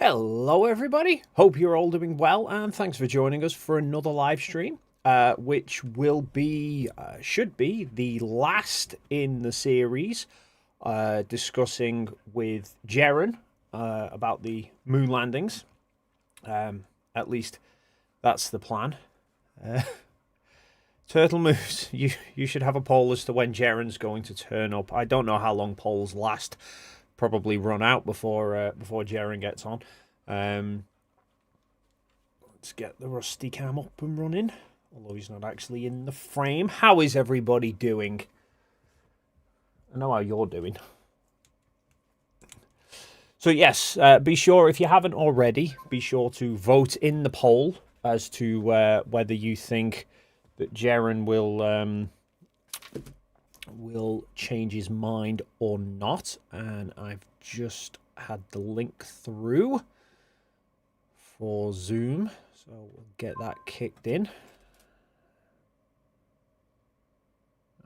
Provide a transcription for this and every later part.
Hello, everybody. Hope you're all doing well, and thanks for joining us for another live stream, which will be, should be, the last in the series, discussing with Jeran about the moon landings. At least that's the plan. Turtle Moose, you should have a poll as to when Jeran's going to turn up. I don't know how long polls last. Probably run out before Jeran gets on. Let's get the rusty cam up and running. Although he's not actually in the frame. How is everybody doing? I know how you're doing. So yes, be sure, if you haven't already, be sure to vote in the poll as to whether you think that Jeran will change his mind or not. And I've just had the link through for Zoom, so we'll get that kicked in.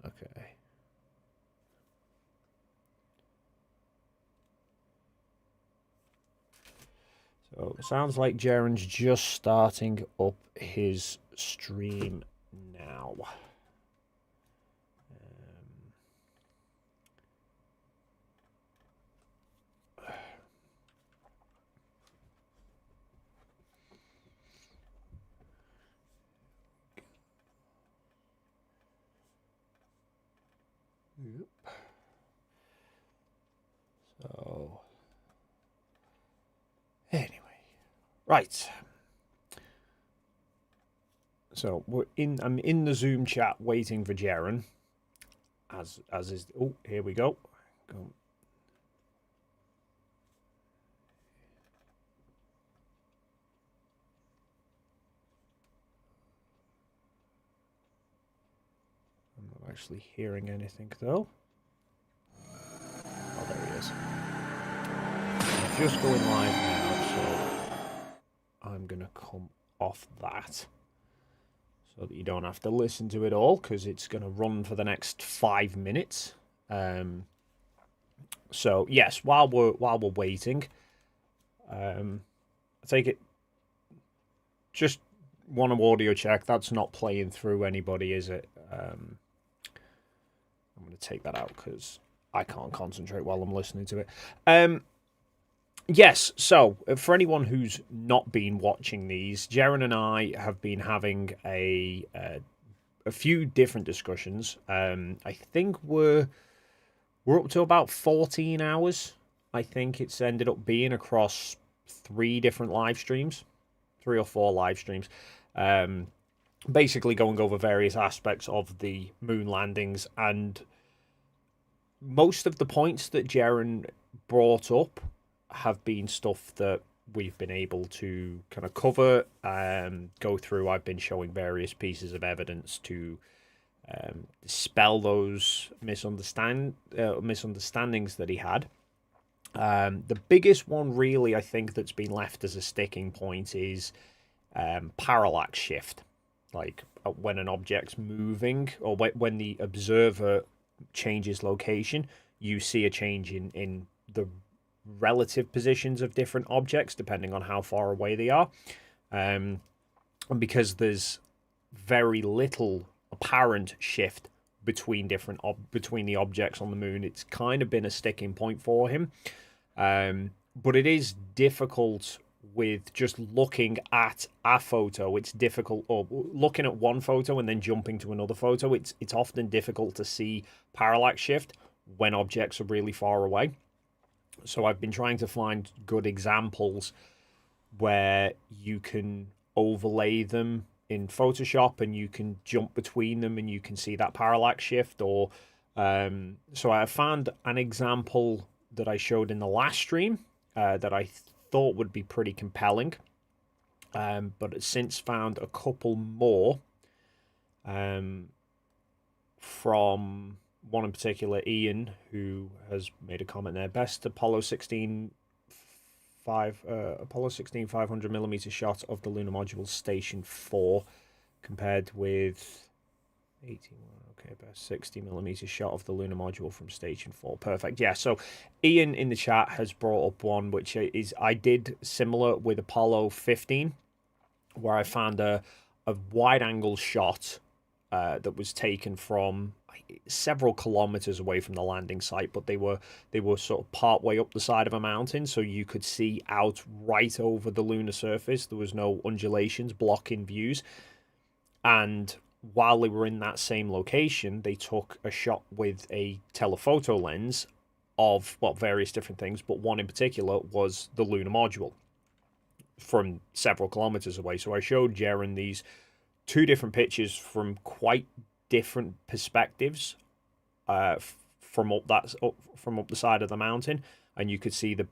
Okay. So it sounds like Jeran's just starting up his stream now. Yep. So, anyway, right. So I'm in the Zoom chat waiting for Jeran. As is. Oh, here we go. I'm not actually hearing anything though. Oh, there he is. I'm just going live now, so I'm gonna come off that so that you don't have to listen to it all, because it's gonna run for the next 5 minutes. So yes, while we're waiting, I take it. Just want an audio check. That's not playing through anybody, is it? I'm going to take that out because I can't concentrate while I'm listening to it. Yes, so for anyone who's not been watching these, Jeran and I have been having a few different discussions. I think we're up to about 14 hours. I think it's ended up being across 3 different live streams. 3 or 4 live streams. Basically going over various aspects of the moon landings, and most of the points that Jeran brought up have been stuff that we've been able to kind of cover, go through. I've been showing various pieces of evidence to dispel those misunderstandings that he had. The biggest one, really, I think, that's been left as a sticking point is parallax shift. Like when an object's moving, or when the observer changes location, you see a change in the relative positions of different objects depending on how far away they are. And because there's very little apparent shift between the objects on the moon, it's kind of been a sticking point for him. But it is difficult with just looking at a photo. It's difficult, or looking at one photo and then jumping to another photo. It's often difficult to see parallax shift when objects are really far away. So I've been trying to find good examples where you can overlay them in Photoshop and you can jump between them and you can see that parallax shift. Or so I found an example that I showed in the last stream that I thought would be pretty compelling, but have since found a couple more from one in particular, Ian, who has made a comment there. Best Apollo 16 500 500mm shot of the lunar module Station 4 compared with 18. Okay, about 60mm shot of the lunar module from Station 4. Perfect. Yeah, so Ian in the chat has brought up one, which is I did similar with Apollo 15, where I found a wide-angle shot that was taken from several kilometers away from the landing site, but they were sort of part way up the side of a mountain, so you could see out right over the lunar surface. There was no undulations blocking views, and while they were in that same location, they took a shot with a telephoto lens of various different things, but one in particular was the lunar module from several kilometers away. So I showed Jeran these two different pictures from quite different perspectives from up the side of the mountain, and you could see the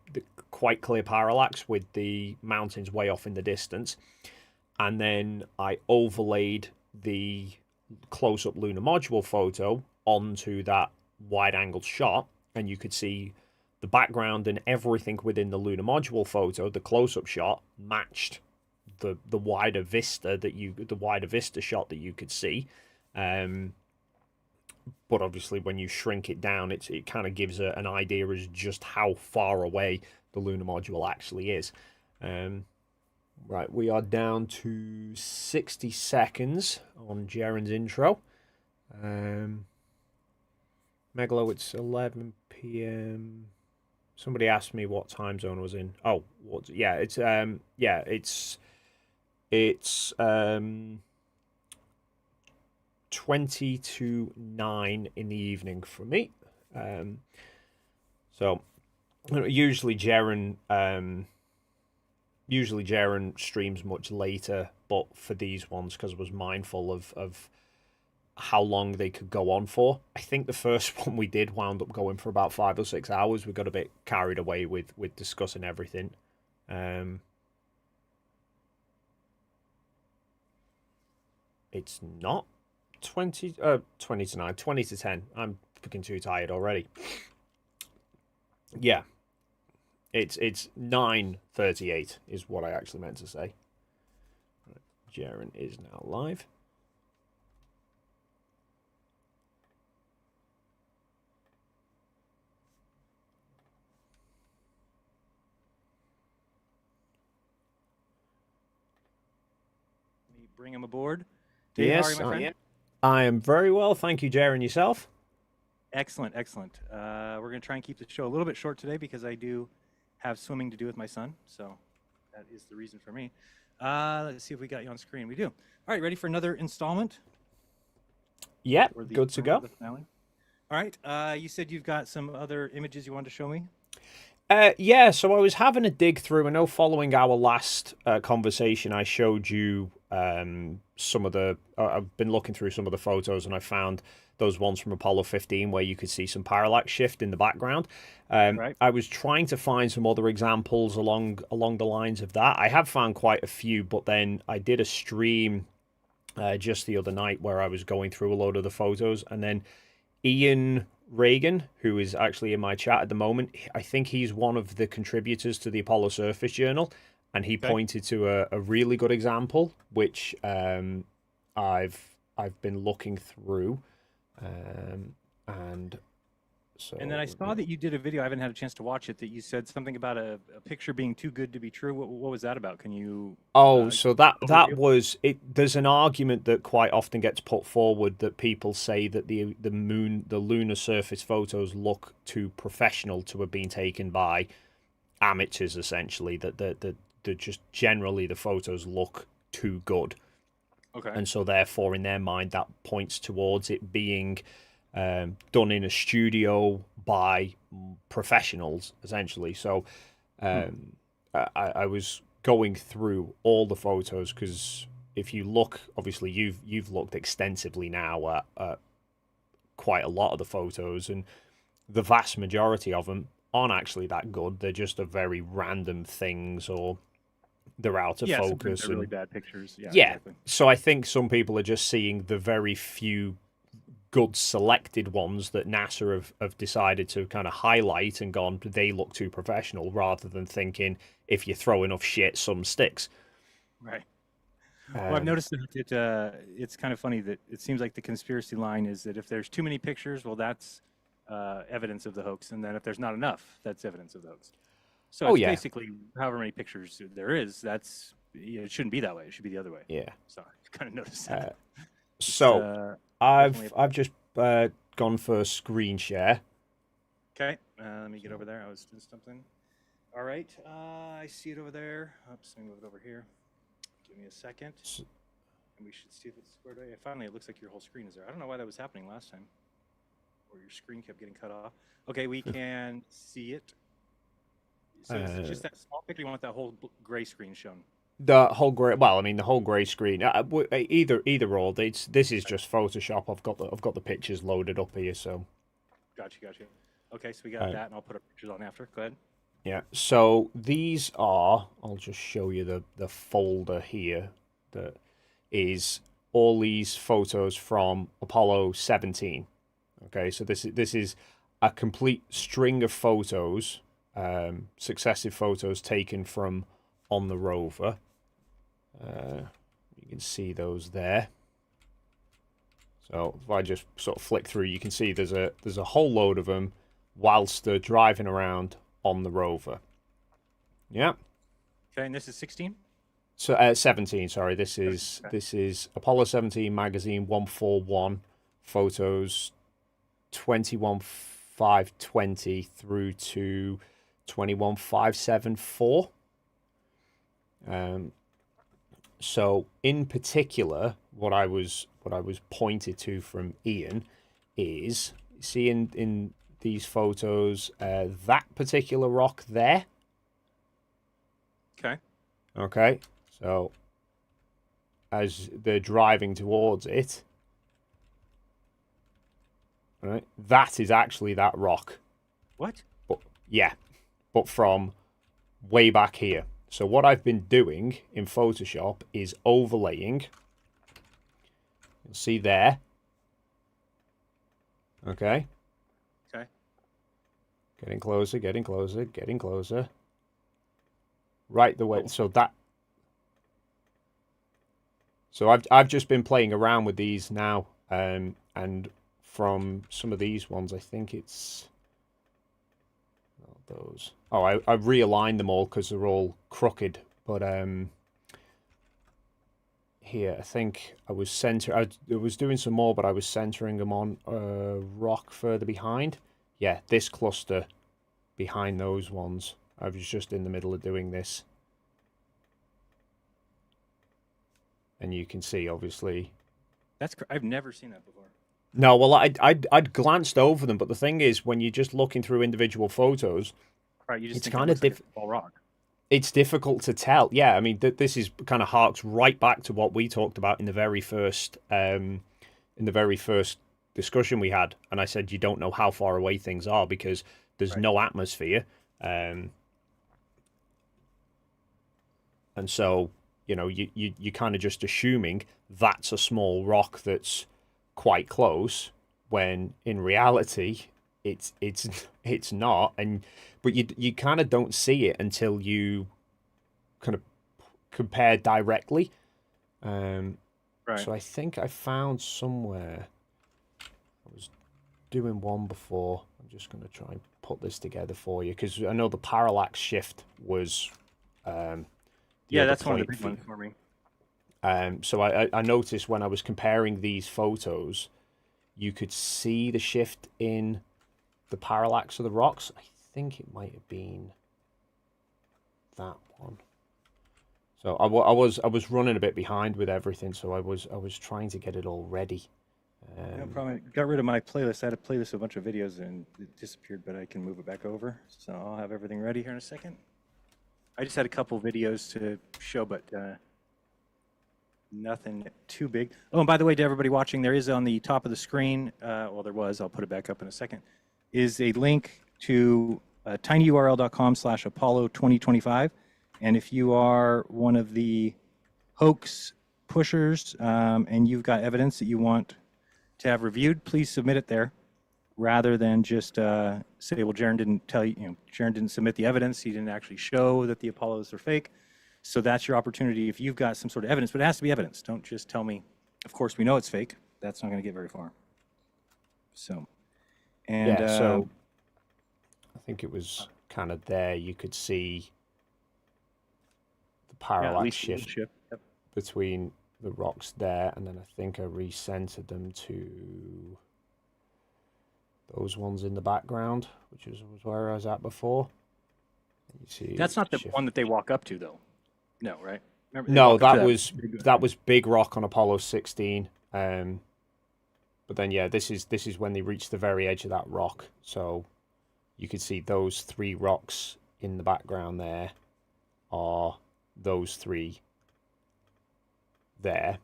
quite clear parallax with the mountains way off in the distance. And then I overlaid the close-up lunar module photo onto that wide-angle shot, and you could see the background and everything within the lunar module photo. The close-up shot matched the wider vista shot that you could see. But obviously, when you shrink it down, it kind of gives an idea as just how far away the lunar module actually is. Right, we are down to 60 seconds on Jeran's intro. Megalo, it's 11 p.m. Somebody asked me what time zone I was in. Oh, it's 20 to 9 in the evening for me. So usually Jeran streams much later, but for these ones, because I was mindful of how long they could go on for. I think the first one we did wound up going for about 5 or 6 hours. We got a bit carried away with discussing everything. It's not 20 to 9, 20 to 10. I'm fucking too tired already. Yeah. It's 9:38 is what I actually meant to say. Jeran is now live. Bring him aboard. Dave, yes, how are you, my friend? I am very well, thank you, Jeran. Yourself? Excellent, excellent. We're going to try and keep the show a little bit short today because I do have swimming to do with my son, so that is the reason for me. Let's see if we got you on screen. We do. All right, ready for another installment? Yeah, good to go. All right, you said you've got some other images you wanted to show me? Yeah, so I was having a dig through. I know following our last conversation, I showed you some of the... I've been looking through some of the photos, and I found those ones from Apollo 15 where you could see some parallax shift in the background. Right. I was trying to find some other examples along the lines of that. I have found quite a few, but then I did a stream just the other night where I was going through a load of the photos, and then Ian Reagan, who is actually in my chat at the moment, I think he's one of the contributors to the Apollo Surface Journal, and he pointed to a really good example, which I've been looking through, and so. And then I saw that you did a video. I haven't had a chance to watch it. That you said something about a picture being too good to be true. What was that about? Can you? Oh, so that was it. There's an argument that quite often gets put forward that people say that the lunar surface photos look too professional to have been taken by amateurs. Essentially, that just generally the photos look too good. Okay. And so therefore, in their mind, that points towards it being done in a studio by professionals, essentially. So I was going through all the photos, because if you look, obviously you've looked extensively now at quite a lot of the photos, and the vast majority of them aren't actually that good. They're just a very random things, or they're out of focus. They're really bad pictures. Yeah. Exactly. So I think some people are just seeing the very few good selected ones that NASA have decided to kind of highlight and gone, they look too professional, rather than thinking if you throw enough shit, some sticks. Right. Well, I've Um, noticed that it's kind of funny that it seems like the conspiracy line is that if there's too many pictures, well, that's evidence of the hoax, and then if there's not enough, that's evidence of the hoax. So oh it's yeah, basically however many pictures there is. That's it shouldn't be that way. It should be the other way. yeah. So I kind of noticed Uh, that. It's so I've definitely I've just gone for screen share. okay. Let me get over So, there. I was doing something. All right. I see it over there. Oops, let me move it over here. Give me a second. s- And we should see if it's squared away. Finally, it looks like your whole screen is there. I don't know why that was happening last time, or your screen kept getting cut off. Okay, we can see it. So is it just that small picture? You want that whole gray screen shown? the whole gray. Well, I mean the whole grey screen. Either or. This is Okay. just Photoshop. I've got the pictures loaded up here. So Gotcha, gotcha. Okay, so we got uh, that, and I'll put our pictures on after. Go ahead. yeah. So these are. I'll just show you the folder here. That is all these photos from Apollo 17. Okay, so this is a complete string of photos, successive photos taken from on the rover. You can see those there. So if I just sort of flick through, you can see there's a whole load of them whilst they're driving around on the rover. Yeah. Okay, and this is 16. So 17, sorry. This Okay. is Apollo 17 magazine 141 photos 21,520 through to 21,574. So in particular, what I was pointed to from Ian is seeing in these photos that particular rock there. Okay. Okay, so as they're driving towards it, right, that is actually that rock. What? But yeah, but from way back here. So what I've been doing in Photoshop is overlaying. You'll see there. Okay. Okay. Getting closer, getting closer, getting closer. Right the way. Oh. So that. So I've just been playing around with these now, and from some of these ones, I think it's those. Oh, I realigned them all because they're all crooked. But here I think I was I was doing some more, but I was centering them on a rock further behind. Yeah, this cluster behind those ones. I was just in the middle of doing this, and you can see obviously. I've never seen that before. No, well, I'd glanced over them, but the thing is, when you're just looking through individual photos, Right, you just it's think it kind of looks like a small rock. it's difficult to tell. Yeah, I mean, this is kind of harks right back to what we talked about in the very first discussion we had, and I said you don't know how far away things are because there's Right. no atmosphere, and so you're kind of just assuming that's a small rock that's quite close when in reality it's not, and but you kind of don't see it until you kind of compare directly. Right. So I think I found somewhere I was doing one before. I'm just going to try and put this together for you because I know the parallax shift was the Yeah, other that's one of the point big ones for me. So I noticed when I was comparing these photos, you could see the shift in the parallax of the rocks. I think it might have been that one. So I was running a bit behind with everything, so I was trying to get it all ready. No problem. I got rid of my playlist. I had a playlist of a bunch of videos and it disappeared, but I can move it back over. So I'll have everything ready here in a second. I just had a couple videos to show, but nothing too big. Oh, and by the way, to everybody watching, there is on the top of the screen, well, there was, I'll put it back up in a second, is a link to tinyurl.com/Apollo 2025. And if you are one of the hoax pushers and you've got evidence that you want to have reviewed, please submit it there rather than just say, well, Jeran didn't tell you, Jeran didn't submit the evidence. He didn't actually show that the Apollos are fake. So that's your opportunity if you've got some sort of evidence, but it has to be evidence. Don't just tell me, of course, we know it's fake. That's not going to get very far. So, and Yeah, so I think it was kind of there. You could see the yeah, at parallax least a little shift shift. Yep. between the rocks there, and then I think I recentered them to those ones in the background, which was where I was at before. You see, That's not the shift. one that they walk up to, though. No, right? Remember, they No, walk up to that was Big Rock on Apollo 16. But then yeah, this is when they reach the very edge of that rock. So you can see those three rocks in the background there are those three there.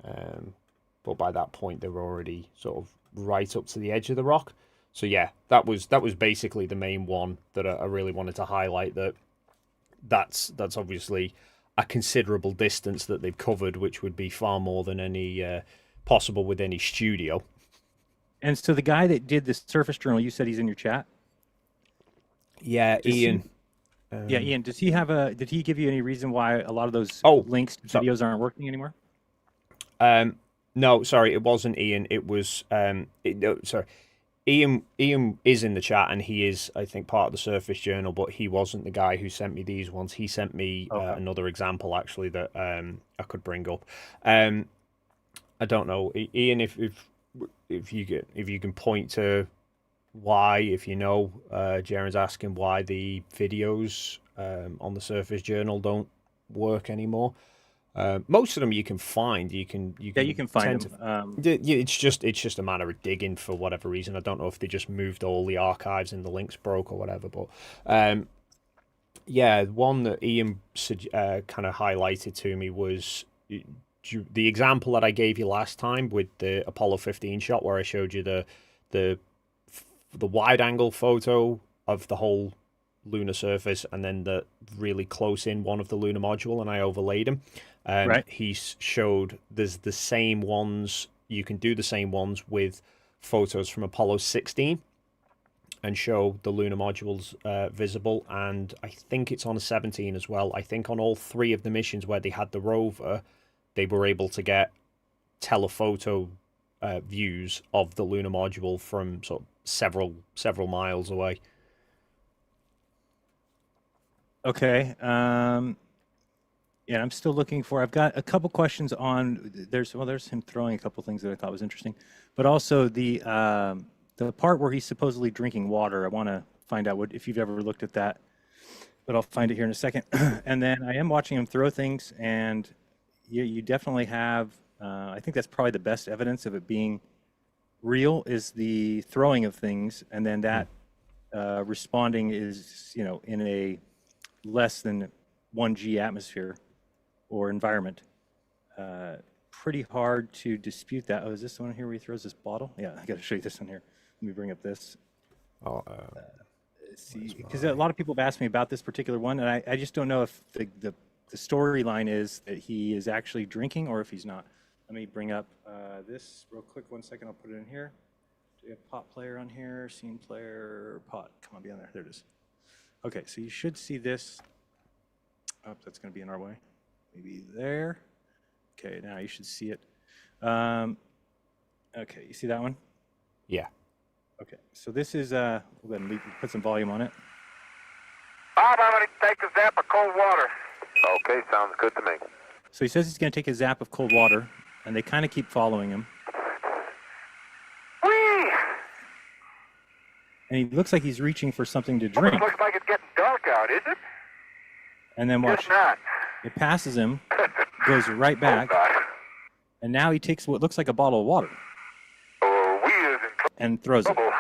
But by that point they were already sort of right up to the edge of the rock. So yeah, that was basically the main one that I really wanted to highlight. That's obviously a considerable distance that they've covered, which would be far more than any possible with any studio. And so the guy that did the surface journal, you said he's in your chat. Yeah, Ian. Yeah, Ian. Does he have a? Did he give you any reason why a lot of those links to videos aren't working anymore? No, sorry, it wasn't Ian. It was sorry. Ian is in the chat, and he is, I think, part of the Surface Journal, but he wasn't the guy who sent me these ones. He sent me another example, actually, that I could bring up. I don't know, Ian, if you can point to why, if you know, Jeran's asking why the videos on the Surface Journal don't work anymore. Most of them you can find. You can find them. It's just a matter of digging for whatever reason. I don't know if they just moved all the archives and the links broke or whatever. But yeah, one that Ian kind of highlighted to me was the example that I gave you last time with the Apollo 15 shot, where I showed you the wide angle photo of the whole lunar surface, and then the really close in one of the lunar module, and I overlaid them. Right. He showed there's the same ones. You can do the same ones with photos from Apollo 16 and show the lunar modules visible. And I think it's on 17 as well. I think on all three of the missions where they had the rover, they were able to get telephoto views of the lunar module from sort of several miles away. Okay. Yeah, I'm still looking for. I've got a couple questions on. There's him throwing a couple things that I thought was interesting, but also the part where he's supposedly drinking water. I want to find out if you've ever looked at that, but I'll find it here in a second. And then I am watching him throw things, and you definitely have. I think that's probably the best evidence of it being real is the throwing of things, and then that responding is in a less than 1G atmosphere or environment. Pretty hard to dispute that. Oh, is this the one here where he throws this bottle? Yeah, I got to show you this one here. Let me bring up this. Oh, see, because a lot of people have asked me about this particular one, and I just don't know if the storyline is that he is actually drinking or if he's not. Let me bring up this real quick. 1 second, I'll put it in here. Do we have pot player on here? Scene player, pot. Come on, be on there. There it is. Okay, so you should see this. Oh, that's going to be in our way. Maybe there. Okay, now you should see it. Okay, you see that one? Yeah. Okay, so this is, we'll go ahead and put some volume on it. Bob, I'm going to take a zap of cold water. Okay, sounds good to me. So he says he's going to take a zap of cold water, and they kind of keep following him. Whee! And he looks like he's reaching for something to drink. Looks like it's getting dark out, is it? And then watch. It's not. It passes him, goes right back, and now he takes what looks like a bottle of water Oh, we is in and throws it. trouble.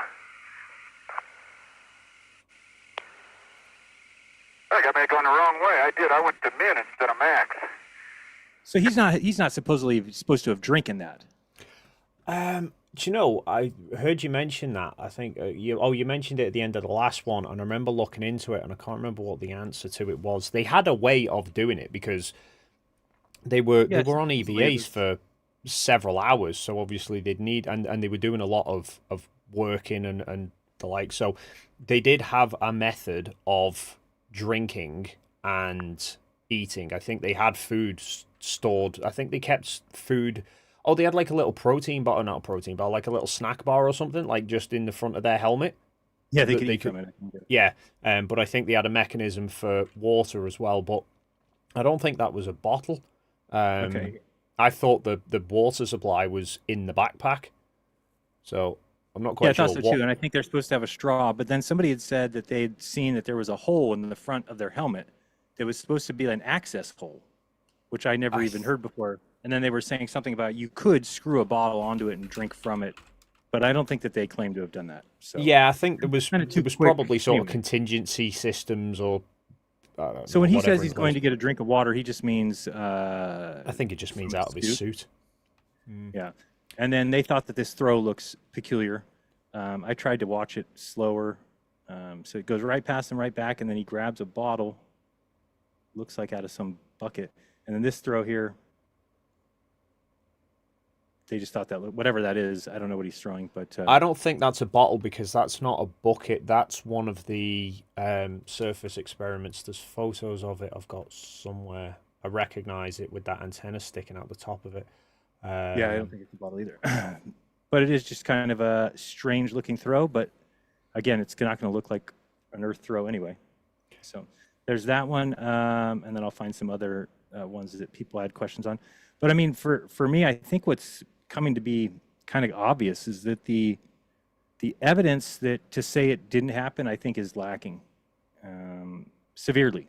I got me going the wrong way. I did. I went to min instead of max. So he's not supposed to have drinking that. Do you know, I heard you mention that. I think you mentioned it at the end of the last one, and I remember looking into it, and I can't remember what the answer to it was. They had a way of doing it because they were on EVAs for several hours, so obviously they'd need and they were doing a lot of working and the like. So they did have a method of drinking and eating. I think they had food stored. I think they kept food. Oh, they had like a little protein bar, not a protein bar, like a little snack bar or something, like just in the front of their helmet. Yeah, they That could they eat could, from it. yeah. But I think they had a mechanism for water as well. But I don't think that was a bottle. Okay. I thought the water supply was in the backpack. So I'm not Yeah, I quite sure thought so what. too. And I think they're supposed to have a straw, but then somebody had said that they'd seen that there was a hole in the front of their helmet that was supposed to be an access hole, which I never I even heard before. And then they were saying something about you could screw a bottle onto it and drink from it, but I don't think that they claim to have done that. So Yeah, I think there was kind of too quick. probably sort of Anyway. contingency systems or I don't So know when he whatever says in he's going place. to get a drink of water, he just means I think it just from means a out of his suit. suit. Yeah. And then they thought that this throw looks peculiar. I tried to watch it slower. So it goes right past him, right back, and then he grabs a bottle, looks like out of some bucket. And then this throw here, they just thought that, whatever that is, I don't know what he's throwing, but I don't think that's a bottle because that's not a bucket. That's one of the surface experiments. There's photos of it I've got somewhere. I recognize it with that antenna sticking out the top of it. yeah, I don't think it's a bottle either. But it is just kind of a strange looking throw, but again, it's not going to look like an Earth throw anyway. So there's that one, and then I'll find some other ones that people had questions on. But I mean, for me, I think what's coming to be kind of obvious is that the evidence that to say it didn't happen, I think, is lacking severely.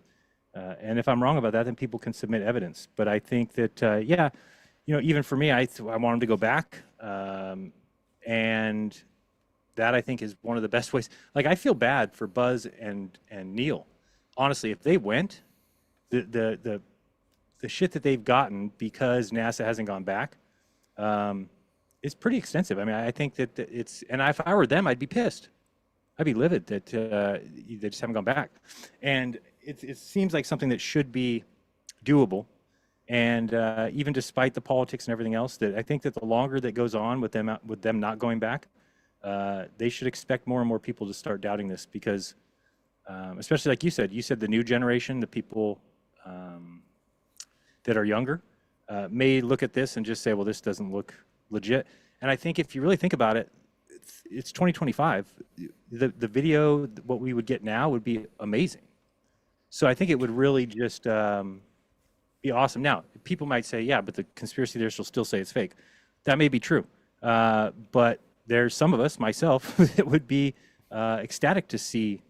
And if I'm wrong about that, then people can submit evidence. But I think that yeah, even for me, I want him to go back, and that I think is one of the best ways. Like I feel bad for Buzz and Neil. Honestly, if they went, the shit that they've gotten because NASA hasn't gone back is pretty extensive. I mean, I think that it's, and if I were them, I'd be pissed. I'd be livid that they just haven't gone back. And it seems like something that should be doable. And even despite the politics and everything else, that I think that the longer that goes on with them not going back, they should expect more and more people to start doubting this because, especially like you said the new generation, the people that are younger, may look at this and just say, well, this doesn't look legit. And I think if you really think about it, it's 2025. The video, what we would get now would be amazing. So I think it would really just be awesome. Now, people might say, yeah, but the conspiracy theorists will still say it's fake. That may be true. But there's some of us, myself, that would be ecstatic to see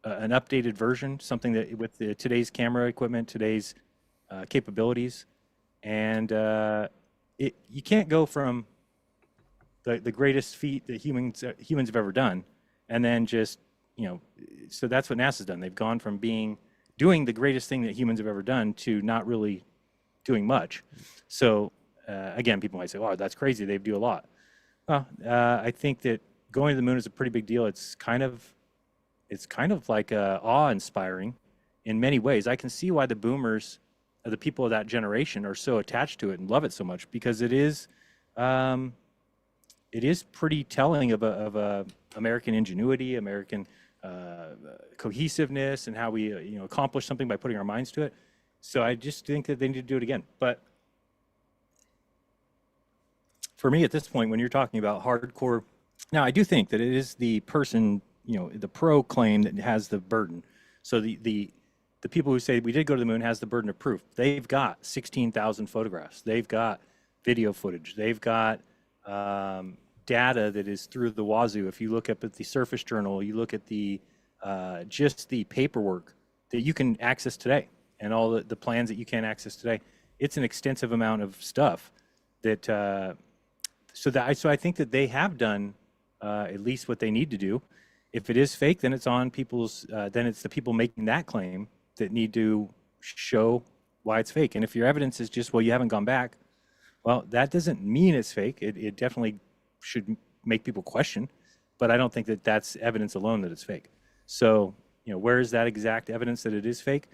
an updated version, something that with today's camera equipment, today's capabilities. And you can't go from the greatest feat that humans have ever done, and then just, so that's what NASA's done. They've gone from doing the greatest thing that humans have ever done to not really doing much. So again, people might say, "Oh, that's crazy. They do a lot." Well, I think that going to the moon is a pretty big deal. It's kind of like awe-inspiring in many ways. I can see why the boomers, the people of that generation, are so attached to it and love it so much because it is pretty telling of American ingenuity, American cohesiveness, and how we accomplish something by putting our minds to it. So I just think that they need to do it again. But for me at this point, when you're talking about hardcore, now I do think that it is the person, the pro claim that has the burden. So the people who say we did go to the moon has the burden of proof. They've got 16,000 photographs. They've got video footage. They've got data that is through the wazoo. If you look up at the Surface Journal, you look at the just the paperwork that you can access today and all the plans that you can access today. It's an extensive amount of stuff that so I think that they have done at least what they need to do. If it is fake, then it's on people's. Then it's the people making that claim that need to show why it's fake. And if your evidence is just, well, you haven't gone back, well, that doesn't mean it's fake. It definitely should make people question, but I don't think that that's evidence alone that it's fake. So, where is that exact evidence that it is fake?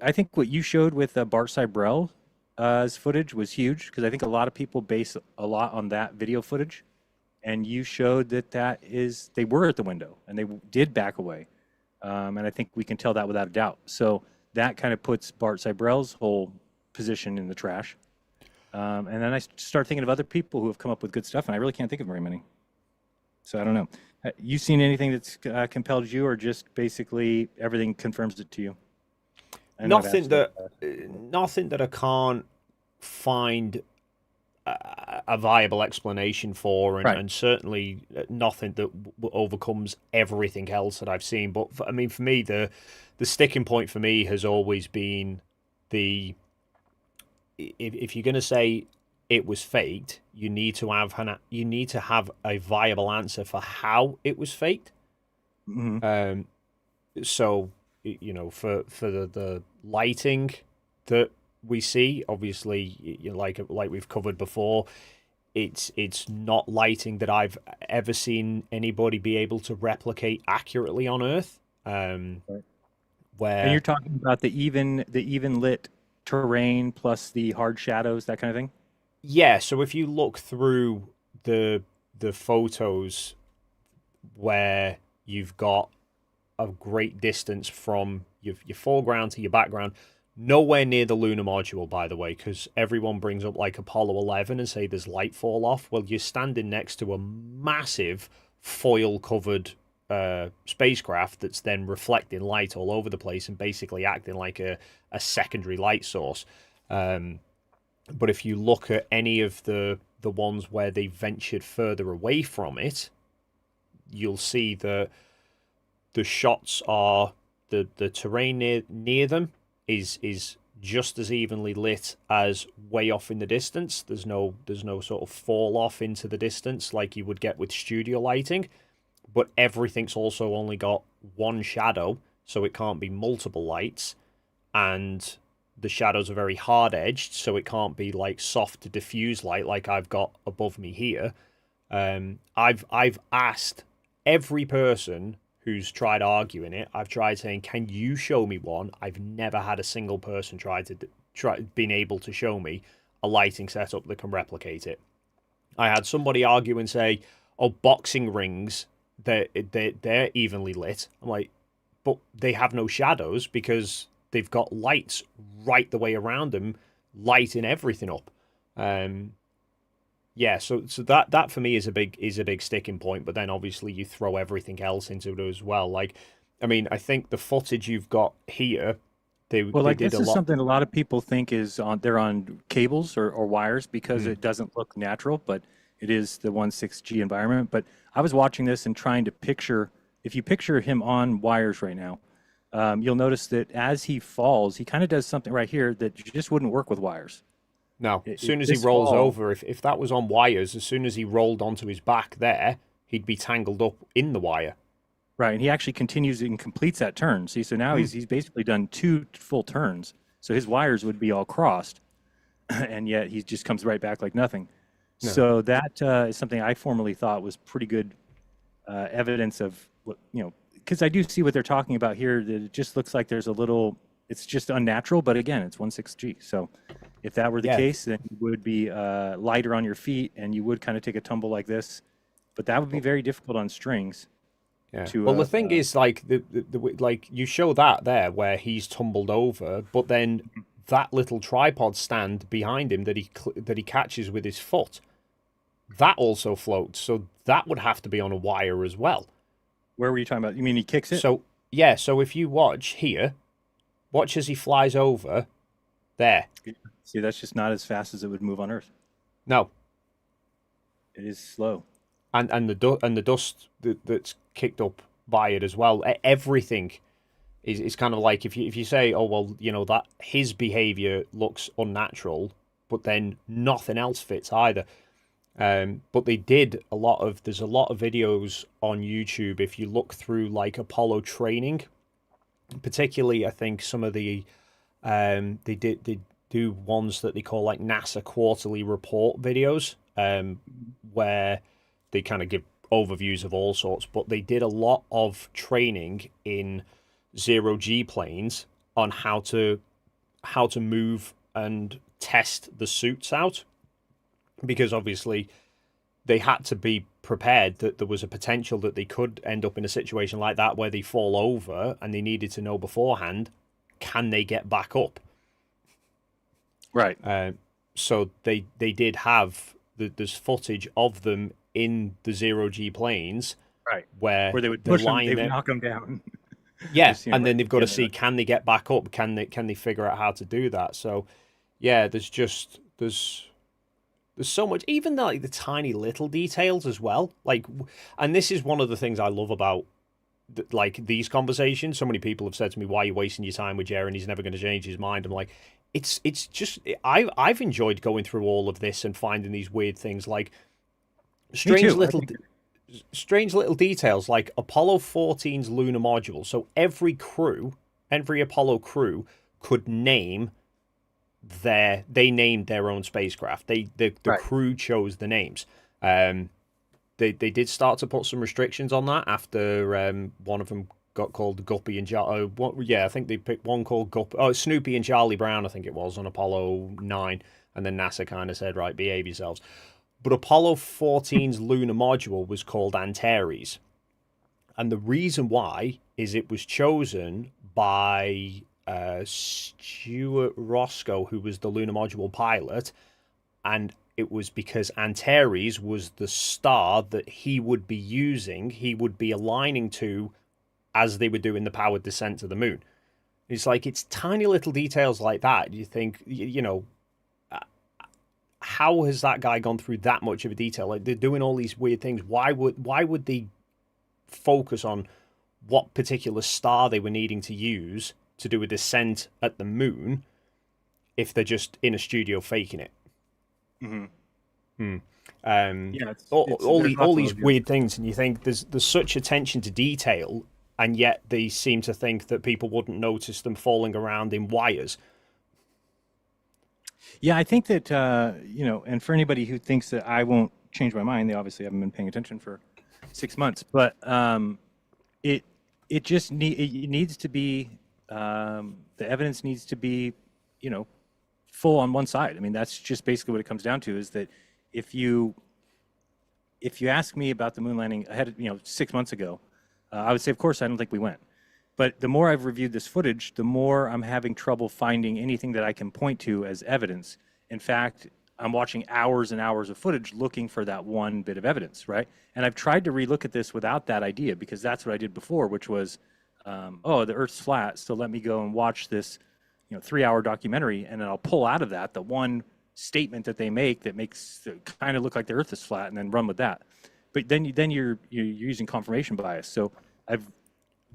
I think what you showed with Bart Cybrell's footage was huge because I think a lot of people base a lot on that video footage, and you showed that they were at the window and they did back away, and I think we can tell that without a doubt. So that kind of puts Bart Cybrell's whole position in the trash. And then I start thinking of other people who have come up with good stuff, and I really can't think of very many. So I don't know. You seen anything that's compelled you, or just basically everything confirms it to you? Nothing that I can't find a viable explanation for, and, Right. and certainly nothing that overcomes everything else that I've seen. But I mean, for me, the sticking point for me has always been if you're going to say it was faked, you need to have a viable answer for how it was faked. Mm-hmm. So for the lighting that we see, obviously, like we've covered before, it's not lighting that I've ever seen anybody be able to replicate accurately on Earth. Right. And Where you're talking about the even lit terrain plus the hard shadows, that kind of thing? Yeah, so if you look through the photos where you've got a great distance from your foreground to your background, nowhere near the lunar module, by the way, because everyone brings up like Apollo 11 and say there's light fall off. Well, you're standing next to a massive foil covered spacecraft that's then reflecting light all over the place and basically acting like a secondary light source. But if you look at any of the ones where they ventured further away from it, you'll see that the shots are the terrain near them is just as evenly lit as way off in the distance. There's no sort of fall off into the distance like you would get with studio lighting, but everything's also only got one shadow, so it can't be multiple lights, and the shadows are very hard edged, so it can't be like soft diffuse light like I've got above me here. I've asked every person who's tried arguing it. I've tried saying, "Can you show me one?" I've never had a single person been able to show me a lighting setup that can replicate it. I had somebody argue and say, "Oh, boxing rings, they're evenly lit." I'm like, but they have no shadows because they've got lights right the way around them, lighting everything up. Yeah, so that for me is a big sticking point. But then obviously you throw everything else into it as well. Like, I mean, I think the footage you've got here, Well, they like did this a is lot. something a lot of people think is they're on cables or wires because Mm, it doesn't look natural, but it is the 1.6G environment. But I was watching this and trying to picture, if you picture him on wires right now, you'll notice that as he falls, he kind of does something right here that just wouldn't work with wires. no, as soon as he This rolls fall, over, if that was on wires, as soon as he rolled onto his back there, he'd be tangled up in the wire. right, and he actually continues and completes that turn. See, so now Mm, he's basically done 2 full turns. So his wires would be all crossed, and yet he just comes right back like nothing. no. So that is something I formerly thought was pretty good evidence of what, because I do see what they're talking about here. That it just looks like there's a little. It's just unnatural, but again, it's 1.6G. So if that were the Yeah, case, then you would be lighter on your feet, and you would kind of take a tumble like this. But that would be very difficult on strings yeah. to. Well, the thing is, like like you show that there where he's tumbled over, but then that little tripod stand behind him that he catches with his foot, that also floats. So that would have to be on a wire as well. Where were you talking about? You mean he kicks it? So yeah, so if you watch as he flies over there. See, that's just not as fast as it would move on Earth. No, It is slow. and the dust that's kicked up by it as well. Everything is kind of like if you say, oh well, that his behavior looks unnatural, but then nothing else fits either. But they did there's a lot of videos on YouTube if you look through like Apollo training, particularly I think some of the they do ones that they call like NASA quarterly report videos, where they kind of give overviews of all sorts, but they did a lot of training in zero G planes on how to move and test the suits out, because obviously they had to be prepared that there was a potential that they could end up in a situation like that where they fall over, and they needed to know beforehand can they get back up? Right. So they did have there's footage of them in the zero G planes Right. where Where they would they're push them, lying they would there. knock them down. Yeah, Just, and right then they've got to together, see, like- can they get back up? Can they figure out how to do that? So yeah, there's so much, even like the tiny little details as well. Like, and this is one of the things I love about like these conversations. So many people have said to me, "Why are you wasting your time with Jeran? He's never going to change his mind." I'm like, it's just I've enjoyed going through all of this and finding these weird things, like Me strange too. little strange little details, like Apollo 14's lunar module. So every Apollo crew could name they named their own spacecraft. The Right. crew chose the names. They did start to put some restrictions on that after one of them got called Guppy and Charlie. I think they picked one called Guppy. Oh, Snoopy and Charlie Brown, I think it was, on Apollo 9. And then NASA kind of said, right, behave yourselves. But Apollo 14's lunar module was called Antares. And the reason why is it was chosen by Stuart Roscoe, who was the lunar module pilot, and it was because Antares was the star that he would be aligning to as they were doing the powered descent to the moon. It's like, it's tiny little details like that. You think, how has that guy gone through that much of a detail? Like, they're doing all these weird things. Why would they focus on what particular star they were needing to use to do a descent at the moon if they're just in a studio faking it? Mm-hmm. Yeah, all these weird things, and you think there's such attention to detail, and yet they seem to think that people wouldn't notice them falling around in wires. Yeah, I think that and for anybody who thinks that I won't change my mind, they obviously haven't been paying attention for 6 months. But it just needs to be the evidence needs to be full on one side. I mean, that's just basically what it comes down to. Is that if you ask me about the moon landing ahead of 6 months ago, I would say, of course, I don't think we went. But the more I've reviewed this footage, the more I'm having trouble finding anything that I can point to as evidence. In fact, I'm watching hours and hours of footage looking for that one bit of evidence, right? And I've tried to relook at this without that idea, because that's what I did before, which was, the Earth's flat, so let me go and watch this 3-hour documentary, and then I'll pull out of that the one statement that they make that makes it kind of look like the Earth is flat, and then run with that. But then you're using confirmation bias. So I've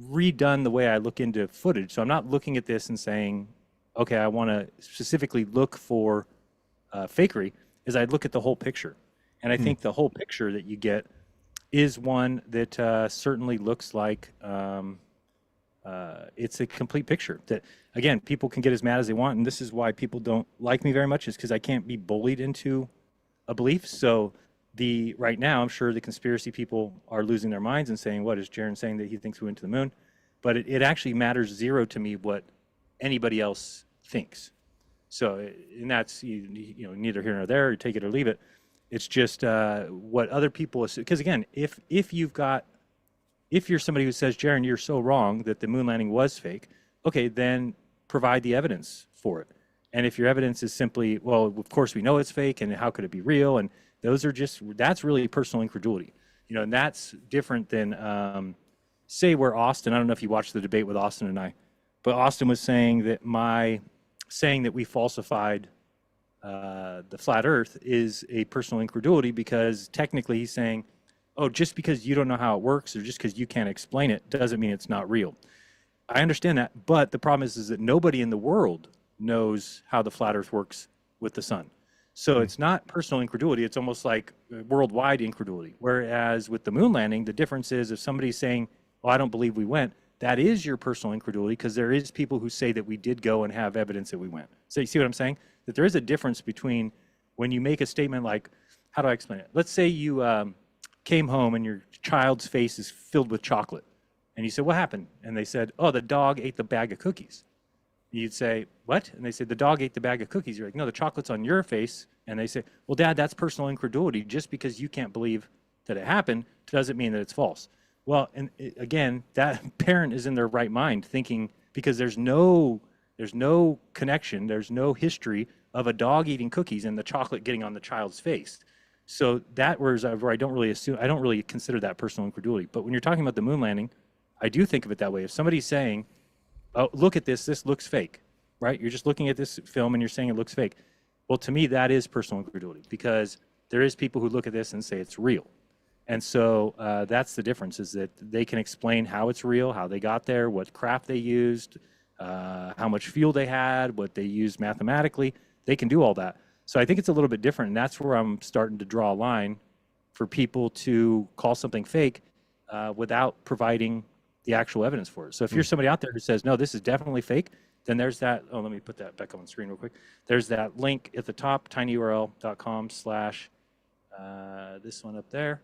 redone the way I look into footage. So I'm not looking at this and saying, okay, I want to specifically look for fakery, as I look at the whole picture. And I think the whole picture that you get is one that certainly looks like it's a complete picture. That, again, people can get as mad as they want, and this is why people don't like me very much, is because I can't be bullied into a belief. So right now, I'm sure the conspiracy people are losing their minds and saying, what is Jeran saying, that he thinks we went to the moon? But it actually matters zero to me what anybody else thinks. So, and that's neither here nor there, take it or leave it. It's just what other people assume. Because again, if you're somebody who says, Jeran, you're so wrong that the moon landing was fake, okay, then provide the evidence for it. And if your evidence is simply, well, of course we know it's fake, and how could it be real? And that's really personal incredulity. And that's different than, say, where Austin, I don't know if you watched the debate with Austin and I, but Austin was saying that saying that we falsified the flat Earth is a personal incredulity, because technically he's saying, oh, just because you don't know how it works, or just because you can't explain it, doesn't mean it's not real. I understand that, but the problem is that nobody in the world knows how the flat Earth works with the sun. So it's not personal incredulity, it's almost like worldwide incredulity. Whereas with the moon landing, the difference is, if somebody's saying, oh, I don't believe we went, that is your personal incredulity, because there is people who say that we did go and have evidence that we went. So you see what I'm saying? That there is a difference between when you make a statement like, how do I explain it? Let's say you came home and your child's face is filled with chocolate. And you said, what happened? And they said, oh, the dog ate the bag of cookies. You'd say, what? And they said, the dog ate the bag of cookies. You're like, no, the chocolate's on your face. And they say, well, Dad, that's personal incredulity. Just because you can't believe that it happened doesn't mean that it's false. Well, and again, that parent is in their right mind thinking, because there's no There's no connection. There's no history of a dog eating cookies and the chocolate getting on the child's face. So that was where I don't really consider that personal incredulity. But when you're talking about the moon landing, I do think of it that way. If somebody's saying, "Oh, look at this looks fake," right? You're just looking at this film and you're saying it looks fake. Well, to me, that is personal incredulity, because there is people who look at this and say it's real. And so that's the difference, is that they can explain how it's real, how they got there, what craft they used, how much fuel they had, what they used mathematically. They can do all that. So I think it's a little bit different, and that's where I'm starting to draw a line for people to call something fake without providing the actual evidence for it. So if you're somebody out there who says, no, this is definitely fake, then there's that. Oh, let me put that back on the screen real quick. There's that link at the top, tinyurl.com/ this one up there,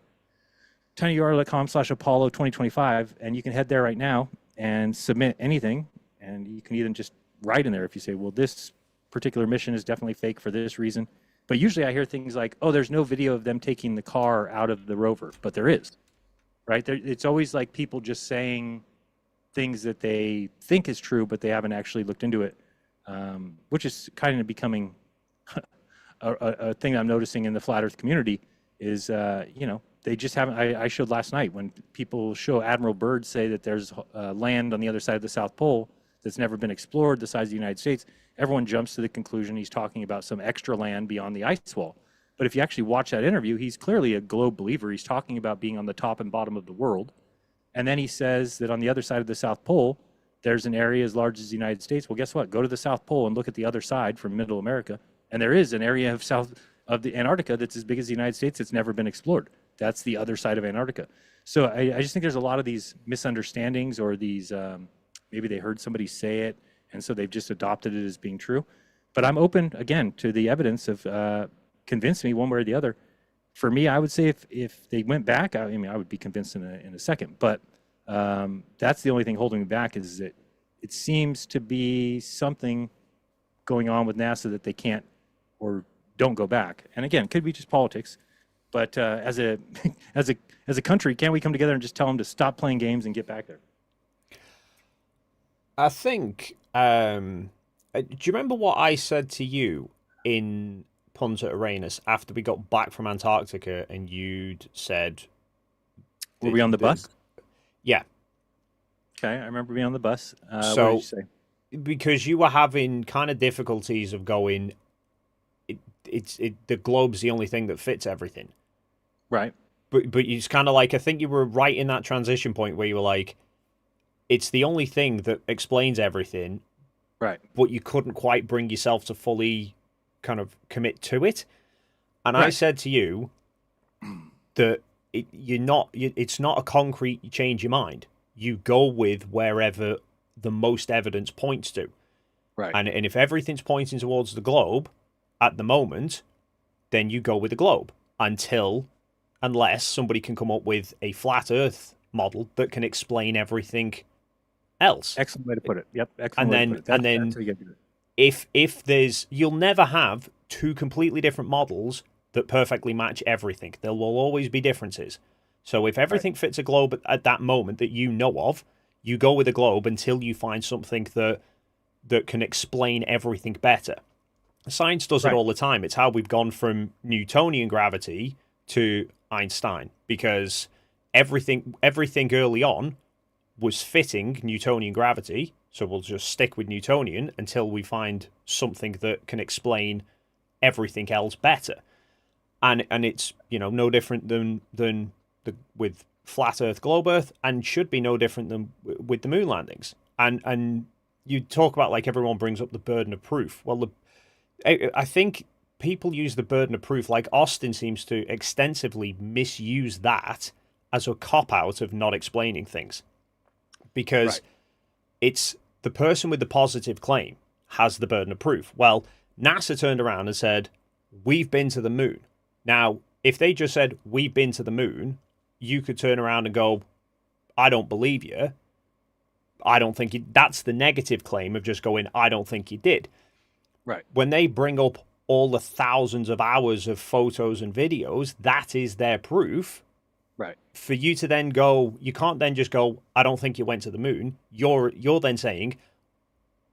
tinyurl.com/Apollo 2025, and you can head there right now and submit anything, and you can even just write in there if you say, well, this particular mission is definitely fake for this reason. But usually I hear things like, oh, there's no video of them taking the car out of the rover, but there is, right? It's always like people just saying things that they think is true, but they haven't actually looked into it, which is kind of becoming a thing I'm noticing in the flat Earth community is, they just haven't. I showed last night when people show Admiral Byrd say that there's land on the other side of the South Pole that's never been explored, the size of the United States. Everyone jumps to the conclusion he's talking about some extra land beyond the ice wall. But if you actually watch that interview, he's clearly a globe believer. He's talking about being on the top and bottom of the world. And then he says that on the other side of the South Pole, there's an area as large as the United States. Well, guess what? Go to the South Pole and look at the other side from Middle America. And there is an area of the Antarctica that's as big as the United States that's never been explored. That's the other side of Antarctica. So I just think there's a lot of these misunderstandings, or these, maybe they heard somebody say it, and so they've just adopted it as being true. But I'm open, again, to the evidence of convince me one way or the other. For me, I would say if they went back, I would be convinced in a second. But that's the only thing holding me back, is that it seems to be something going on with NASA that they can't or don't go back. And again, it could be just politics. But as a country, can't we come together and just tell them to stop playing games and get back there? I think. Do you remember what I said to you in Punta Arenas after we got back from Antarctica, and you'd said, "Were we on the bus?" Yeah. Okay, I remember being on the bus. So, what did you say? Because you were having kind of difficulties of going, the globe's the only thing that fits everything. Right. But it's kind of like, I think you were right in that transition point where you were like, it's the only thing that explains everything. Right. But you couldn't quite bring yourself to fully kind of commit to it. And right. I said to you that it's not a concrete, you change your mind. You go with wherever the most evidence points to. Right. And if everything's pointing towards the globe at the moment, then you go with the globe unless somebody can come up with a flat Earth model that can explain everything else. Excellent way to put it. Yep. Excellent way to put it. And then if you'll never have two completely different models that perfectly match everything. There will always be differences. So if everything fits a globe at that moment that you know of, you go with a globe until you find something that can explain everything better. Science does it all the time. It's how we've gone from Newtonian gravity to Einstein, because everything early on was fitting Newtonian gravity, so we'll just stick with Newtonian until we find something that can explain everything else better. And it's no different than with flat Earth, globe Earth, and should be no different than with the moon landings. And you talk about, like, everyone brings up the burden of proof. Well, I think people use the burden of proof, like Austin seems to extensively misuse that as a cop-out of not explaining things. Because it's the person with the positive claim has the burden of proof. Well, NASA turned around and said, we've been to the moon. Now, if they just said, we've been to the moon, you could turn around and go, I don't believe you. I don't think that's the negative claim of just going, I don't think you did. Right. When they bring up all the thousands of hours of photos and videos, that is their proof. Right. For you to then go, you can't then just go, I don't think you went to the moon. You're then saying,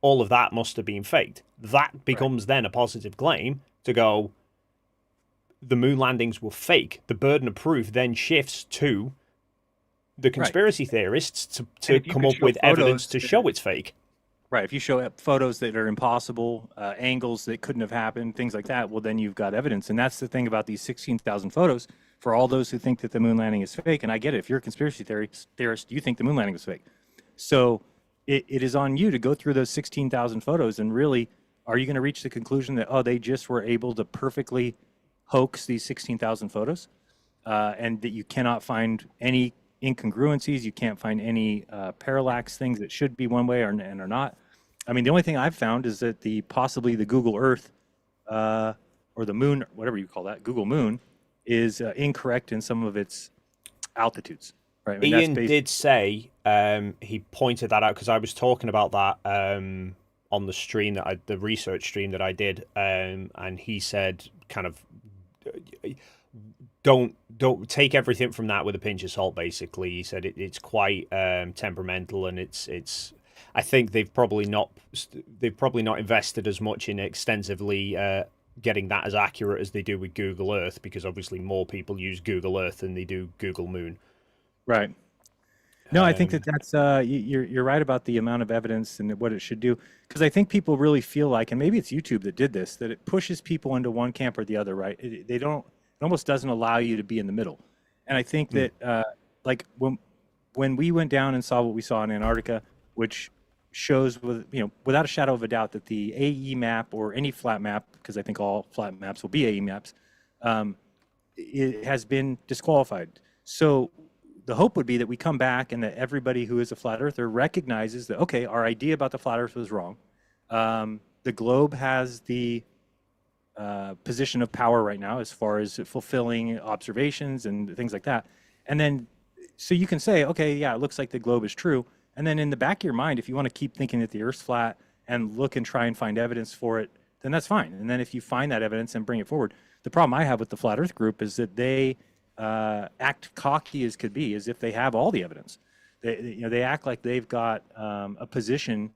all of that must have been faked. That becomes then a positive claim to go, the moon landings were fake. The burden of proof then shifts to the conspiracy theorists to come up with evidence to show it's fake. Right. If you show photos that are impossible, angles that couldn't have happened, things like that, well, then you've got evidence. And that's the thing about these 16,000 photos for all those who think that the moon landing is fake. And I get it. If you're a conspiracy theorist, you think the moon landing was fake. So it is on you to go through those 16,000 photos and really, are you going to reach the conclusion that, oh, they just were able to perfectly hoax these 16,000 photos and that you cannot find any incongruencies, you can't find any parallax things that should be one way and are not. I mean, the only thing I've found is that possibly the Google Earth or the moon, whatever you call that, Google Moon, is incorrect in some of its altitudes. Right? I mean, Ian did say, he pointed that out because I was talking about that on the stream the research stream that I did, and he said, kind of, don't take everything from that with a pinch of salt. Basically, he said it's quite temperamental, and it's. I think they've probably not invested as much in extensively getting that as accurate as they do with Google Earth, because obviously more people use Google Earth than they do Google Moon. Right. No, I think that's you're right about the amount of evidence and what it should do, because I think people really feel like, and maybe it's YouTube that did this, that it pushes people into one camp or the other. Right? It almost doesn't allow you to be in the middle. And I think that like when we went down and saw what we saw in Antarctica, which shows without a shadow of a doubt that the AE map or any flat map, because I think all flat maps will be AE maps, it has been disqualified. So the hope would be that we come back and that everybody who is a flat earther recognizes that, okay, our idea about the flat earth was wrong. The globe has the position of power right now as far as fulfilling observations and things like that. And then, so you can say, okay, yeah, it looks like the globe is true. And then in the back of your mind, if you want to keep thinking that the Earth's flat and look and try and find evidence for it, then that's fine. And then if you find that evidence and bring it forward, the problem I have with the Flat Earth group is that they act cocky as could be, as if they have all the evidence. They act like they've got a position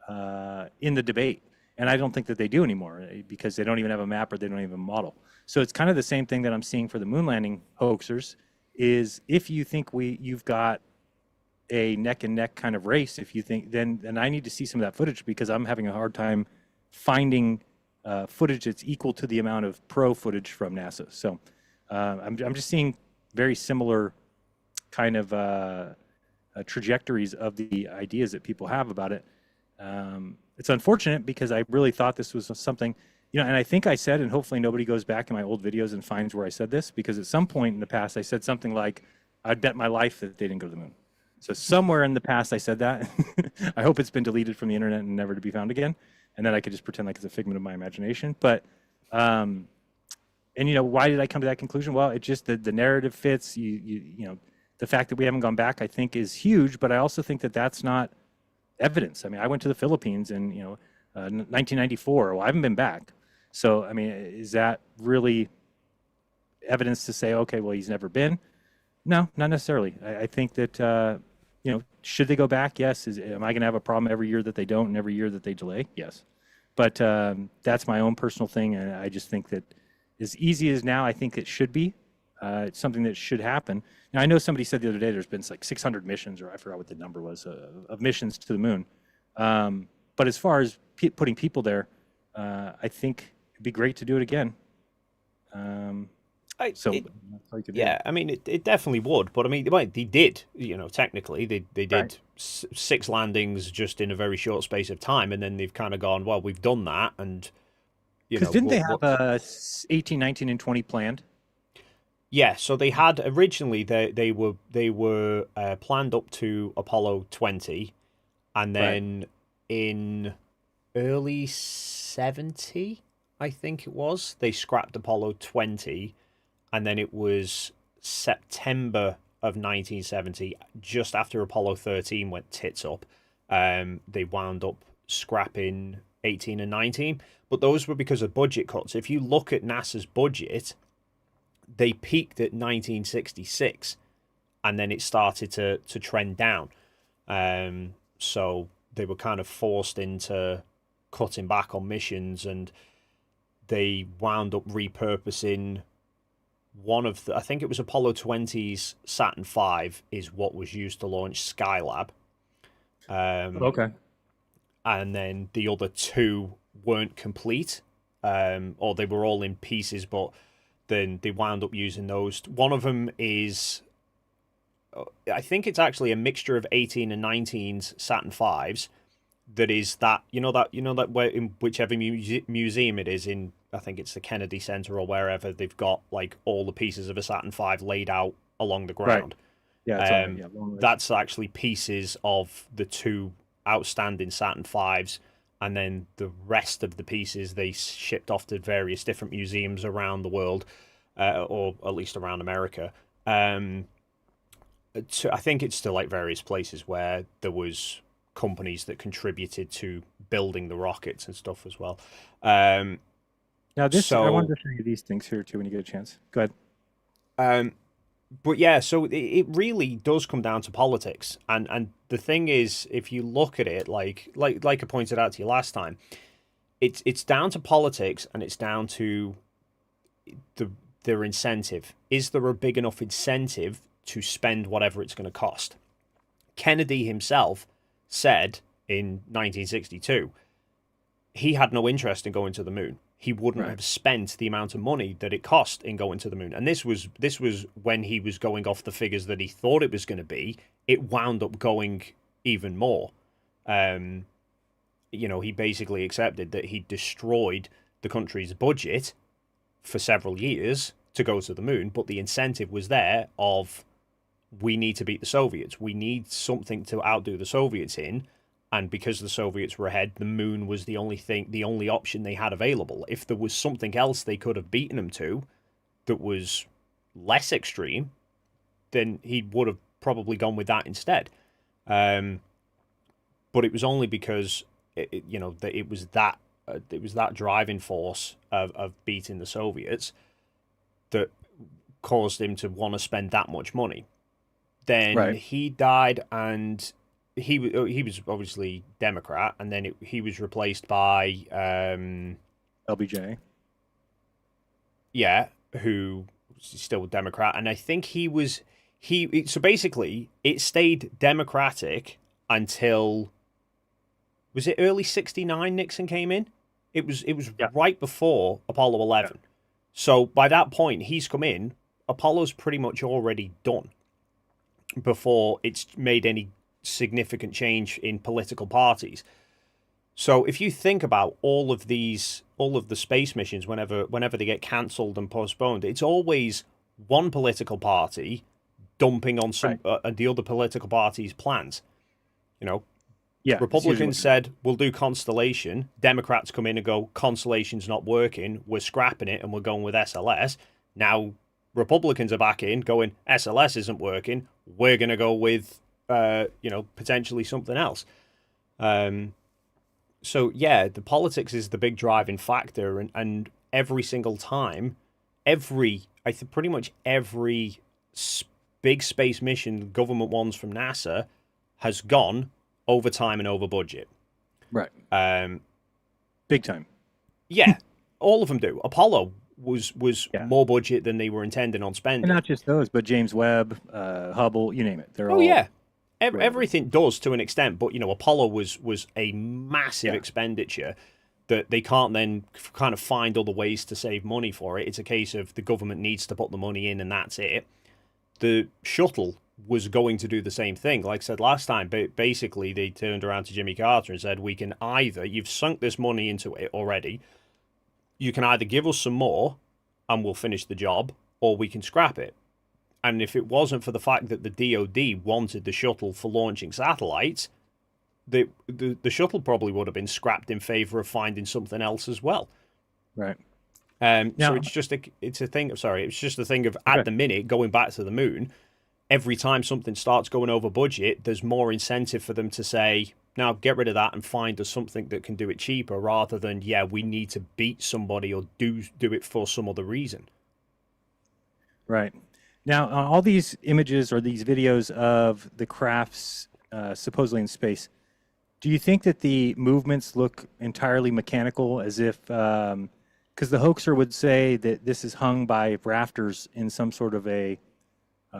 in the debate. And I don't think that they do anymore, because they don't even have a map or they don't even have a model. So it's kind of the same thing that I'm seeing for the moon landing hoaxers, is if you think you've got a neck and neck kind of race, if you think, then I need to see some of that footage, because I'm having a hard time finding footage that's equal to the amount of pro footage from NASA. So I'm just seeing very similar kind of trajectories of the ideas that people have about it. It's unfortunate, because I really thought this was something, and I think I said, and hopefully nobody goes back in my old videos and finds where I said this, because at some point in the past I said something like, I'd bet my life that they didn't go to the moon. So somewhere in the past I said that. I hope it's been deleted from the internet and never to be found again, and then I could just pretend like it's a figment of my imagination. But and why did I come to that conclusion? Well, it just the narrative fits. The fact that we haven't gone back, I think, is huge. But I also think that that's not evidence. I mean, I went to the Philippines in 1994. Well, I haven't been back. So I mean, is that really evidence to say, okay, well, he's never been? No, not necessarily. I think that should they go back? Yes. Am I going to have a problem every year that they don't and every year that they delay? Yes. But that's my own personal thing, and I just think that as easy as now, I think it should be. It's something that should happen. Now, I know somebody said the other day there's been like 600 missions, or I forgot what the number was, of missions to the moon. But as far as putting people there, I think it'd be great to do it again. That's all you could do. Yeah, I mean, it definitely would. But I mean, they did, technically, they did 6 landings just in a very short space of time. And then they've kind of gone, well, we've done that. And, because didn't they have 18, 19, and 20 planned? Yeah, so they had originally they were planned up to Apollo 20, and then in early 70, I think it was, they scrapped Apollo 20, and then it was September of 1970, just after Apollo 13 went tits up. They wound up scrapping 18 and 19, but those were because of budget cuts. If you look at NASA's budget, they peaked at 1966, and then it started to trend down. So they were kind of forced into cutting back on missions, and they wound up repurposing one of the, I think it was Apollo 20's Saturn V is what was used to launch Skylab. Okay. And then the other two weren't complete, or they were all in pieces, but then they wound up using those. One of them is, I think it's actually a mixture of 18 and 19's Saturn V's. That is that where in whichever museum it is in, I think it's the Kennedy Center or wherever, they've got like all the pieces of a Saturn V laid out along the ground. Yeah, That's actually pieces of the two outstanding Saturn V's, and then the rest of the pieces they shipped off to various different museums around the world, or at least around America. I think it's to like various places where there was companies that contributed to building the rockets and stuff as well. Now this, I wanted to show you these things here too when you get a chance. Go ahead. But yeah, so it really does come down to politics, and the thing is, if you look at it, like I pointed out to you last time, it's down to politics, and it's down to their incentive. Is there a big enough incentive to spend whatever it's going to cost? Kennedy himself said in 1962 he had no interest in going to the moon. He wouldn't have spent the amount of money that it cost in going to the moon. And this was when he was going off the figures that he thought it was going to be. It wound up going even more. He basically accepted that he destroyed the country's budget for several years to go to the moon, but the incentive was there of, we need to beat the Soviets. We need something to outdo the Soviets in. And because the Soviets were ahead, the moon was the only option they had available. If there was something else they could have beaten them to that was less extreme, then he would have probably gone with that instead. But it was only because that it was that driving force of beating the Soviets that caused him to want to spend that much money. Then he died, and he was obviously Democrat, and then he was replaced by LBJ. Yeah, who was still a Democrat, and I think so basically it stayed Democratic until, was it early '69 Nixon came in? It was right before Apollo 11. Yeah. So by that point he's come in, Apollo's pretty much already done before it's made any significant change in political parties. So if you think about all of the space missions, whenever they get cancelled and postponed, it's always one political party dumping on some the other political party's plans. Republicans said we'll do Constellation. Democrats come in and go, Constellation's not working, we're scrapping it and we're going with SLS. Now Republicans are back in going, SLS isn't working, we're going to go with potentially something else. So yeah, the politics is the big driving factor, and every single time, pretty much every big space mission, government ones from NASA, has gone over time and over budget. Right. Big time. Yeah, all of them do. Apollo was more budget than they were intending on spending. And not just those, but James Webb, Hubble, you name it. They're all. Yeah. Everything does to an extent, but Apollo was a massive expenditure that they can't then kind of find other ways to save money for it. It's a case of the government needs to put the money in, and that's it. The shuttle was going to do the same thing. Like I said last time, but basically they turned around to Jimmy Carter and said, we can either, you've sunk this money into it already, you can either give us some more and we'll finish the job, or we can scrap it. And if it wasn't for the fact that the DoD wanted the shuttle for launching satellites, the shuttle probably would have been scrapped in favor of finding something else as well. Right. So it's just a thing of at the minute going back to the moon. Every time something starts going over budget, there's more incentive for them to say, now get rid of that and find us something that can do it cheaper, rather than we need to beat somebody or do it for some other reason. Right. Now, all these images or these videos of the crafts supposedly in space, Do you think that the movements look entirely mechanical, as if, because the hoaxer would say that this is hung by rafters in some sort of a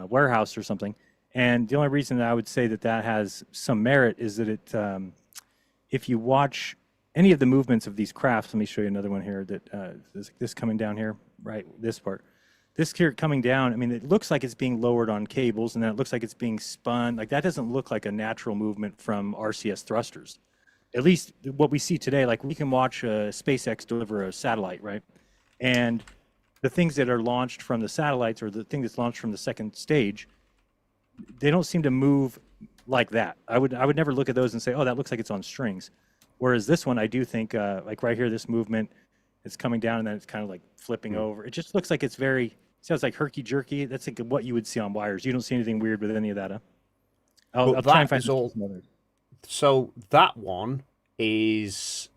warehouse or something? And the only reason that I would say that that has some merit is that it, if you watch any of the movements of these crafts, let me show you another one here that this coming down here, right? This part. This here coming down, I mean, it looks like it's being lowered on cables, and then it looks like it's being spun. Like, that doesn't look like a natural movement from RCS thrusters. At least what we see today, like we can watch SpaceX deliver a satellite, right? And the things that are launched from the satellites, or the thing that's launched from the second stage, they don't seem to move like that. I would never look at those and say, oh, that looks like it's on strings. Whereas this one, I do think, like right here, this movement, it's coming down and then it's kind of like flipping over. It just looks like it's very, sounds like herky-jerky. That's like what you would see on wires. You don't see anything weird with any of that, huh? I'll try and find some others. So that one is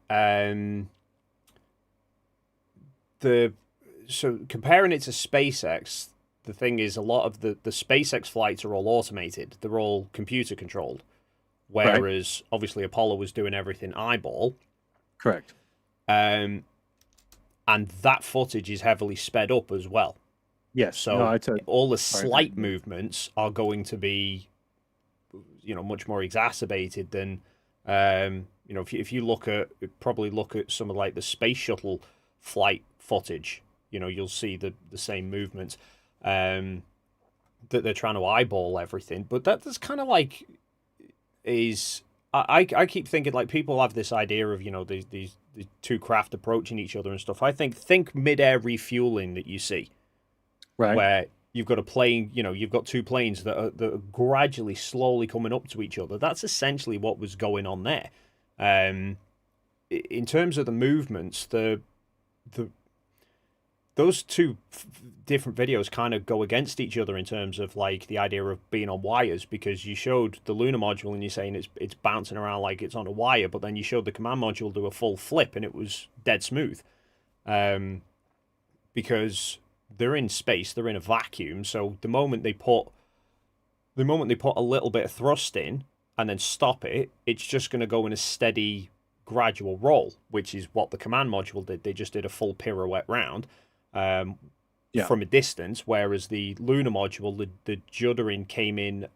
so comparing it to SpaceX, the thing is a lot of the SpaceX flights are all automated. They're all computer controlled. Whereas obviously Apollo was doing everything eyeball. Correct. And that footage is heavily sped up as well. Yes. So all the slight movements are going to be, much more exacerbated than, if you look at some of like the space shuttle flight footage, you'll see the same movements, that they're trying to eyeball everything. But that's kind of like, I keep thinking, like, people have this idea of, these two craft approaching each other and stuff. I think mid-air refueling that you see, right, where you've got a plane, you've got two planes that are gradually, slowly coming up to each other. That's essentially what was going on there. In terms of the movements, those two different videos kind of go against each other in terms of like the idea of being on wires, because you showed the lunar module and you're saying it's bouncing around like it's on a wire, but then you showed the command module do a full flip and it was dead smooth, because they're in space, they're in a vacuum. So the moment they put a little bit of thrust in and then stop it, it's just going to go in a steady, gradual roll, which is what the command module did. They just did a full pirouette round. From a distance, whereas the lunar module, the juddering came in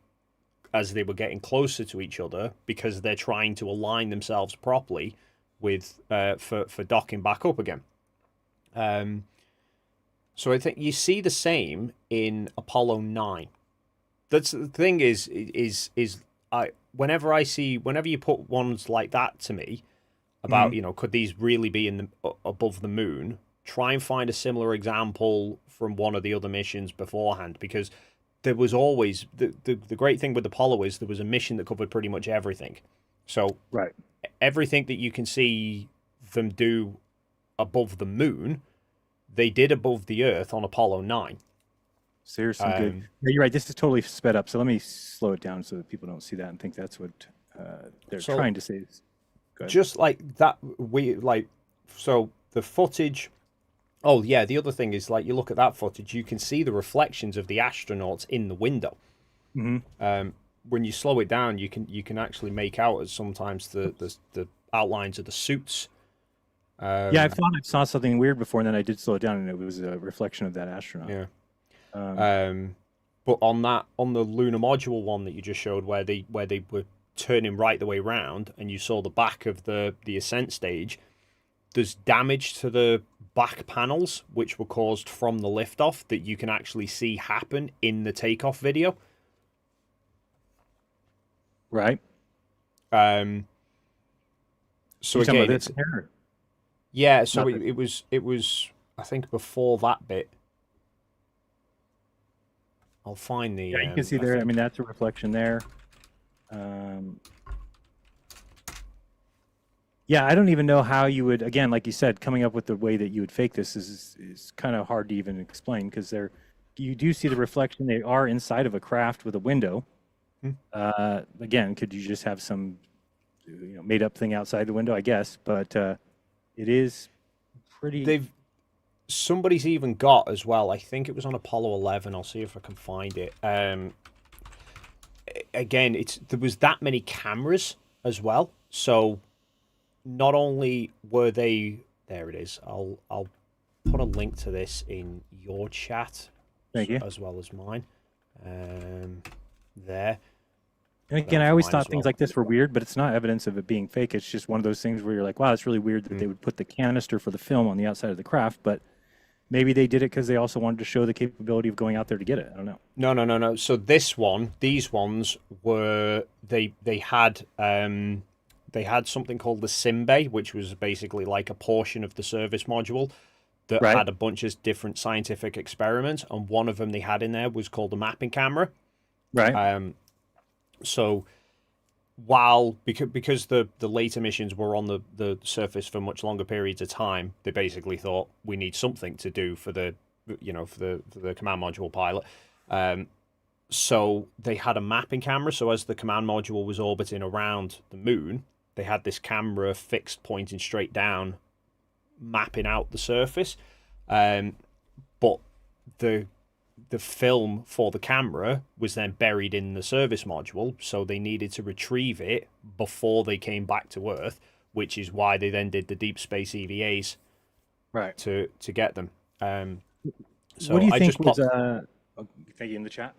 as they were getting closer to each other, because they're trying to align themselves properly with for docking back up again. So I think you see the same in Apollo 9. That's the thing whenever you put ones like that to me about, could these really be above the moon? Try and find a similar example from one of the other missions beforehand, because there was always the great thing with Apollo is there was a mission that covered pretty much everything. So everything that you can see them do above the moon, they did above the Earth on Apollo 9. Seriously, good. Yeah, you're right. This is totally sped up. So let me slow it down so that people don't see that and think that's what they're trying to say. Just like that, so the footage. Oh yeah, the other thing is, like, you look at that footage, you can see the reflections of the astronauts in the window. Mm-hmm. When you slow it down, you can actually make out as sometimes the outlines of the suits. I thought I saw something weird before, and then I did slow it down, and it was a reflection of that astronaut. Yeah. But on the lunar module one that you just showed, where they were turning right the way round, and you saw the back of the ascent stage, there's damage to the back panels which were caused from the liftoff that you can actually see happen in the takeoff video. Right. So again, it was I think before that bit. I'll find the. Yeah, you can see there. I mean, that's a reflection there. Yeah, I don't even know how you would, again, like you said, coming up with the way that you would fake this is kind of hard to even explain, because you do see the reflection. They are inside of a craft with a window. Again, could you just have some made up thing outside the window? I guess, but it is pretty. Somebody's even got as well. I think it was on Apollo 11. I'll see if I can find it. Again, there was that many cameras as well. So not only were they there, it is. I'll put a link to this in your chat, Thank you. as well as mine. There. And again, That I for always mine thought as things well. like this were weird, but it's not evidence of it being fake. It's just one of those things where you're like, wow, it's really weird that they would put the canister for the film on the outside of the craft, but maybe they did it because they also wanted to show the capability of going out there to get it. I don't know. No. So these ones were they had something called the sim bay, which was basically like a portion of the service module that Right. had a bunch of different scientific experiments, and one of them they had in there was called a mapping camera. Right. So while because the later missions were on the surface for much longer periods of time, they basically thought we need something to do for the for the command module pilot. So they had a mapping camera. So as the command module was orbiting around the moon, they had this camera fixed pointing straight down, mapping out the surface. But the film for the camera was then buried in the service module, so they needed to retrieve it before they came back to Earth, which is why they then did the deep space EVAs Right. to get them. So What do you I think just was? popped, Thank you in the chat.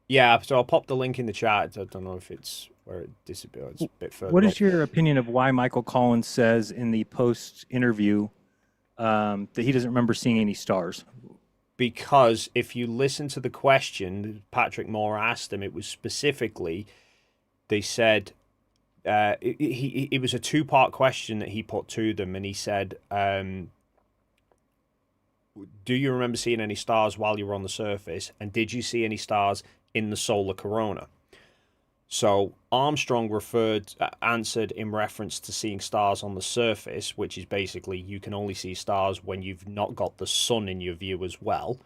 yeah. So I'll pop the link in the chat. I don't know if it's where it disappeared. It's a bit further. What up. is your opinion of why Michael Collins says in the post interview that he doesn't remember seeing any stars? Because if you listen to the question Patrick Moore asked him, it was specifically, they said, it was a two-part question that he put to them, and he said, do you remember seeing any stars while you were on the surface, and did you see any stars in the solar corona? So Armstrong answered in reference to seeing stars on the surface, which is basically you can only see stars when you've not got the sun in your view as well.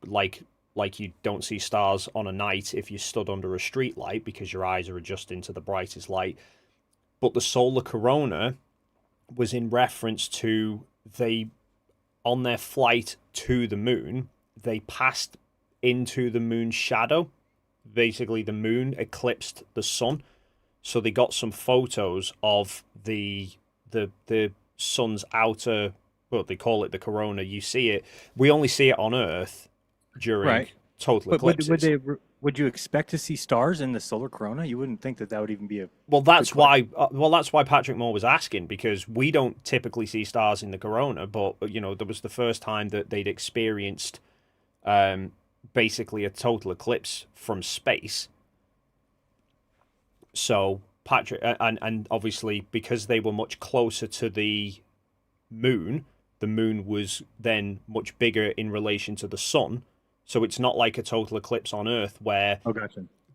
Like you don't see stars on a night if you stood under a street light because your eyes are adjusting to the brightest light. But the solar corona was in reference to on their flight to the moon, they passed into the moon's shadow. Basically, the moon eclipsed the sun, so they got some photos of the sun's outer. Well, they call it the corona. You see it. We only see it on Earth during total eclipses. Would you expect to see stars in the solar corona? You wouldn't think that would even be a. Well, that's why. That's why Patrick Moore was asking, because we don't typically see stars in the corona, but there was the first time that they'd experienced. Basically a total eclipse from space. So Patrick, and obviously because they were much closer to the moon was then much bigger in relation to the sun. So it's not like a total eclipse on Earth where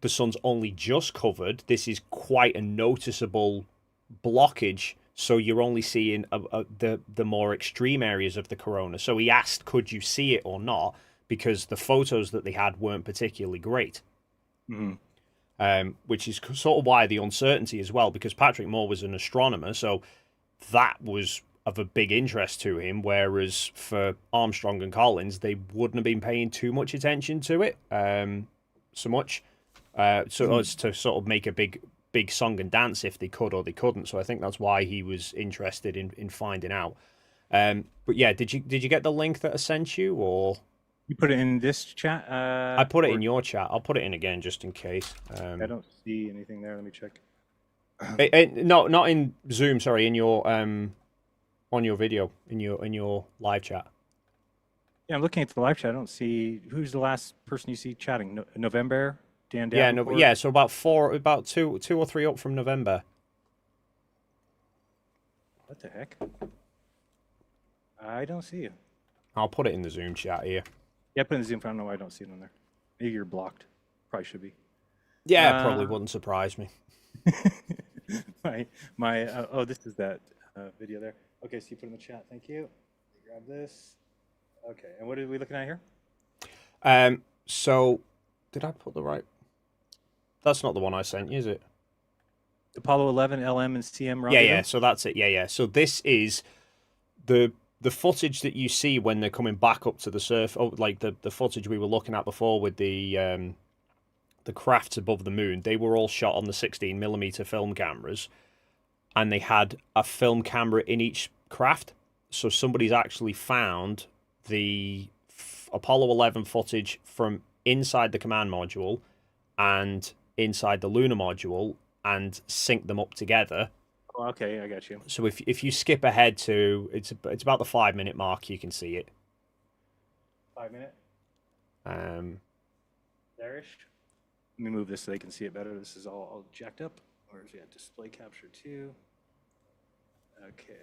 the sun's only just covered. This is quite a noticeable blockage. So you're only seeing the more extreme areas of the corona. So he asked, could you see it or not? Because the photos that they had weren't particularly great. Which is sort of why the uncertainty as well, because Patrick Moore was an astronomer, so that was of a big interest to him, whereas for Armstrong and Collins, they wouldn't have been paying too much attention to it, so much, so as to sort of make a big song and dance if they could or they couldn't. So I think that's why he was interested in finding out. But yeah, did you get the link that I sent you, or? You put it in this chat? I put it in your chat. I'll put it in again just in case. I don't see anything there. Let me check. No, not in Zoom. Sorry, in your on your video, in your live chat. Yeah, I'm looking at the live chat. I don't see who's the last person you see chatting. November, Dan. Yeah, yeah. So about two or three up from November. What the heck? I don't see you. I'll put it in the Zoom chat here. Yeah, put in the Zoom. I don't know why I don't see it on there. Maybe you're blocked. Probably should be. Yeah, it probably wouldn't surprise me. Oh, this is that video there. Okay, so you put it in the chat. Thank you. Grab this. Okay, and what are we looking at here? So did I put the right? That's not the one I sent you, is it? Apollo 11, LM, and CM rendezvous? Yeah. So that's it. Yeah. So this is the footage that you see when they're coming back up to the surface, like the footage we were looking at before with the the crafts above the moon, they were all shot on the 16mm film cameras, and they had a film camera in each craft. So somebody's actually found the Apollo 11 footage from inside the command module and inside the lunar module and sync them up together. Oh, okay, I got you. So if you skip ahead to it's about the 5-minute mark, you can see it. 5 minute. There-ish. Let me move this so they can see it better. This is all jacked up. Where's it? Display capture 2. Okay.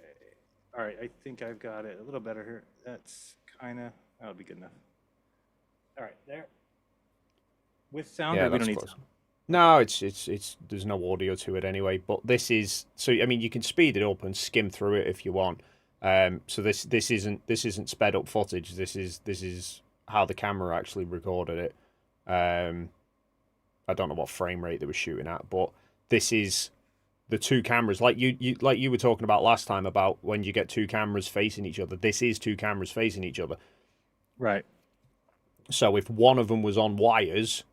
All right, I think I've got it a little better here. That's that'll be good enough. All right, there. With sound, or we don't need sound? No, it's there's no audio to it anyway. But this is I mean, you can speed it up and skim through it if you want. So this isn't sped up footage. This is how the camera actually recorded it. I don't know what frame rate they were shooting at, but this is the two cameras, like you were talking about last time about when you get two cameras facing each other. This is two cameras facing each other. Right. So if one of them was on wires,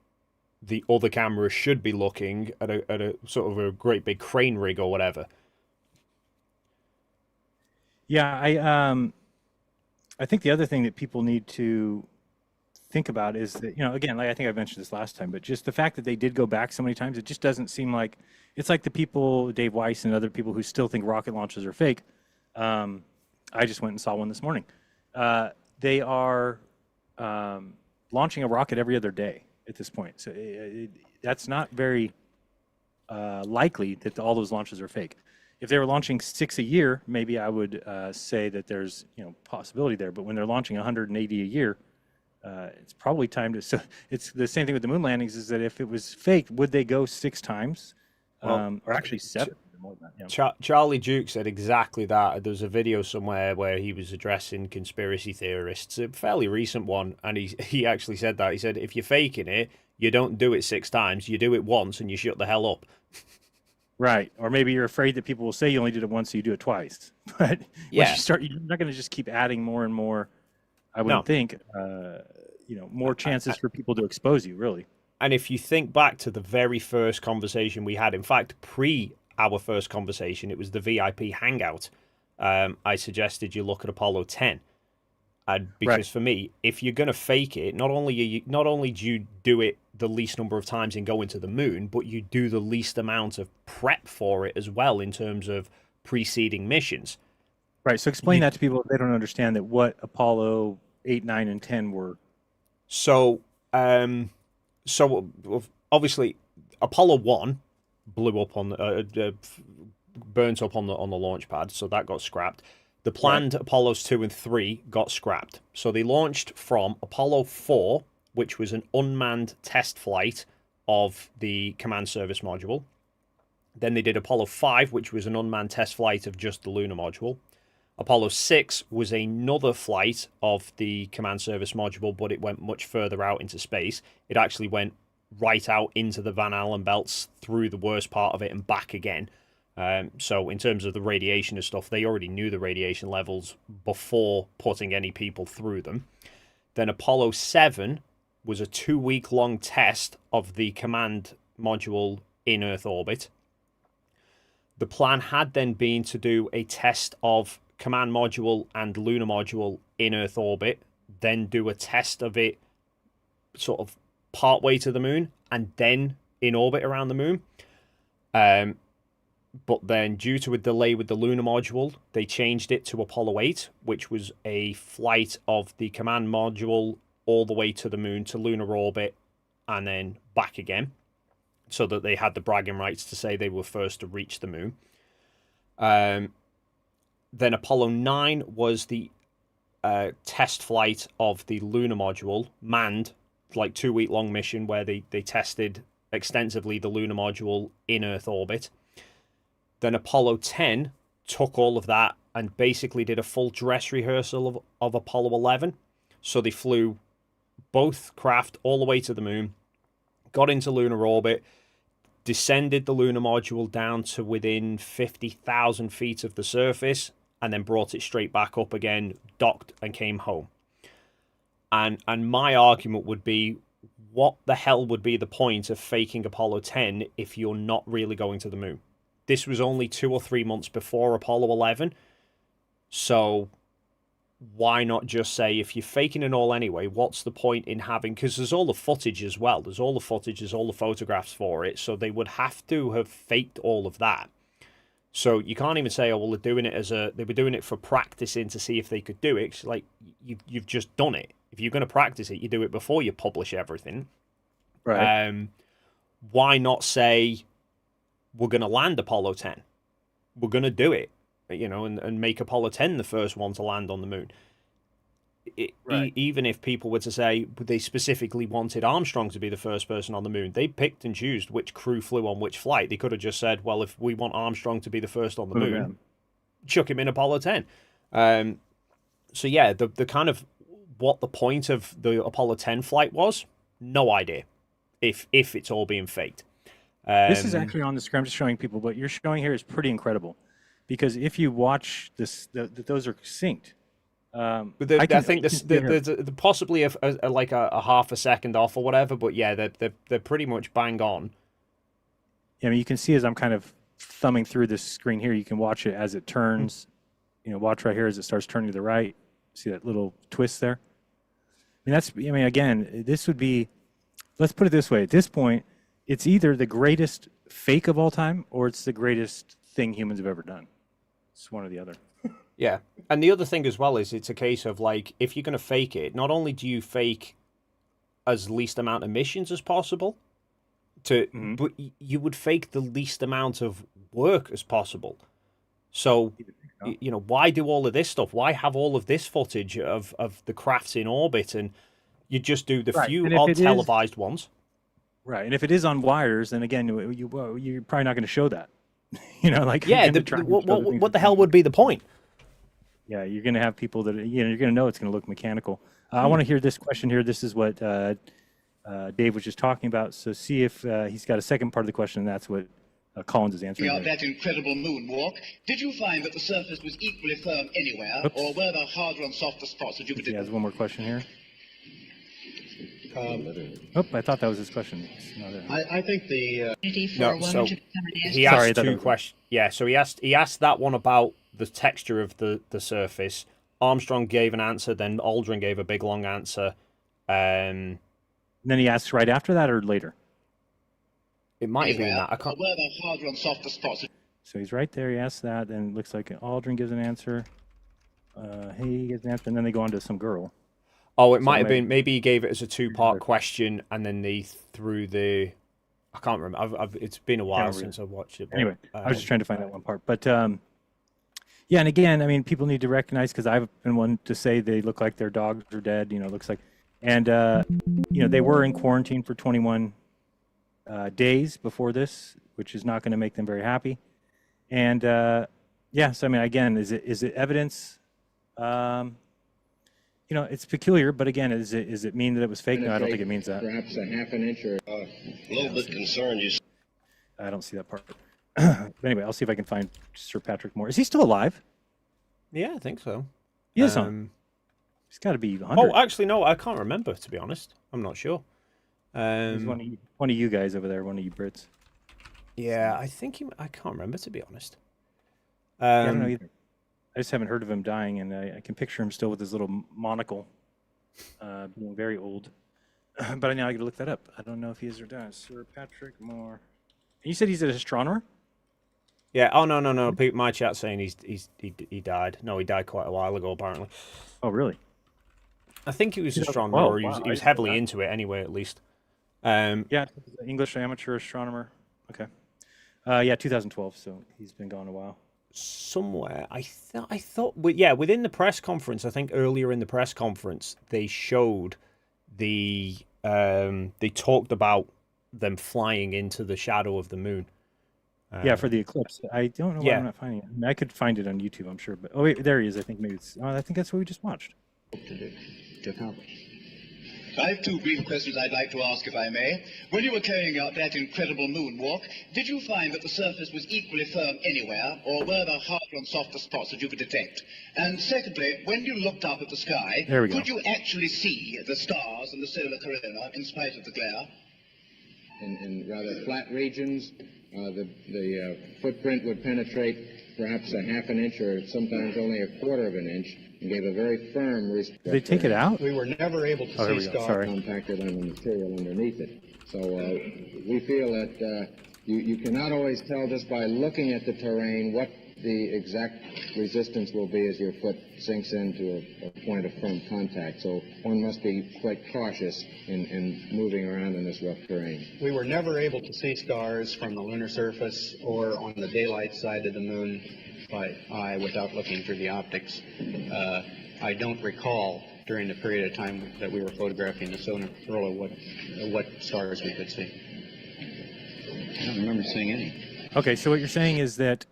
the other camera should be looking at a sort of a great big crane rig or whatever. Yeah, I think the other thing that people need to think about is that, again, like I think I mentioned this last time, but just the fact that they did go back so many times, it just doesn't seem like it's like the people, Dave Weiss and other people who still think rocket launches are fake. I just went and saw one this morning. They are launching a rocket every other day at this point. So that's not very likely that all those launches are fake. If they were launching 6 a year, maybe I would say that there's possibility there. But when they're launching 180 a year, it's probably time to. So it's the same thing with the moon landings. Is that if it was fake, would they go 6 times, or actually 7? More than that, yeah. Charlie Duke said exactly that. There's a video somewhere where he was addressing conspiracy theorists, a fairly recent one, and he actually said that. He said, if you're faking it, you don't do it 6 times. You do it once, and you shut the hell up. Right. Or maybe you're afraid that people will say you only did it once, so you do it twice. But once you start, you're not going to just keep adding more and more. I wouldn't think, more chances for people to expose you, really. And if you think back to the very first conversation we had, in fact, our first conversation, it was the VIP hangout. I suggested you look at Apollo 10. Because for me, if you're going to fake it, not only do you do it the least number of times in going to the moon, but you do the least amount of prep for it as well in terms of preceding missions. Right. So explain that to people if they don't understand that what Apollo 8, 9, and 10 were. So obviously Apollo 1 blew up on burnt up on the launch pad, so that got scrapped. The planned Apollos 2 and 3 got scrapped. So they launched from Apollo 4, which was an unmanned test flight of the command service module. Then they did Apollo 5, which was an unmanned test flight of just the lunar module. Apollo 6 was another flight of the command service module, but it went much further out into space. It actually went right out into the Van Allen belts, through the worst part of it, and back again. So in terms of the radiation and stuff, they already knew the radiation levels before putting any people through them. Then Apollo 7 was a 2-week-long test of the command module in Earth orbit. The plan had then been to do a test of command module and lunar module in Earth orbit, then do a test of it sort of partway to the moon, and then in orbit around the moon. But then, due to a delay with the lunar module, they changed it to Apollo 8, which was a flight of the command module all the way to the moon, to lunar orbit, and then back again, so that they had the bragging rights to say they were first to reach the moon. Then Apollo 9 was the test flight of the lunar module, manned, like 2-week-long mission where they tested extensively the lunar module in Earth orbit. Then Apollo 10 took all of that and basically did a full dress rehearsal of Apollo 11. So they flew both craft all the way to the moon, got into lunar orbit, descended the lunar module down to within 50,000 feet of the surface, and then brought it straight back up again, docked, and came home. And my argument would be, what the hell would be the point of faking Apollo 10 if you're not really going to the moon? This was only 2 or 3 months before Apollo 11. So why not just say, if you're faking it all anyway, what's the point in having... Because there's all the footage as well. There's all the footage, there's all the photographs for it. So they would have to have faked all of that. So you can't even say, oh, well, they're doing it as a... They were doing it for practicing to see if they could do it. It's like, you've just done it. If you're going to practice it, you do it before you publish everything. Right. Why not say, we're going to land Apollo 10? We're going to do it, you know, and make Apollo 10 the first one to land on the moon. Right. Even if people were to say they specifically wanted Armstrong to be the first person on the moon, they picked and chose which crew flew on which flight. They could have just said, well, if we want Armstrong to be the first on the moon, chuck him in Apollo 10. So yeah, the kind of what the point of the Apollo 10 flight was, no idea. If it's all being faked. This is actually on the screen. I'm just showing people. What you're showing here is pretty incredible, because if you watch this, those are synced. But I think there's possibly like a half a second off or whatever, but yeah, they're pretty much bang on. Yeah, I mean, you can see as I'm kind of thumbing through this screen here, you can watch it as it turns. You know, watch right here as it starts turning to the right. See that little twist there? I mean, again, this would be, let's put it this way. At this point, it's either the greatest fake of all time or it's the greatest thing humans have ever done. It's one or the other. Yeah. And the other thing as well is it's a case of, like, if you're going to fake it, not only do you fake as least amount of missions as possible, but you would fake the least amount of work as possible. So, you know, why do all of this stuff? Why have all of this footage of the crafts in orbit, and you just do the few odd televised ones? Right. And if it is on wires, then again, you're probably not going to show that. You know, like, yeah, what the hell would be the point? Yeah, you're going to have people that, you know, you're going to know it's going to look mechanical. I want to hear this question here. This is what Dave was just talking about. So see if he's got a second part of the question, and that's what Collins is answering. Throughout that incredible moonwalk, did you find that the surface was equally firm anywhere, or were there harder and softer spots that you could... He has one more question here. I thought that was his question. I think the... No, so he asked two questions. Yeah, so he asked that one about the texture of the surface. Armstrong gave an answer, then Aldrin gave a big long answer. And then he asked right after that or later? It might have been that. I can't... Were there harder and softer spots? So he's right there. He asked that, then it looks like Aldrin gives an answer. He gives an answer, and then they go on to some girl. Oh, it might have been. Maybe he gave it as a two-part question, and then they threw the... I can't remember. It's been a while since I've watched it. But, anyway, I was just trying to find that one part. But yeah, and again, I mean, people need to recognize, because I've been one to say they look like their dogs are dead. You know, it looks like, and you know, they were in quarantine for 21 days before this, which is not going to make them very happy. And yeah, so I mean, again, is it evidence? You know, it's peculiar, but again, is it mean that it was fake? No, I don't think it means that. Perhaps a half an inch or a little bit concerned. I don't see that part. But anyway, I'll see if I can find Sir Patrick Moore. Is he still alive? Yeah, I think so. He is on. He's got to be 100. Oh, actually, no, I can't remember, to be honest. I'm not sure. He's one of you guys over there, one of you Brits. Yeah, I think I can't remember, to be honest. Yeah, I don't know either. I just haven't heard of him dying, and I can picture him still with his little monocle, being very old. But now I got to look that up. I don't know if he is or does. Sir Patrick Moore. You said he's an astronomer? Yeah. Oh no. My chat's saying he died. No, he died quite a while ago, apparently. Oh, really? I think he was an astronomer, or he was heavily into it anyway, at least. Yeah, English amateur astronomer. Okay. Yeah, 2012. So he's been gone a while. Somewhere I thought within the press conference, I think earlier in the press conference they showed they talked about them flying into the shadow of the moon. Yeah, for the eclipse. I don't know why I'm not finding it. I mean, I could find it on YouTube, I'm sure, but oh wait, there he is. I think maybe it's I think that's what we just watched. To accomplish. I have two brief questions I'd like to ask, if I may. When you were carrying out that incredible moonwalk, did you find that the surface was equally firm anywhere, or were there harder and softer spots that you could detect? And secondly, when you looked up at the sky, There we go. could you actually see the stars and the solar corona in spite of the glare? In rather flat regions, the footprint would penetrate perhaps a half an inch or sometimes only a quarter of an inch, and gave a very firm Did they take it out? We were never able to Oh, here see we go. stars Sorry. compacted on the material underneath it. So we feel that you cannot always tell just by looking at the terrain what the exact resistance will be as your foot sinks into a point of firm contact. So one must be quite cautious in moving around in this rough terrain. We were never able to see stars from the lunar surface or on the daylight side of the moon by eye without looking through the optics. I don't recall during the period of time that we were photographing the solar corona what stars we could see. I don't remember seeing any. Okay, so what you're saying is that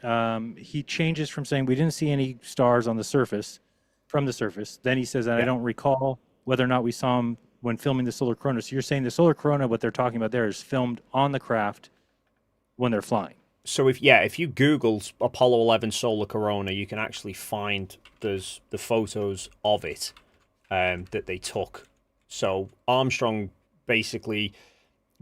he changes from saying we didn't see any stars on the surface, from the surface. Then he says that I don't recall whether or not we saw them when filming the solar corona. So you're saying the solar corona, what they're talking about there, is filmed on the craft when they're flying. So if you Google Apollo 11 solar corona, you can actually find there's the photos of it that they took. So Armstrong basically,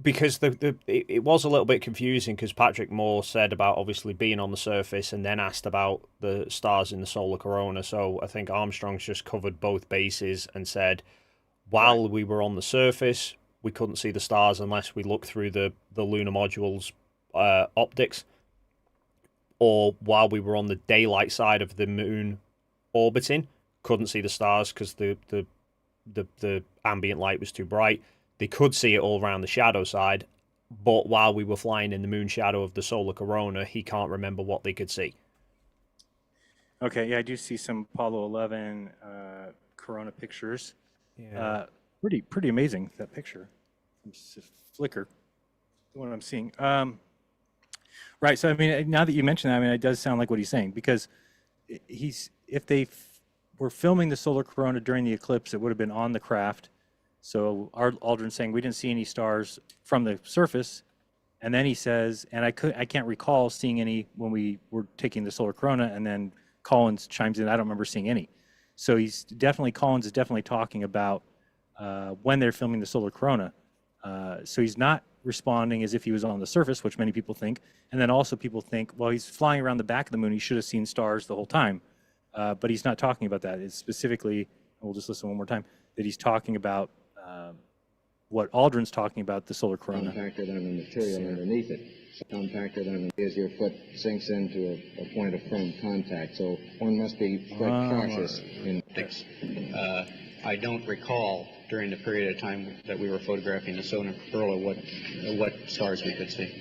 because it was a little bit confusing because Patrick Moore said about obviously being on the surface and then asked about the stars in the solar corona. So I think Armstrong's just covered both bases and said while we were on the surface, we couldn't see the stars unless we looked through the lunar module's optics, or while we were on the daylight side of the moon orbiting, couldn't see the stars because the ambient light was too bright. They could see it all around the shadow side, but while we were flying in the moon shadow of the solar corona, he can't remember what they could see. Okay, yeah, I do see some Apollo 11 corona pictures. Yeah. Pretty amazing, that picture. It's a flicker, the one I'm seeing. Right, so I mean, now that you mention that, I mean, it does sound like what he's saying, because if they were filming the solar corona during the eclipse, it would have been on the craft. So Aldrin's saying we didn't see any stars from the surface, and then he says, and I can't recall seeing any when we were taking the solar corona, and then Collins chimes in, I don't remember seeing any. So Collins is definitely talking about when they're filming the solar corona. So he's not responding as if he was on the surface, which many people think. And then also people think, well, he's flying around the back of the moon. He should have seen stars the whole time. But he's not talking about that. It's specifically, we'll just listen one more time, that he's talking about what Aldrin's talking about, the solar corona. Compacted on the material underneath it. Compacted on as your foot sinks into a point of firm contact. So one must be quite cautious in optics. I don't recall during the period of time that we were photographing the solar corona what stars we could see.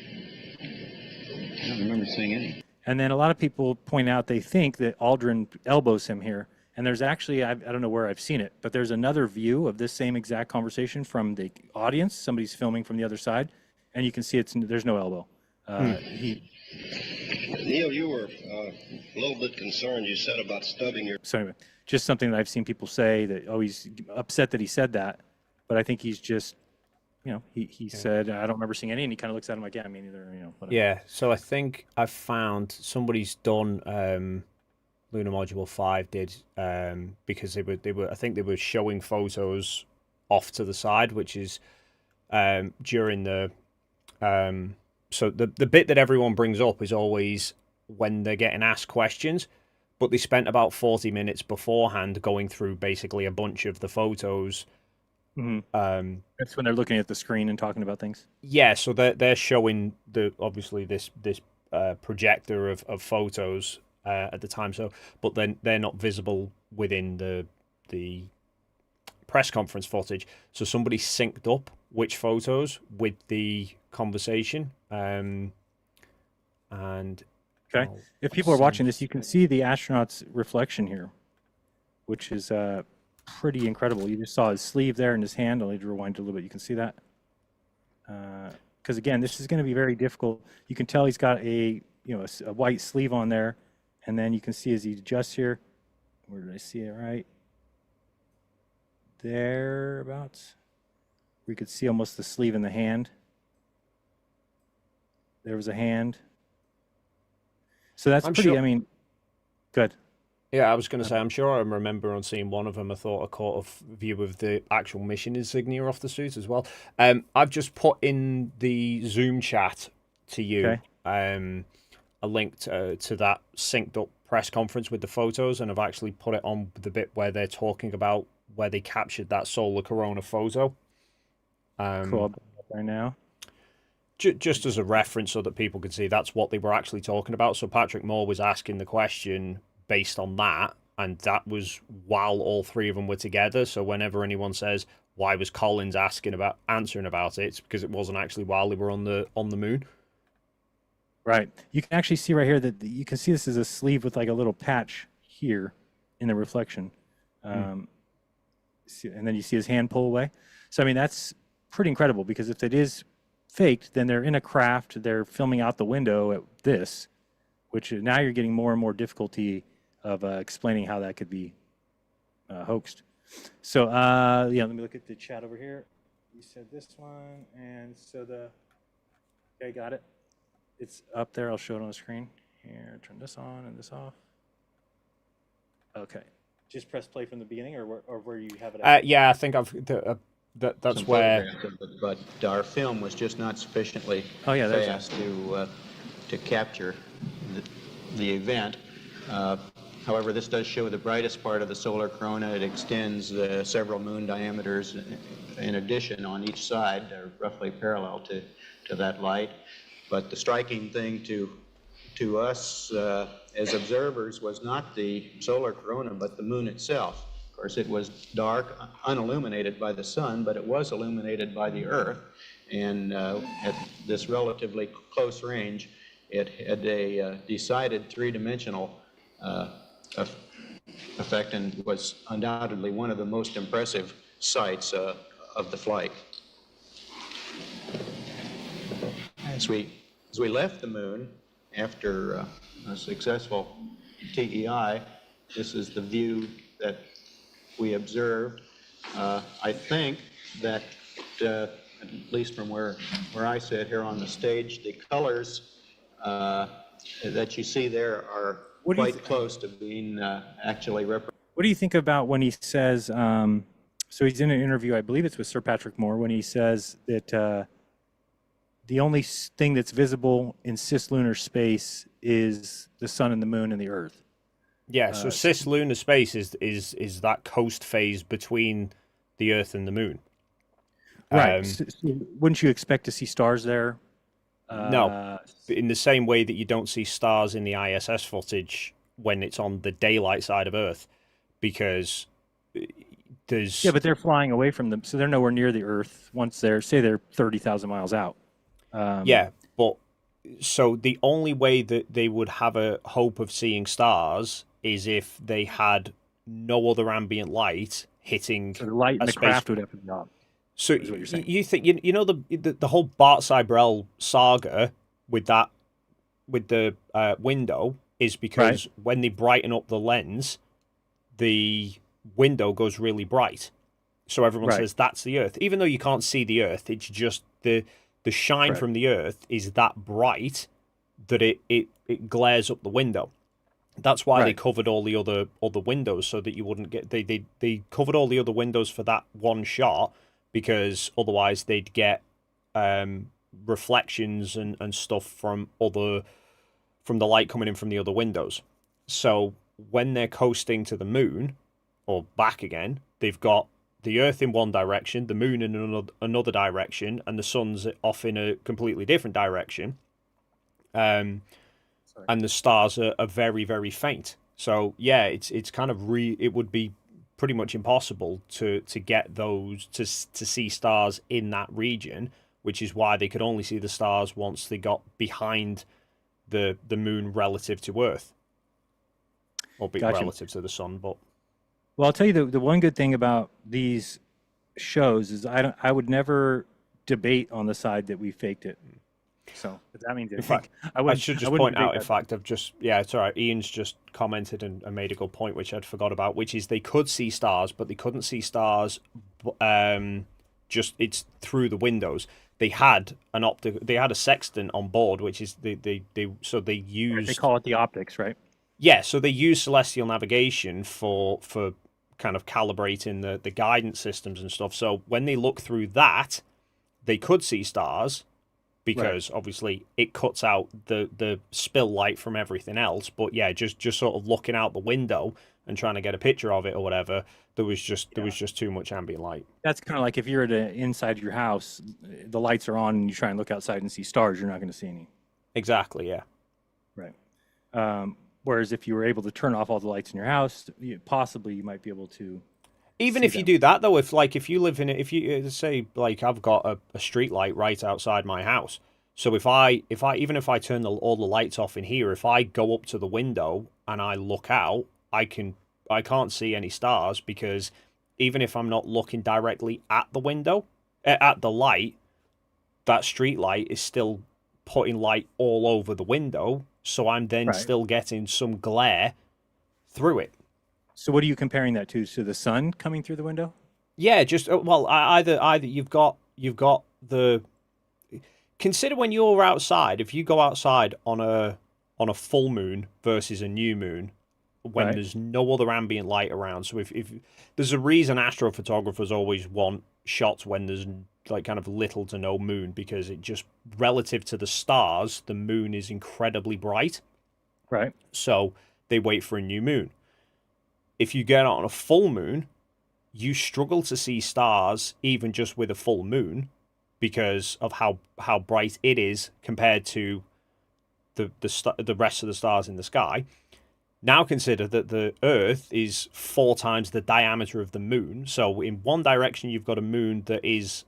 I don't remember seeing any. And then a lot of people point out they think that Aldrin elbows him here. And there's actually, I don't know where I've seen it, but there's another view of this same exact conversation from the audience. Somebody's filming from the other side, and you can see there's no elbow. Neil, you were a little bit concerned, you said, about stubbing your... So anyway, just something that I've seen people say that, oh, he's upset that he said that. But I think he's just, he said, I don't remember seeing any, and he kind of looks at him like, yeah, me neither, whatever. Yeah, so I think I've found somebody's done... Lunar Module 5 did because they were I think they were showing photos off to the side, which is during the so the bit that everyone brings up is always when they're getting asked questions, but they spent about 40 minutes beforehand going through basically a bunch of the photos. Mm-hmm. That's when they're looking at the screen and talking about things. Yeah, so they're showing obviously this projector of photos at the time. So, but then they're not visible within the press conference footage. So somebody synced up which photos with the conversation. And okay, if people are watching this, you can see the astronaut's reflection here, which is pretty incredible. You just saw his sleeve there and his hand. I'll need to rewind a little bit. You can see that. Because again, this is going to be very difficult. You can tell he's got a white sleeve on there, and then you can see as he adjusts here. Where did I see it? Right thereabouts. we could see almost the sleeve in the hand. There was a hand. So that's I'm pretty, sure- I mean, good. Yeah, I was going to say, I'm sure I remember on seeing one of them, I thought I caught a view of the actual mission insignia off the suit as well. I've just put in the Zoom chat to you a link to that synced up press conference with the photos, and I've actually put it on the bit where they're talking about where they captured that solar corona photo. Cool, I'll bring it up right now. Just as a reference so that people could see that's what they were actually talking about. So Patrick Moore was asking the question based on that, and that was while all three of them were together. So whenever anyone says, why was Collins answering about it, it's because it wasn't actually while they were on the moon. Right. You can actually see right here that you can see this is a sleeve with like a little patch here in the reflection. And then you see his hand pull away. So, I mean, that's pretty incredible, because if it is faked, then they're in a craft, they're filming out the window at this, which now you're getting more and more difficulty of explaining how that could be hoaxed. So, yeah, let me look at the chat over here. You said this one, and so okay, got it. It's up there. I'll show it on the screen. Here, turn this on and this off. Okay. Just press play from the beginning, or where you have it at? Yeah, I think that's Some where. photographs of it, but our film was just not sufficiently there's fast to capture the event. However, this does show the brightest part of the solar corona. It extends several moon diameters in addition on each side. They're roughly parallel to that light. But the striking thing to us as observers was not the solar corona, but the moon itself. Of course, it was dark, unilluminated by the sun, but it was illuminated by the Earth. And at this relatively close range, it had a decided three-dimensional effect, and was undoubtedly one of the most impressive sights of the flight. As we left the moon after a successful TEI, this is the view that we observed. I think that, at least from where I sit here on the stage, the colors that you see there are quite close to being actually represented. What do you think about when he says, so he's in an interview, I believe it's with Sir Patrick Moore, when he says that the only thing that's visible in cislunar space is the sun and the moon and the Earth. Yeah, so cislunar space is that coast phase between the Earth and the moon. Right. So wouldn't you expect to see stars there? No, in the same way that you don't see stars in the ISS footage when it's on the daylight side of Earth, because there's... Yeah, but they're flying away from them, so they're nowhere near the Earth once they're 30,000 miles out. Yeah, but so the only way that they would have a hope of seeing stars is if they had no other ambient light hitting so the light in the craft would have to be off. So you think you know the whole Bart Cybrell saga with the window is because when they brighten up the lens, the window goes really bright. So everyone says that's the Earth, even though you can't see the Earth. It's just the shine from the Earth is that bright that it glares up the window. That's why they covered all the other windows, so that you wouldn't get they covered all the other windows for that one shot, because otherwise they'd get reflections and stuff from the light coming in from the other windows. So when they're coasting to the moon or back again, they've got the Earth in one direction, the moon in another direction, and the sun's off in a completely different direction. And the stars are very, very faint. So yeah, it's kind of it would be pretty much impossible to get those to see stars in that region, which is why they could only see the stars once they got behind the moon relative to Earth, or relative to the sun. But well, I'll tell you the one good thing about these shows is I would never debate on the side that we faked it. So that means in fact, I should just point out, in fact, it's all right. Ian's just commented and made a good point, which I'd forgot about, which is they could see stars, but they couldn't see stars it's through the windows. They had a sextant on board, which is they used. They call it the optics, right? Yeah, so they use celestial navigation for kind of calibrating the guidance systems and stuff. So when they look through that, they could see stars because obviously it cuts out the spill light from everything else. But yeah, just sort of looking out the window and trying to get a picture of it or whatever, there was just too much ambient light. That's kind of like if you're inside your house, the lights are on and you try and look outside and see stars, you're not going to see any. Exactly, yeah. Right. Whereas if you were able to turn off all the lights in your house, possibly you might be able to. Even if you do that though, if you live in it, if you say like I've got a street light right outside my house, so if I turn all the lights off in here, if I go up to the window and I look out, I can't see any stars because even if I'm not looking directly at the window, at the light, that street light is still putting light all over the window. So I'm then still getting some glare through it. So what are you comparing that to? To the sun coming through the window? Yeah, just either you've got the. Consider when you're outside. If you go outside on a full moon versus a new moon, when there's no other ambient light around. So if there's a reason astrophotographers always want shots when there's like kind of little to no moon, because it just relative to the stars, the moon is incredibly bright. Right. So they wait for a new moon. If you get on a full moon, you struggle to see stars even just with a full moon because of how bright it is compared to the rest of the stars in the sky. Now consider that the Earth is 4 times the diameter of the moon. So in one direction, you've got a moon that is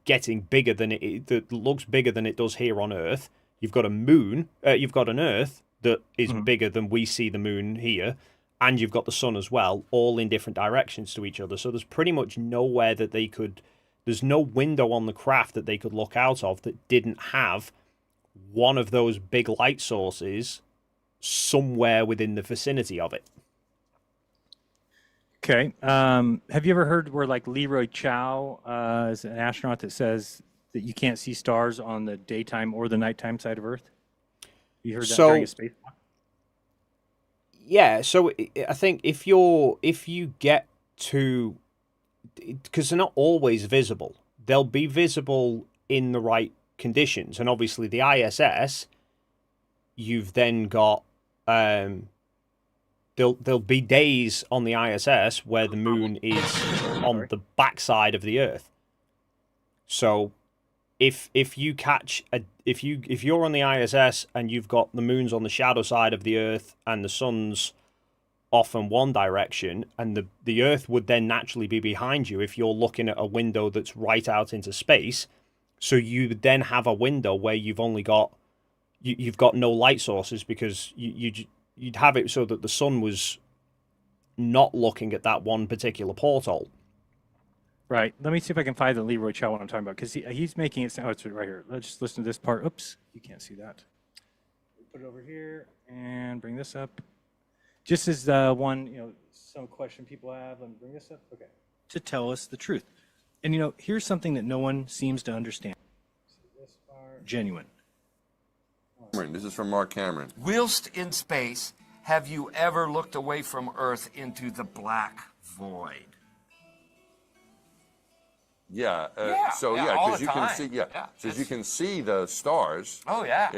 getting bigger that looks bigger than it does here on Earth. You've got a moon, you've got an Earth that is bigger than we see the moon here, and you've got the sun as well, all in different directions to each other. So there's pretty much nowhere that there's no window on the craft that they could look out of that didn't have one of those big light sources somewhere within the vicinity of it. Okay. Have you ever heard where like Leroy Chow is an astronaut that says that you can't see stars on the daytime or the nighttime side of Earth? You heard that during a spacewalk? Yeah. So I think if you get to, because they're not always visible, they'll be visible in the right conditions, and obviously the ISS, you've then got there'll be days on the ISS where the moon is on the backside of the Earth. So if you catch if you're on the ISS and you've got the moon's on the shadow side of the Earth and the sun's off in one direction, and the Earth would then naturally be behind you if you're looking at a window that's right out into space. So you would then have a window where you've only got you've got no light sources, because you'd have it so that the sun was not looking at that one particular porthole. Right. Let me see if I can find the Leroy Chow one I'm talking about, because he's making it sound. Oh, it's right here. Let's just listen to this part. Oops, you can't see that. Put it over here and bring this up. Just as one, some question people have. Let me bring this up. Okay. To tell us the truth. And, here's something that no one seems to understand. This part. Genuine. This is from Mark Cameron. Whilst in space, have you ever looked away from Earth into the black void? Yeah. All because the you can time. see. Because you can see the stars. Oh yeah.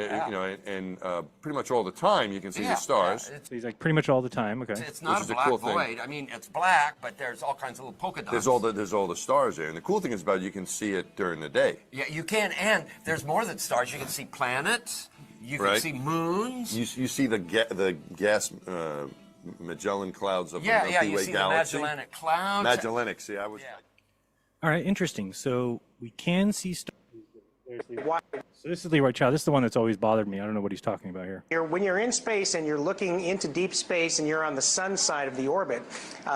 And pretty much all the time you can see the stars. So he's like pretty much all the time. Okay. It's not Which a is a black cool thing. void. I mean, it's black, but there's all kinds of little polka dots. There's all the stars there, and the cool thing is about it, you can see it during the day. Yeah, you can, and there's more than stars. You can see planets. You can see moons. You see the gas Magellan clouds of the Milky Way you see galaxy. the Magellanic Clouds. Magellanic. See, I was. Yeah. All right, interesting. So we can see stars. So this is Leroy Chow. This is the one that's always bothered me. I don't know what he's talking about here. When you're in space and you're looking into deep space and you're on the sun side of the orbit,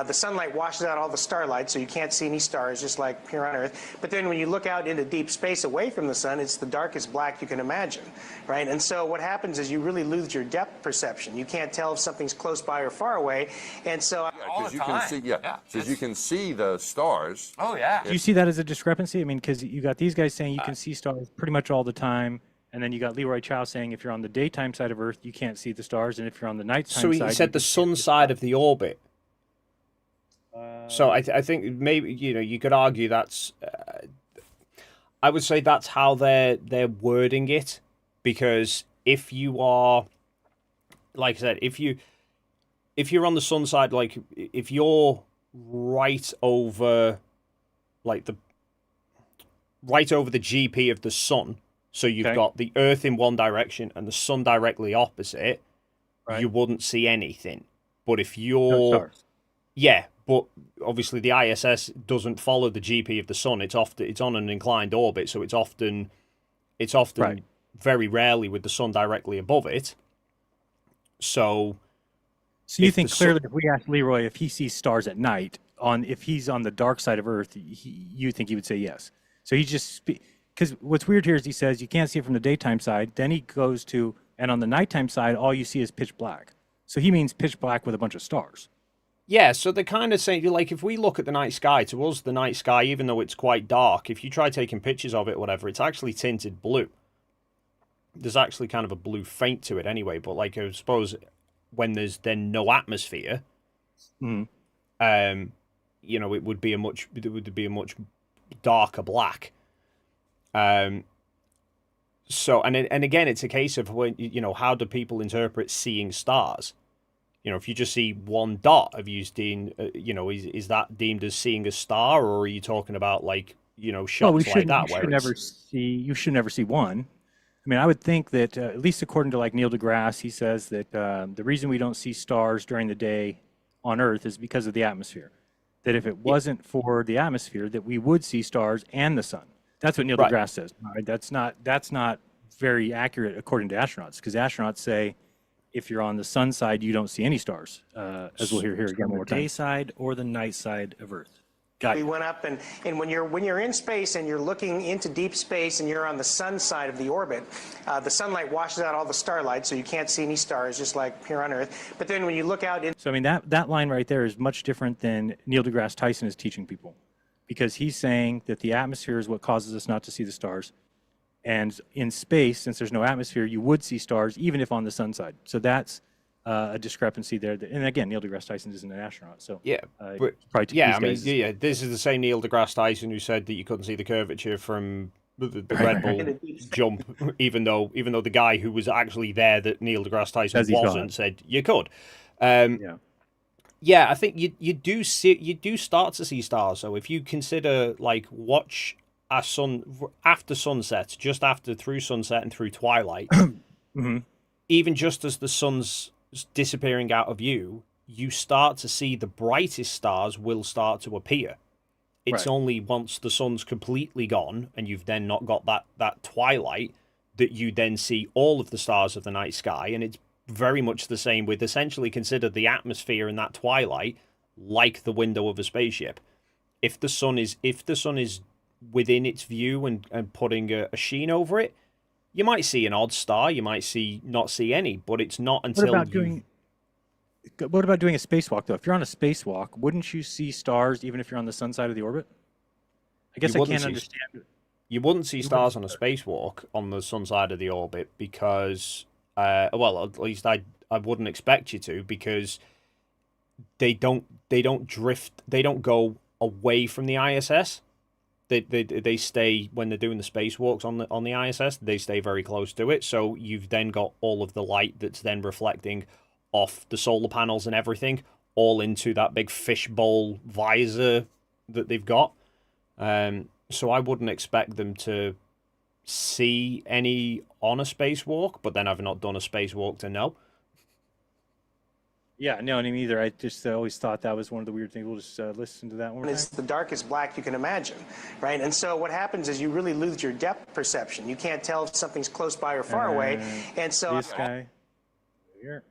the sunlight washes out all the starlight, so you can't see any stars, just like here on Earth. But then when you look out into deep space away from the sun, it's the darkest black you can imagine, right? And so what happens is you really lose your depth perception. You can't tell if something's close by or far away. And so Because you can see, because you can see the stars. Oh, yeah. Do you see that as a discrepancy? I mean, because you got these guys saying you can see stars pretty much all the time, and then you got Leroy Chow saying if you're on the daytime side of Earth, you can't see the stars, and if you're on the nighttime So side, he said the sun side of the orbit. So I think maybe you could argue that's. I would say that's how they're wording it, because if you are, like I said, if you're on the sun side, like if you're right over the GP of the sun, so you've got the Earth in one direction and the sun directly opposite, you wouldn't see anything. But if you're but obviously the ISS doesn't follow the GP of the sun. It's on an inclined orbit, so it's often very rarely with the sun directly above it. So you think clearly if we asked Leroy if he sees stars at night, if he's on the dark side of Earth, you think he would say yes. So he just because what's weird here is he says you can't see it from the daytime side. Then he goes to, and on the nighttime side, all you see is pitch black. So he means pitch black with a bunch of stars. Yeah, so they're kind of saying, like, if we look at the night sky, to us, the night sky, even though it's quite dark, if you try taking pictures of it, whatever, it's actually tinted blue. There's actually kind of a blue faint to it anyway, but, like, I suppose when there's then no atmosphere, it would be a much darker black. So, and again, it's a case of when, how do people interpret seeing stars? If you just see one dot, have you seen, is that deemed as seeing a star, or are you talking about shots like that? You should never see one. I mean, I would think that at least according to Neil deGrasse, he says that the reason we don't see stars during the day on Earth is because of the atmosphere. That if it wasn't for the atmosphere, that we would see stars and the sun. That's what Neil deGrasse says. Right? That's not very accurate according to astronauts, because astronauts say, if you're on the sun side, you don't see any stars, as we'll hear here again one more time. The day side or the night side of Earth. We went up, and when you're in space and you're looking into deep space and you're on the sun side of the orbit, the sunlight washes out all the starlight, so you can't see any stars, just like here on Earth. But then when you look out, so I mean that line right there is much different than Neil deGrasse Tyson is teaching people, because he's saying that the atmosphere is what causes us not to see the stars. And in space, since there's no atmosphere, you would see stars even if on the sun side. So that's a discrepancy there. And again, Neil deGrasse Tyson isn't an astronaut, so this is the same Neil deGrasse Tyson who said that you couldn't see the curvature from the Red Bull jump, even though the guy who was actually there that Neil deGrasse Tyson wasn't said you could. I think you do start to see stars. So if you consider watch a sun after sunset, just through sunset and through twilight, even just as the sun's disappearing out of view, you start to see the brightest stars will start to appear. It's only once the sun's completely gone and you've then not got that twilight that you then see all of the stars of the night sky. And it's very much the same with, essentially consider the atmosphere in that twilight like the window of a spaceship. If the sun is within its view and putting a sheen over it, you might see an odd star, you might not see any, but it's not until What about doing a spacewalk, though? If you're on a spacewalk, wouldn't you see stars even if you're on the sun side of the orbit? I guess I can't understand. You wouldn't see stars on a spacewalk on the sun side of the orbit because, at least I wouldn't expect you to, because they don't drift, they don't go away from the ISS. They stay, when they're doing the spacewalks on the ISS, they stay very close to it. So you've then got all of the light that's then reflecting off the solar panels and everything, all into that big fishbowl visor that they've got. So I wouldn't expect them to see any on a spacewalk, but then I've not done a spacewalk to know. Yeah, no, me either. I just always thought that was one of the weird things. We'll just listen to that one. It's the darkest black you can imagine, right? And so what happens is you really lose your depth perception. You can't tell if something's close by or far away. And so this guy here.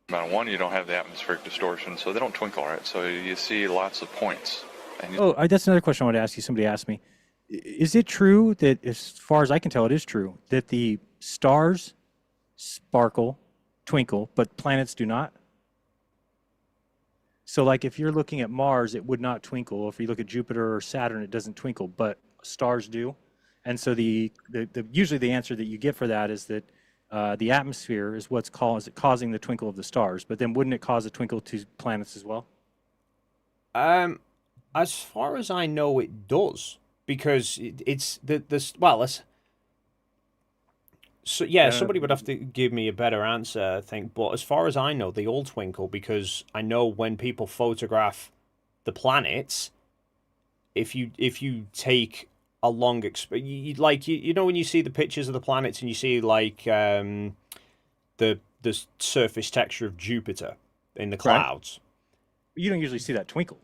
One, you don't have the atmospheric distortion, so they don't twinkle, right? So you see lots of points. That's another question I want to ask you. Somebody asked me, is it true that, as far as I can tell, it is true that the stars sparkle twinkle, but planets do not. So like if you're looking at Mars, it would not twinkle. If you look at Jupiter or Saturn, it doesn't twinkle, but stars do. And so usually the answer that you get for that is that the atmosphere is what's causing the twinkle of the stars. But then wouldn't it cause a twinkle to planets as well? As far as I know, it does, because it's well, so yeah, somebody would have to give me a better answer, I think. But as far as I know, they all twinkle, because I know when people photograph the planets, if you take a long you know when you see the pictures of the planets and you see like the surface texture of Jupiter in the clouds, you don't usually see that twinkle.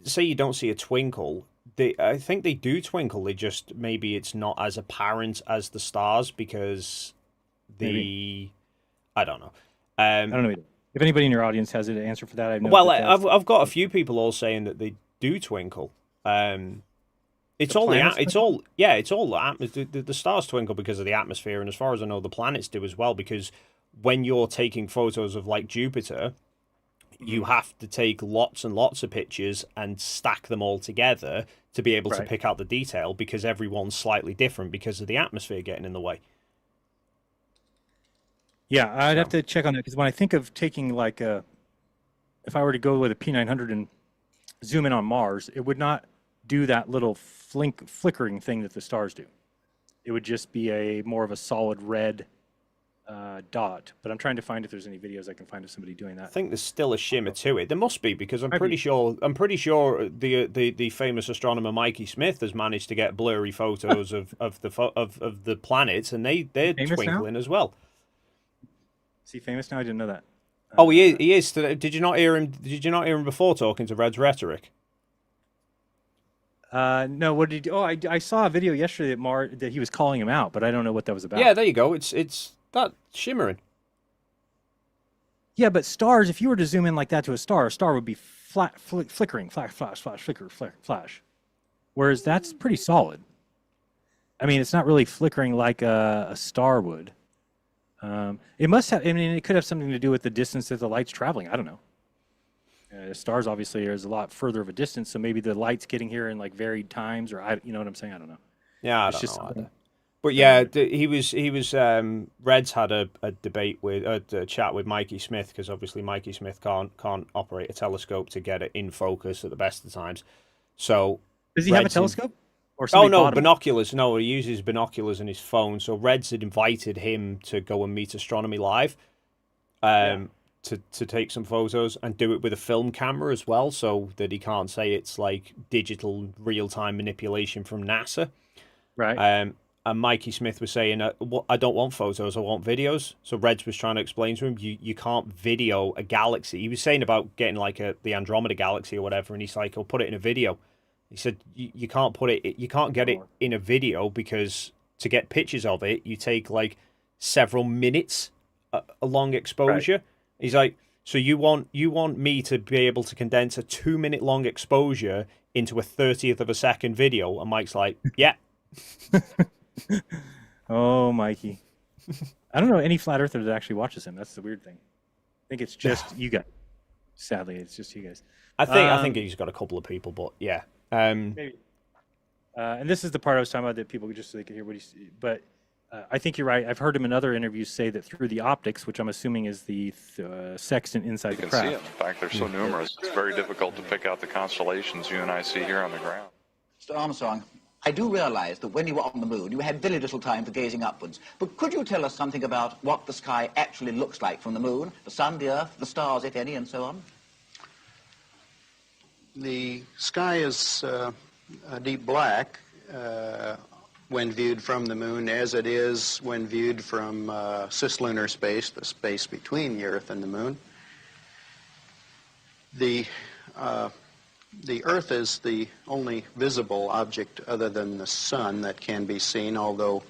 Say you don't see a twinkle. I think they do twinkle. They just, maybe it's not as apparent as the stars, because I don't know. I don't know either. If anybody in your audience has an answer for that, I've got a few people all saying that they do twinkle. It's all the stars twinkle because of the atmosphere, and as far as I know, the planets do as well, because when you're taking photos of like Jupiter, you have to take lots and lots of pictures and stack them all together to be able to pick out the detail, because everyone's slightly different because of the atmosphere getting in the way. Yeah, I'd have to check on that, because when I think of taking like if I were to go with a P900 and zoom in on Mars, it would not do that little flickering thing that the stars do. It would just be more of a solid red dot. But I'm trying to find if there's any videos I can find of somebody doing that. I think there's still a shimmer to it. There must be, because I'm pretty sure the famous astronomer Mikey Smith has managed to get blurry photos of the planets, and they're twinkling as well. Is he famous now? I didn't know that. He is. Did you not hear him? Did you not hear him before talking to Red's Rhetoric? No. What did he do? Oh, I saw a video yesterday that he was calling him out, but I don't know what that was about. Yeah, there you go. It's that shimmering. Yeah, but stars, if you were to zoom in like that to a star would be flat, flickering, flash, flash, flash, flicker, flash. Whereas that's pretty solid. I mean, it's not really flickering like a star would. It must have. I mean, it could have something to do with the distance that the light's traveling. I don't know. Stars obviously is a lot further of a distance, so maybe the light's getting here in like varied times, or you know what I'm saying? I don't know. Yeah, I don't know. But yeah, he was. Red's had a debate with a chat with Mikey Smith, because obviously Mikey Smith can't operate a telescope to get it in focus at the best of times. So does he have a telescope? Oh no, binoculars. No, he uses binoculars in his phone. So Reds had invited him to go and meet Astronomy Live, to take some photos and do it with a film camera as well, so that he can't say it's like digital real-time manipulation from NASA. Right. And Mikey Smith was saying, I don't want photos, I want videos. So Reds was trying to explain to him, you can't video a galaxy. He was saying about getting like the Andromeda galaxy or whatever, and he's like, I'll put it in a video. He said, you can't get it in a video, because to get pictures of it, you take like several minutes a long exposure. Right. He's like, so you want me to be able to condense a 2-minute long exposure into a 30th of a second video? And Mike's like, yeah. Oh, Mikey. I don't know any flat earther that actually watches him. That's the weird thing. I think it's just you guys. Sadly, it's just you guys. I think he's got a couple of people, but yeah. Maybe. And this is the part I was talking about, that people just so they could hear what he's. But I think you're right. I've heard him in other interviews say that through the optics, which I'm assuming is the sextant inside the craft. You can see them. In fact, they're so numerous, it's very difficult to pick out the constellations you and I see here on the ground. Mr. Armstrong, I do realize that when you were on the moon, you had very little time for gazing upwards. But could you tell us something about what the sky actually looks like from the moon, the sun, the earth, the stars, if any, and so on? The sky is a deep black when viewed from the moon, as it is when viewed from cislunar space, the space between the Earth and the moon. The Earth is the only visible object other than the sun that can be seen, although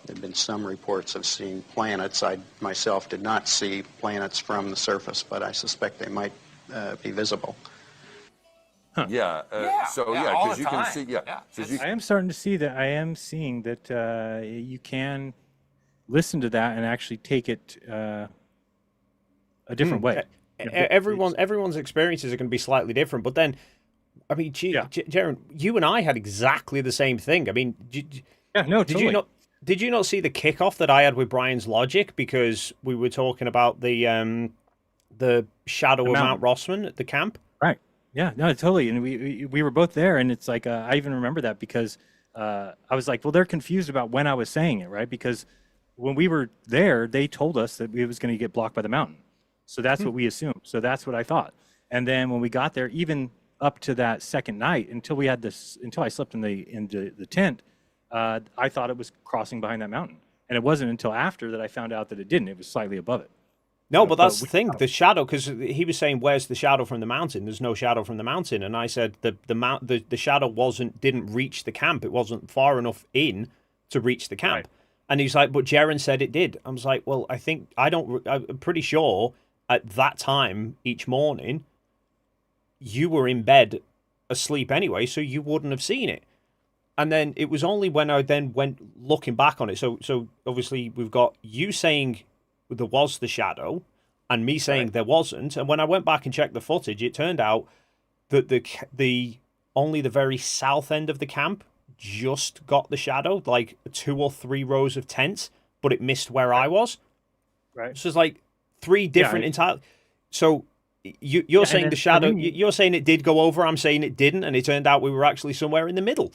there have been some reports of seeing planets. I myself did not see planets from the surface, but I suspect they might be visible. Huh. Yeah. Because you can see. Yeah. I am starting to see that. I am seeing that you can listen to that and actually take it a different way. Everyone's experiences are going to be slightly different, but then, I mean, Jeran, you and I had exactly the same thing. I mean, totally. Did you not see the kickoff that I had with Brian's Logic, because we were talking about the shadow of Mount Rossman at the camp? Right. Yeah. No, totally. And we were both there, and it's like I even remember that because I was like, well, they're confused about when I was saying it, right? Because when we were there, they told us that it was going to get blocked by the mountain. So that's what we assumed. So that's what I thought. And then when we got there, even up to that second night, until I slept in the tent, I thought it was crossing behind that mountain. And it wasn't until after that I found out that it didn't. It was slightly above it. No, but that's the thing. The shadow, because he was saying, "Where's the shadow from the mountain?" There's no shadow from the mountain, and I said the shadow didn't reach the camp. It wasn't far enough in to reach the camp. Right. And he's like, "But Jeran said it did." I was like, "Well, I'm pretty sure at that time each morning you were in bed asleep anyway, so you wouldn't have seen it." And then it was only when I then went looking back on it. So obviously we've got you saying there was the shadow, and me saying there wasn't. And when I went back and checked the footage, it turned out that the only the very south end of the camp just got the shadow, like 2 or 3 rows of tents, but it missed where I was. Right. So it's like 3 different entire. So you're saying the shadow. You're saying it did go over. I'm saying it didn't, and it turned out we were actually somewhere in the middle.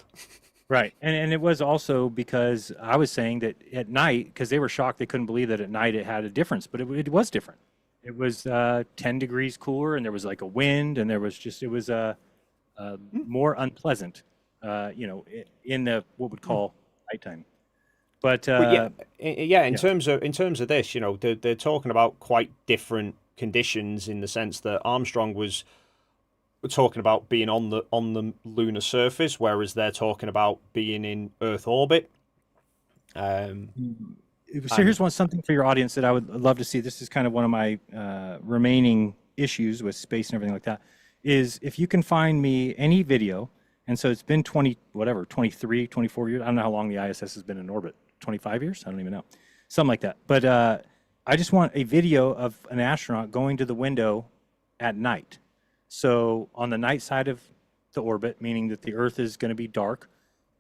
Right. And it was also because I was saying that at night, because they were shocked, they couldn't believe that at night it had a difference, but it was different. It was 10 degrees cooler, and there was like a wind, and it was more unpleasant, in the what would call nighttime. But in terms of this, they're talking about quite different conditions in the sense that Armstrong was talking about being on the lunar surface, whereas they're talking about being in Earth orbit. So here's something for your audience that I would love to see. This is kind of one of my remaining issues with space and everything like that, is if you can find me any video, and so it's been 23, 24 years. I don't know how long the ISS has been in orbit. 25 years? I don't even know. Something like that. But I just want a video of an astronaut going to the window at night. So on the night side of the orbit, meaning that the Earth is going to be dark.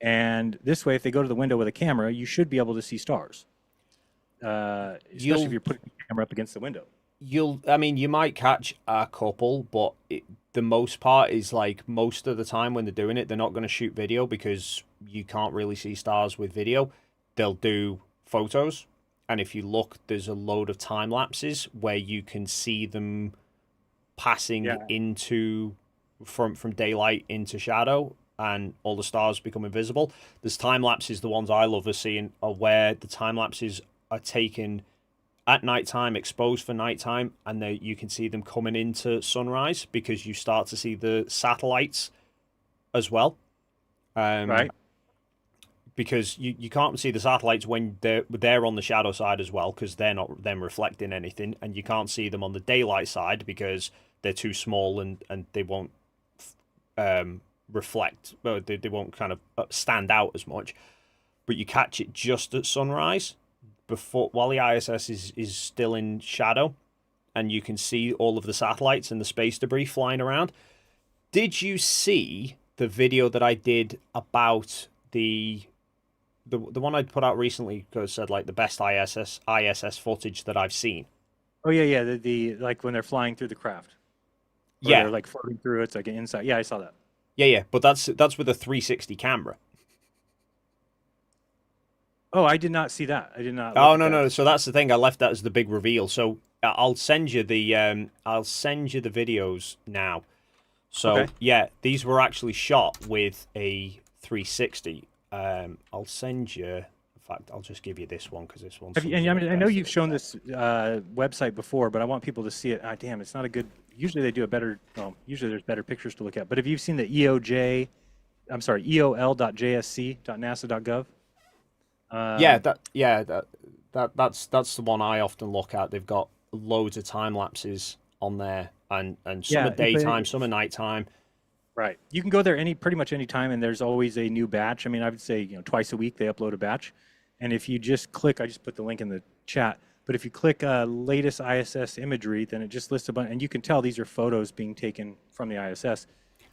And this way, if they go to the window with a camera, you should be able to see stars. Especially if you're putting the camera up against the window. You might catch a couple, but the most part is like most of the time when they're doing it, they're not going to shoot video because you can't really see stars with video. They'll do photos. And if you look, there's a load of time lapses where you can see them passing into from daylight into shadow, and all the stars become invisible. There's time lapses. The ones I love are where the time lapses are taken at nighttime, exposed for nighttime, and you can see them coming into sunrise because you start to see the satellites as well. Right. Because you can't see the satellites when they're on the shadow side as well, because they're not them reflecting anything, and you can't see them on the daylight side because they're too small and they won't reflect. Well, they won't kind of stand out as much. But you catch it just at sunrise, while the ISS is still in shadow, and you can see all of the satellites and the space debris flying around. Did you see the video that I did about the one I put out recently, because said like the best ISS footage that I've seen? Oh yeah. The like when they're flying through the craft. They're like floating through. It's like an inside. Yeah, I saw that. Yeah. But that's with a 360 camera. Oh, I did not see that. I did not. Oh no. So that's the thing. I left that as the big reveal. So I'll send you the videos now. So yeah, these were actually shot with a 360. I'll send you. In fact, I'll just give you this one because this one's. I know you've shown this website before, but I want people to see it. Damn, it's not a good. Usually they do a better. Well, usually there's better pictures to look at. But if you've seen the EOL.jsc.nasa.gov. That's the one I often look at. They've got loads of time lapses on there, and some are daytime, some are nighttime. Right. You can go there pretty much any time, and there's always a new batch. I mean, I would say twice a week they upload a batch, And if you just click, I just put the link in the chat, but if you click latest ISS imagery, then it just lists a bunch, and you can tell these are photos being taken from the ISS.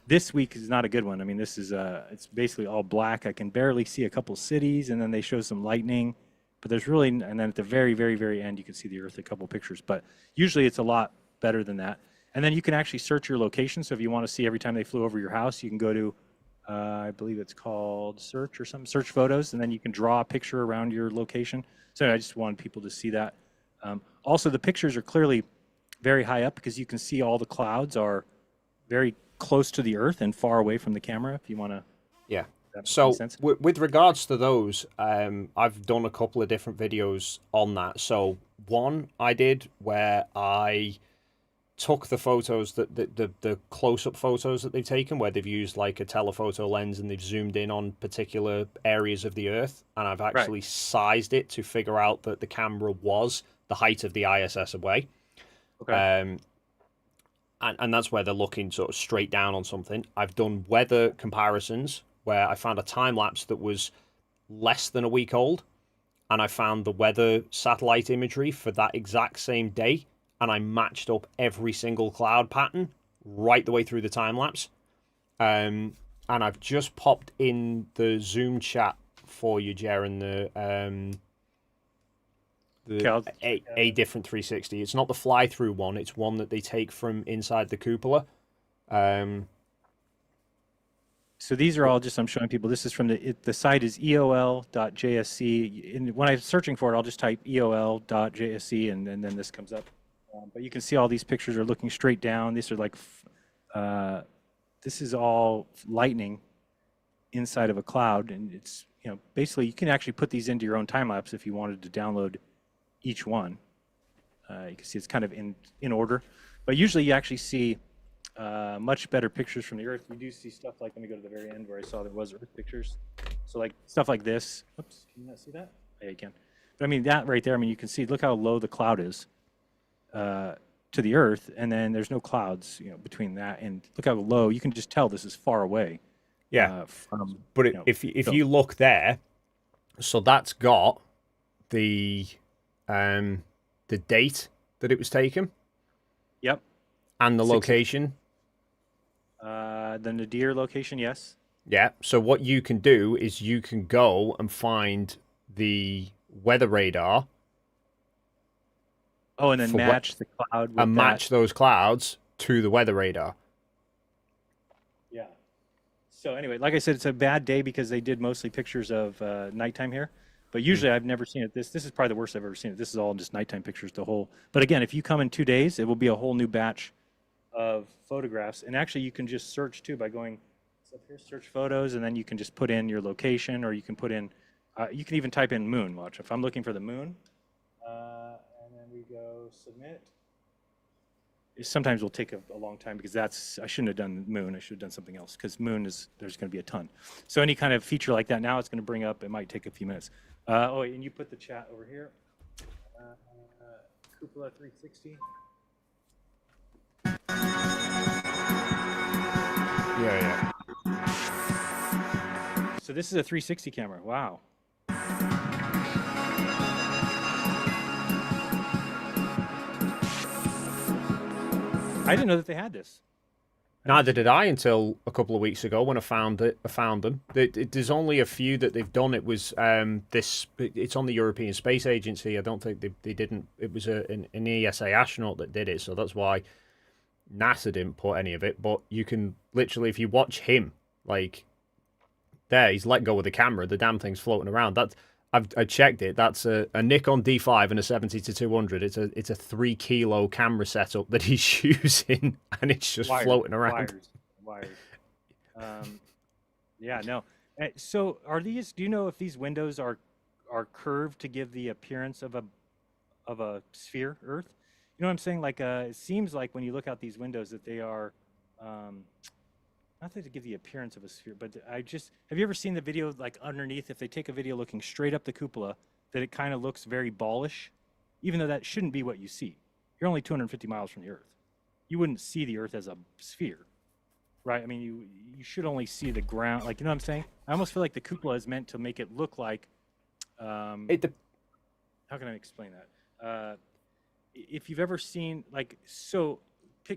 This week is not a good one. I mean, this is, it's basically all black. I can barely see a couple cities, and then they show some lightning, but there's really, and then at the very, very, very end, you can see the Earth, a couple pictures, but usually it's a lot better than that. And then you can actually search your location. So if you want to see every time they flew over your house, you can go to, I believe it's called search or something, search photos, and then you can draw a picture around your location. So I just wanted people to see that. Also, the pictures are clearly very high up because you can see all the clouds are very close to the Earth and far away from the camera, if you want to. Yeah. So with regards to those, I've done a couple of different videos on that. So one I did where I took the photos that the close-up photos that they've taken, where they've used like a telephoto lens and they've zoomed in on particular areas of the Earth, and I've actually sized it to figure out that the camera was the height of the ISS away. Okay. And that's where they're looking sort of straight down on something. I've done weather comparisons where I found a time lapse that was less than a week old, and I found the weather satellite imagery for that exact same day, and I matched up every single cloud pattern right the way through the time lapse. And I've just popped in the Zoom chat for you, Jeran, a different 360. It's not the fly-through one. It's one that they take from inside the cupola. So these are all just, I'm showing people, this is from the site is eol.jsc. And when I'm searching for it, I'll just type eol.jsc and then this comes up. But you can see all these pictures are looking straight down. These are like, this is all lightning inside of a cloud. And it's, you know, basically you can actually put these into your own time lapse if you wanted to download each one. You can see it's kind of in order. But usually you actually see much better pictures from the Earth. You do see stuff like, let me go to the very end where I saw there was Earth pictures. So like stuff like this. Oops, can you not see that? Yeah, you can. But I mean, that right there, I mean, you can see, look how low the cloud is to the Earth, and then there's no clouds, you know, between that, and look how low. You can just tell this is far away. Yeah, but if you look there, so that's got the date that it was taken. Yep. And the location. The Nadir location, yes. Yeah. So what you can do is you can go and find the weather radar. Oh, and then match the cloud with and match those clouds to the weather radar. Yeah. So anyway, like I said, it's a bad day because they did mostly pictures of nighttime here. But usually I've never seen it. This is probably the worst I've ever seen it. This is all just nighttime pictures, the whole. But again, if you come in 2 days, it will be a whole new batch of photographs. And actually, you can just search too by going up here, search photos, and then you can just put in your location, or you can put in, you can even type in moon. Watch, if I'm looking for the moon, and then we go submit. Sometimes will take a long time because I shouldn't have done moon. I should have done something else because moon is, there's going to be a ton. So any kind of feature like that now, it's going to bring up, it might take a few minutes. Oh, and you put the chat over here. Cupola 360. Yeah. So this is a 360 camera. Wow. I didn't know that they had this. Neither did I until a couple of weeks ago when I found them. There's only a few that they've done. It was it's on the European Space Agency. I don't think they didn't. It was an ESA astronaut that did it, so that's why NASA didn't put any of it. But you can literally, if you watch him, like there, he's let go of the camera. The damn thing's floating around. I checked it. That's a Nikon D5 and a 70-200. It's a 3 kilo camera setup that he's using, and it's just floating around. Wires. Yeah, no. So are these? Do you know if these windows are curved to give the appearance of a sphere, Earth? You know what I'm saying? Like it seems like when you look out these windows that they are. Not that to give the appearance of a sphere, but have you ever seen the video like underneath, if they take a video looking straight up the cupola, that it kind of looks very ballish, even though that shouldn't be what you see. You're only 250 miles from the Earth. You wouldn't see the Earth as a sphere, right? I mean, you should only see the ground, like, you know what I'm saying? I almost feel like the cupola is meant to make it look like How can I explain that? If you've ever seen, like,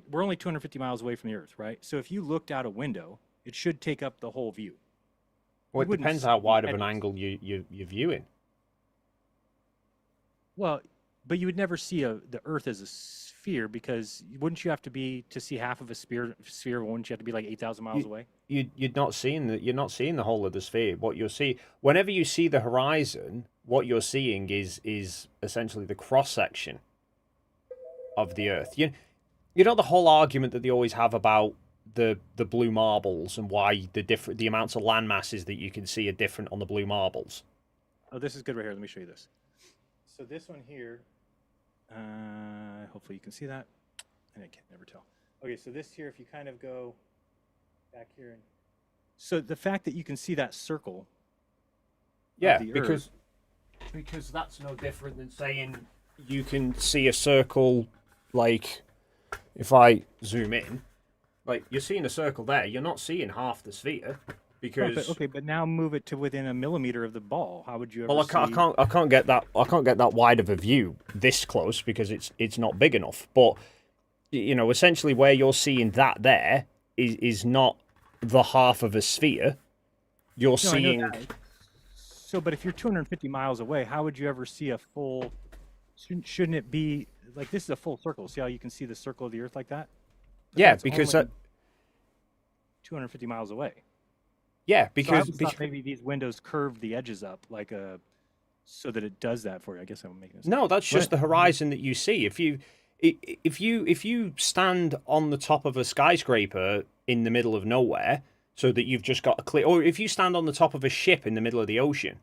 we're only 250 miles away from the Earth, right? So if you looked out a window, it should take up the whole view. Well, it depends how wide of an angle you're viewing. Well, but you would never see the Earth as a sphere, because wouldn't you have to be to see half of a sphere? Wouldn't you have to be like 8,000 miles away? You're not seeing the whole of the sphere. What you'll see whenever you see the horizon, what you're seeing is essentially the cross section of the Earth. You know the whole argument that they always have about the blue marbles and why the amounts of land masses that you can see are different on the blue marbles. Oh, this is good right here. Let me show you this. So this one here, hopefully you can see that. I can never tell. Okay, so this here, if you kind of go back here, so the fact that you can see that circle. Yeah, because that's no different than saying you can see a circle. Like, if I zoom in, like, you're seeing a circle there. You're not seeing half the sphere. Because but now move it to within a millimeter of the ball. How would you ever I can't get that wide of a view this close because it's not big enough. But essentially where you're seeing that there is not the half of a sphere. You're seeing. So, but if you're 250 miles away, how would you ever see a full? Shouldn't it be like this is a full circle? See how you can see the circle of the Earth like that? Yeah, because 250 miles away. Yeah, because maybe these windows curve the edges up so that it does that for you. I guess I'm making this. No, that's just the horizon that you see. If you stand on the top of a skyscraper in the middle of nowhere, so that you've just got a clear, or if you stand on the top of a ship in the middle of the ocean,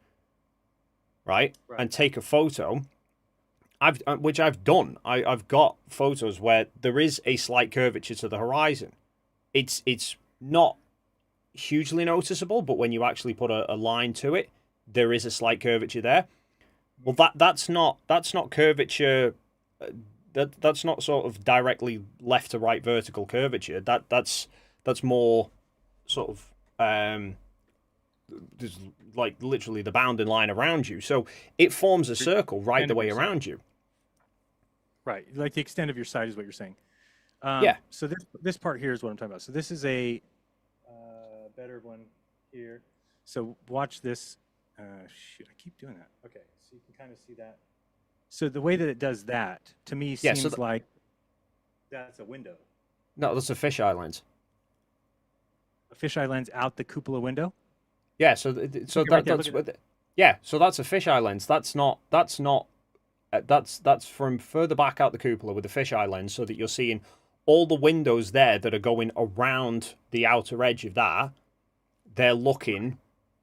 right. And take a photo, which I've done. I've got photos where there is a slight curvature to the horizon. It's not hugely noticeable, but when you actually put a line to it, there is a slight curvature there. Well, that's not curvature. That's not sort of directly left to right vertical curvature. That's more sort of there's like literally the bounding line around you. So it forms a circle right the way around you. Right, like the extent of your side is what you're saying. Yeah. So this part here is what I'm talking about. So this is a better one here. So watch this. Shoot, I keep doing that. Okay, so you can kind of see that. So the way that it does that, to me, seems like that's a window. No, that's a fisheye lens. A fisheye lens out the cupola window? Yeah, so that's a fisheye lens. That's from further back out the cupola with the fisheye lens, so that you're seeing all the windows there that are going around the outer edge of that. They're looking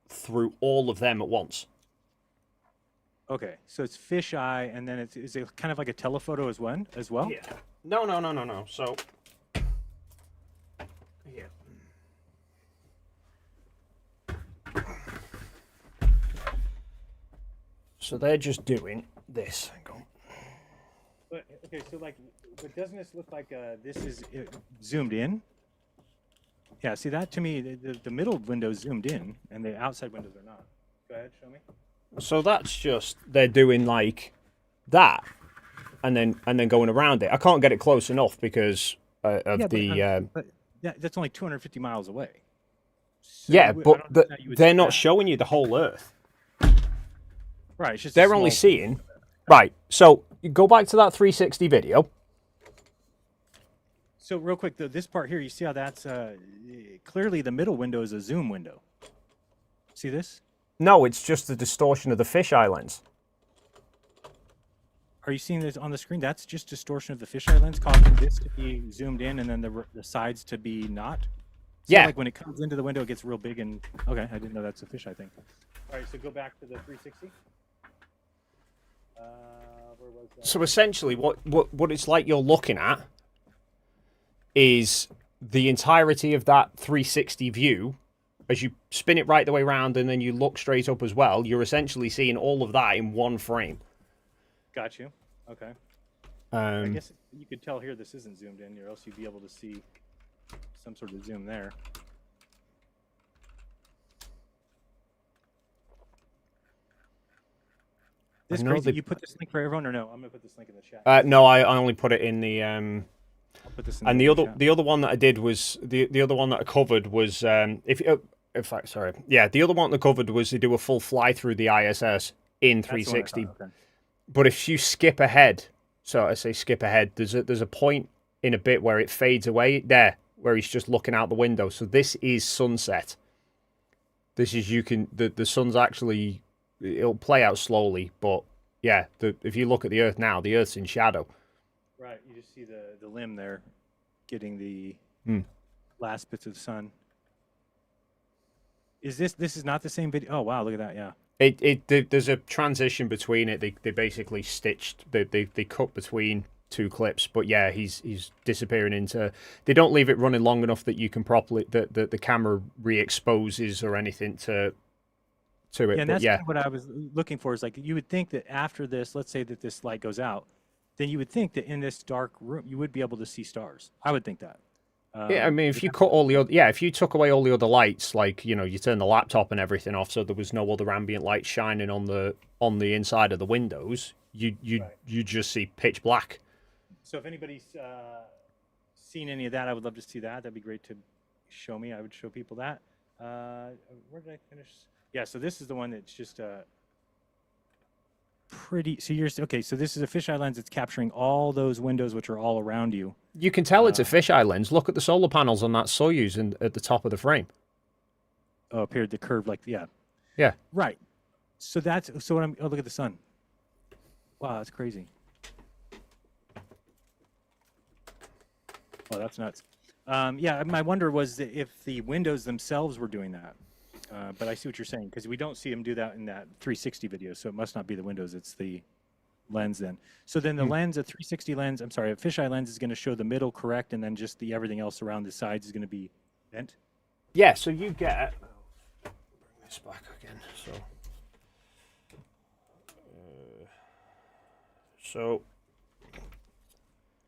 through all of them at once. Okay, so it's fisheye, and then is it kind of like a telephoto as well? Yeah. No. So, yeah. So they're just doing this. Hang on. But okay, so but doesn't this look like this is zoomed in? Yeah, see that to me, the middle window's zoomed in, and the outside windows are not. Go ahead, show me. So that's just they're doing like that, and then going around it. I can't get it close enough because But that's only 250 miles away. So but they're not showing you the whole Earth. Right, it's just they're only seeing. Right, so you go back to that 360 video. So real quick, this part here, you see how that's clearly the middle window is a zoom window. See this? No, it's just the distortion of the fisheye lens. Are you seeing this on the screen? That's just distortion of the fisheye lens, causing this to be zoomed in and then the sides to be not? So yeah. Like when it comes into the window, it gets real big and... Okay, I didn't know that's a fisheye thing. All right, so go back to the 360. Where was that? So essentially, what it's like you're looking at is the entirety of that 360 view. As you spin it right the way around and then you look straight up as well, you're essentially seeing all of that in one frame. Got you. Okay. I guess you could tell here this isn't zoomed in, or else you'd be able to see some sort of zoom there. This know crazy. they- You put this link for everyone, or no? I'm gonna put this link in the chat. No, I only put it in the. I'll put this in And the chat. the other one that I did was the other one that I covered was in fact, sorry, yeah, the other one that I covered was they do a full fly through the ISS in That's the one I 360. thought, okay. But if you skip ahead, so I say skip ahead, there's a point in a bit where it fades away there, where he's just looking out the window. So this is sunset. This is the sun's actually, it'll play out slowly, but yeah, if you look at the Earth now, the Earth's in shadow. Right, you just see the limb there, getting the Hmm. last bits of the sun. Is this is not the same video? Oh wow, look at that, yeah. There's a transition between it. They basically stitched. They cut between two clips. But yeah, he's disappearing into. They don't leave it running long enough that you can properly the camera re-exposes or anything to it. Yeah, and but that's yeah, kind of what I was looking for. Is like you would think that after this, let's say that this light goes out, then you would think that in this dark room you would be able to see stars. I would think that. yeah. I mean, if you cut all the other, if you took away all the other lights, like you turn the laptop and everything off, so there was no other ambient light shining on the inside of the windows, you just see pitch black. So if anybody's seen any of that, I would love to see that. That'd be great to show me. I would show people that. Where did I finish? Yeah, so this is the one that's just pretty. So okay. So this is a fisheye lens that's capturing all those windows, which are all around you. You can tell it's a fisheye lens. Look at the solar panels on that Soyuz at the top of the frame. Oh, appeared the curve like Yeah. Right. So that's what I'm. Oh, look at the sun. Wow, that's crazy. Oh, that's nuts. Yeah, my wonder was if the windows themselves were doing that. But I see what you're saying, because we don't see them do that in that 360 video, so it must not be the windows, it's the lens then. So then the lens, a 360 lens, I'm sorry, a fisheye lens is going to show the middle correct, and then just everything else around the sides is going to be bent? Yeah, so you get... Bring this back again, so...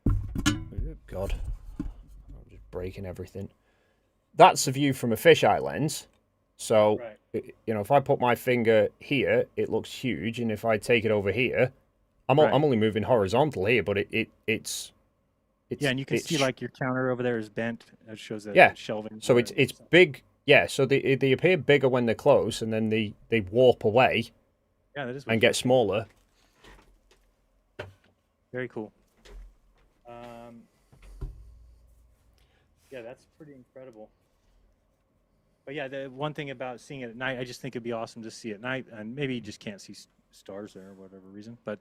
Oh, God. I'm just breaking everything. That's a view from a fisheye lens. So, if I put my finger here, it looks huge, and if I take it over here, I'm only moving horizontal here, but it's yeah, and you can see like your counter over there is bent. It shows that yeah, shelving. So it's big. Yeah, so they appear bigger when they're close, and then they warp away. Yeah, that is. And get smaller. Very cool. Yeah, that's pretty incredible. But yeah, the one thing about seeing it at night, I just think it'd be awesome to see at night, and maybe you just can't see stars there, or whatever reason. But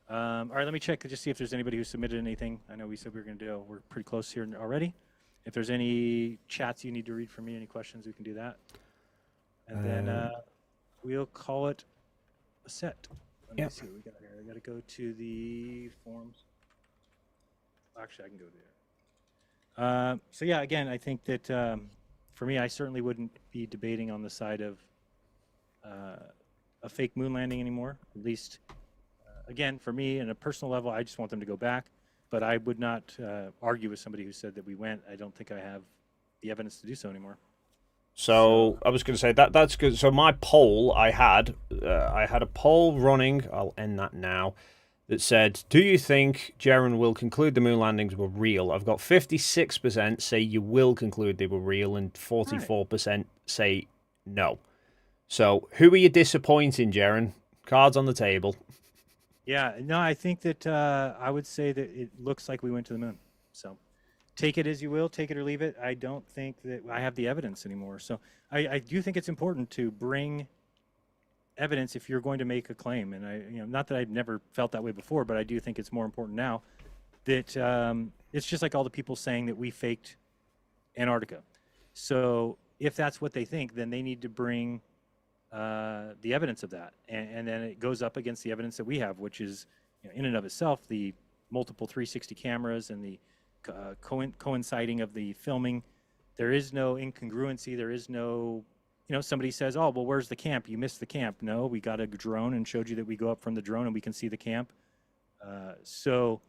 all right, let me check to just see if there's anybody who submitted anything. I know we said we were going to do. We're pretty close here already. If there's any chats you need to read from me, any questions, we can do that, and then we'll call it a set. Let me see what we got here. I got to go to the forums. Actually, I can go there. So yeah, again, I think that. For me, I certainly wouldn't be debating on the side of a fake moon landing anymore. At least, again, for me, on a personal level, I just want them to go back. But I would not argue with somebody who said that we went. I don't think I have the evidence to do so anymore. So I was going to say that's good. So my poll I had a poll running. I'll end that now. That said, do you think Jeran will conclude the moon landings were real? I've got 56% say you will conclude they were real, and 44% say no. So who are you disappointing, Jeran? Cards on the table. Yeah, no, I think that I would say that it looks like we went to the moon. So take it as you will, take it or leave it. I don't think that I have the evidence anymore. So I do think it's important to bring evidence if you're going to make a claim, and not that I've never felt that way before, but I do think it's more important now that it's just like all the people saying that we faked Antarctica. So if that's what they think, then they need to bring the evidence of that, and then it goes up against the evidence that we have, which is in and of itself the multiple 360 cameras and the coinciding of the filming. There is no incongruency. There is no somebody says, oh, well, where's the camp? You missed the camp. No, we got a drone and showed you that we go up from the drone and we can see the camp. So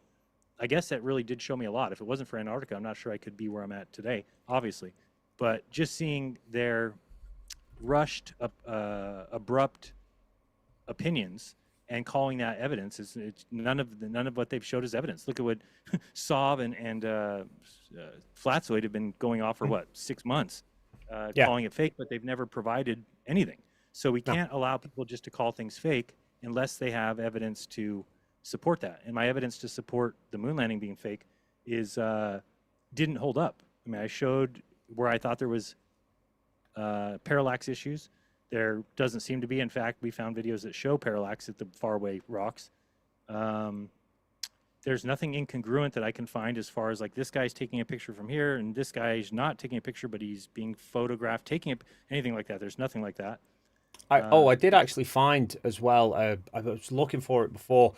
I guess that really did show me a lot. If it wasn't for Antarctica, I'm not sure I could be where I'm at today, obviously. But just seeing their rushed, abrupt opinions and calling that evidence is none of what they've showed is evidence. Look at what Saab and Flatzoid have been going off for what 6 months, calling it fake, but they've never provided anything. So we can't allow people just to call things fake unless they have evidence to support that. And my evidence to support the moon landing being fake is didn't hold up. I mean, I showed where I thought there was parallax issues. There doesn't seem to be. In fact, we found videos that show parallax at the faraway rocks. There's nothing incongruent that I can find as far as like this guy's taking a picture from here and this guy's not taking a picture, but he's being photographed taking anything like that. There's nothing like that. I did actually find as well. I was looking for it before.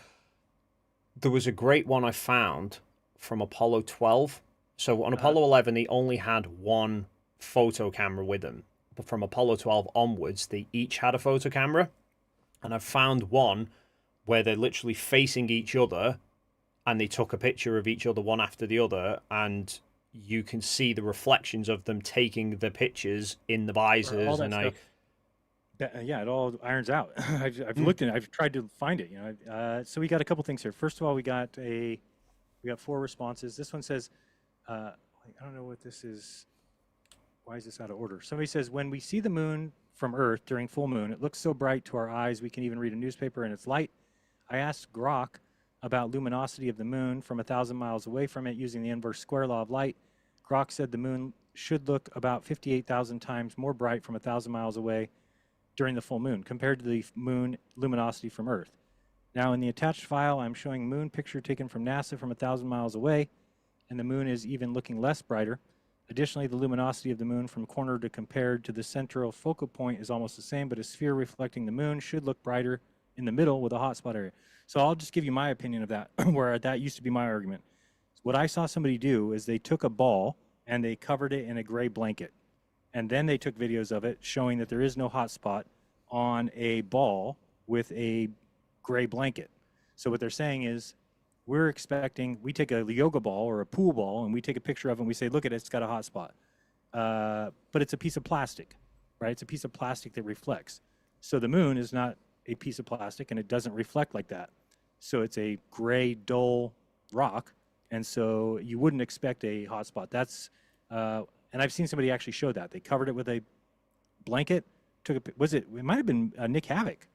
There was a great one I found from Apollo 12. So on Apollo 11, they only had one photo camera with them. But from Apollo 12 onwards, they each had a photo camera. And I found one where they're literally facing each other and they took a picture of each other one after the other. And you can see the reflections of them taking the pictures in the visors. And it all irons out. I've looked and I've tried to find it. So we got a couple things here. First of all, we got 4 responses. This one says, I don't know what this is. Why is this out of order? Somebody says, when we see the moon from Earth during full moon, it looks so bright to our eyes we can even read a newspaper in its light. I asked Grok about luminosity of the moon from 1,000 miles away from it using the inverse square law of light. Grok said the moon should look about 58,000 times more bright from 1,000 miles away during the full moon compared to the moon luminosity from Earth. Now in the attached file, I'm showing moon picture taken from NASA from 1,000 miles away, and the moon is even looking less brighter. Additionally, the luminosity of the moon from corner to compared to the central focal point is almost the same, but a sphere reflecting the moon should look brighter in the middle with a hotspot area. So I'll just give you my opinion of that, where that used to be my argument. What I saw somebody do is they took a ball and they covered it in a gray blanket. And then they took videos of it showing that there is no hotspot on a ball with a gray blanket. So what they're saying is, we're expecting, we take a yoga ball or a pool ball and we take a picture of it and we say, look at it, it's got a hot spot. But it's a piece of plastic, right? It's a piece of plastic that reflects. So the moon is not a piece of plastic and it doesn't reflect like that. So it's a gray, dull rock. And so you wouldn't expect a hot spot. That's, and I've seen somebody actually show that. They covered it with a blanket, it might have been Nick Havoc.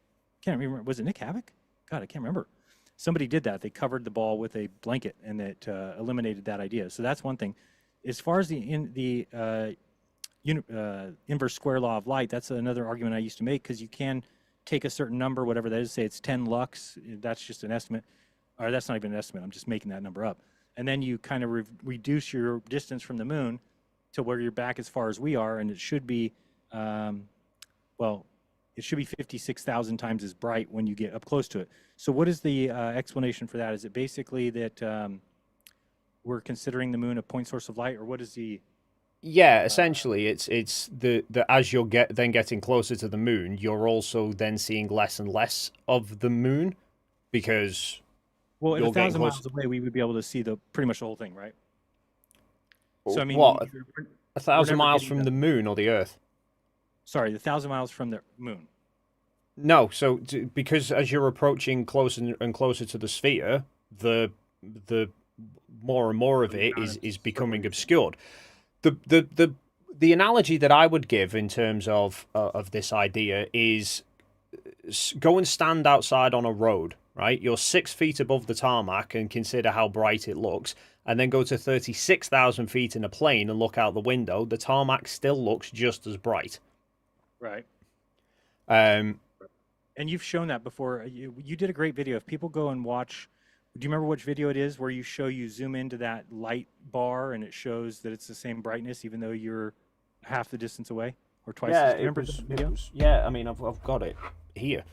Can't remember, was it Nick Havoc? God, I can't remember. Somebody did that. They covered the ball with a blanket, and it eliminated that idea. So that's one thing. As far as the inverse square law of light, that's another argument I used to make, because you can take a certain number, whatever that is, say it's 10 lux. That's just an estimate. Or that's not even an estimate. I'm just making that number up. And then you kind of reduce your distance from the moon to where you're back as far as we are, and it should be, it should be 56,000 times as bright when you get up close to it. So what is the explanation for that? Is it basically that we're considering the moon a point source of light, or what is the... Yeah, essentially, it's the as you're getting closer to the moon, you're also then seeing less and less of the moon, because... Well, at 1,000 miles away, we would be able to see pretty much the whole thing, right? So, I mean... What? 1,000 miles from the moon or the Earth? Sorry, 1,000 miles from the moon. No, so because as you're approaching closer and closer to the sphere, the more and more of it is becoming obscured. The analogy that I would give in terms of this idea is go and stand outside on a road, right? You're 6 feet above the tarmac and consider how bright it looks, and then go to 36,000 feet in a plane and look out the window. The tarmac still looks just as bright. Right. And you've shown that before. You did a great video. If people go and watch, do you remember which video it is where you zoom into that light bar and it shows that it's the same brightness even though you're half the distance away or twice? Yeah, do you remember that video? Yeah, I mean, I've got it here.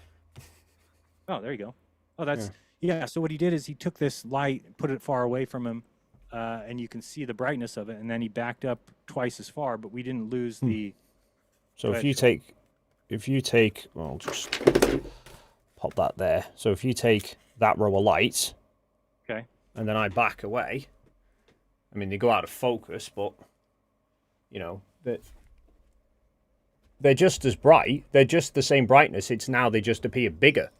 Oh, there you go. Oh, that's yeah. So what he did is he took this light, put it far away from him, and you can see the brightness of it. And then he backed up twice as far, but we didn't lose the. So if you take, well, I'll just pop that there. So if you take that row of lights, okay, and then I back away, I mean, they go out of focus, but you know they're just as bright. They're just the same brightness. It's now they just appear bigger.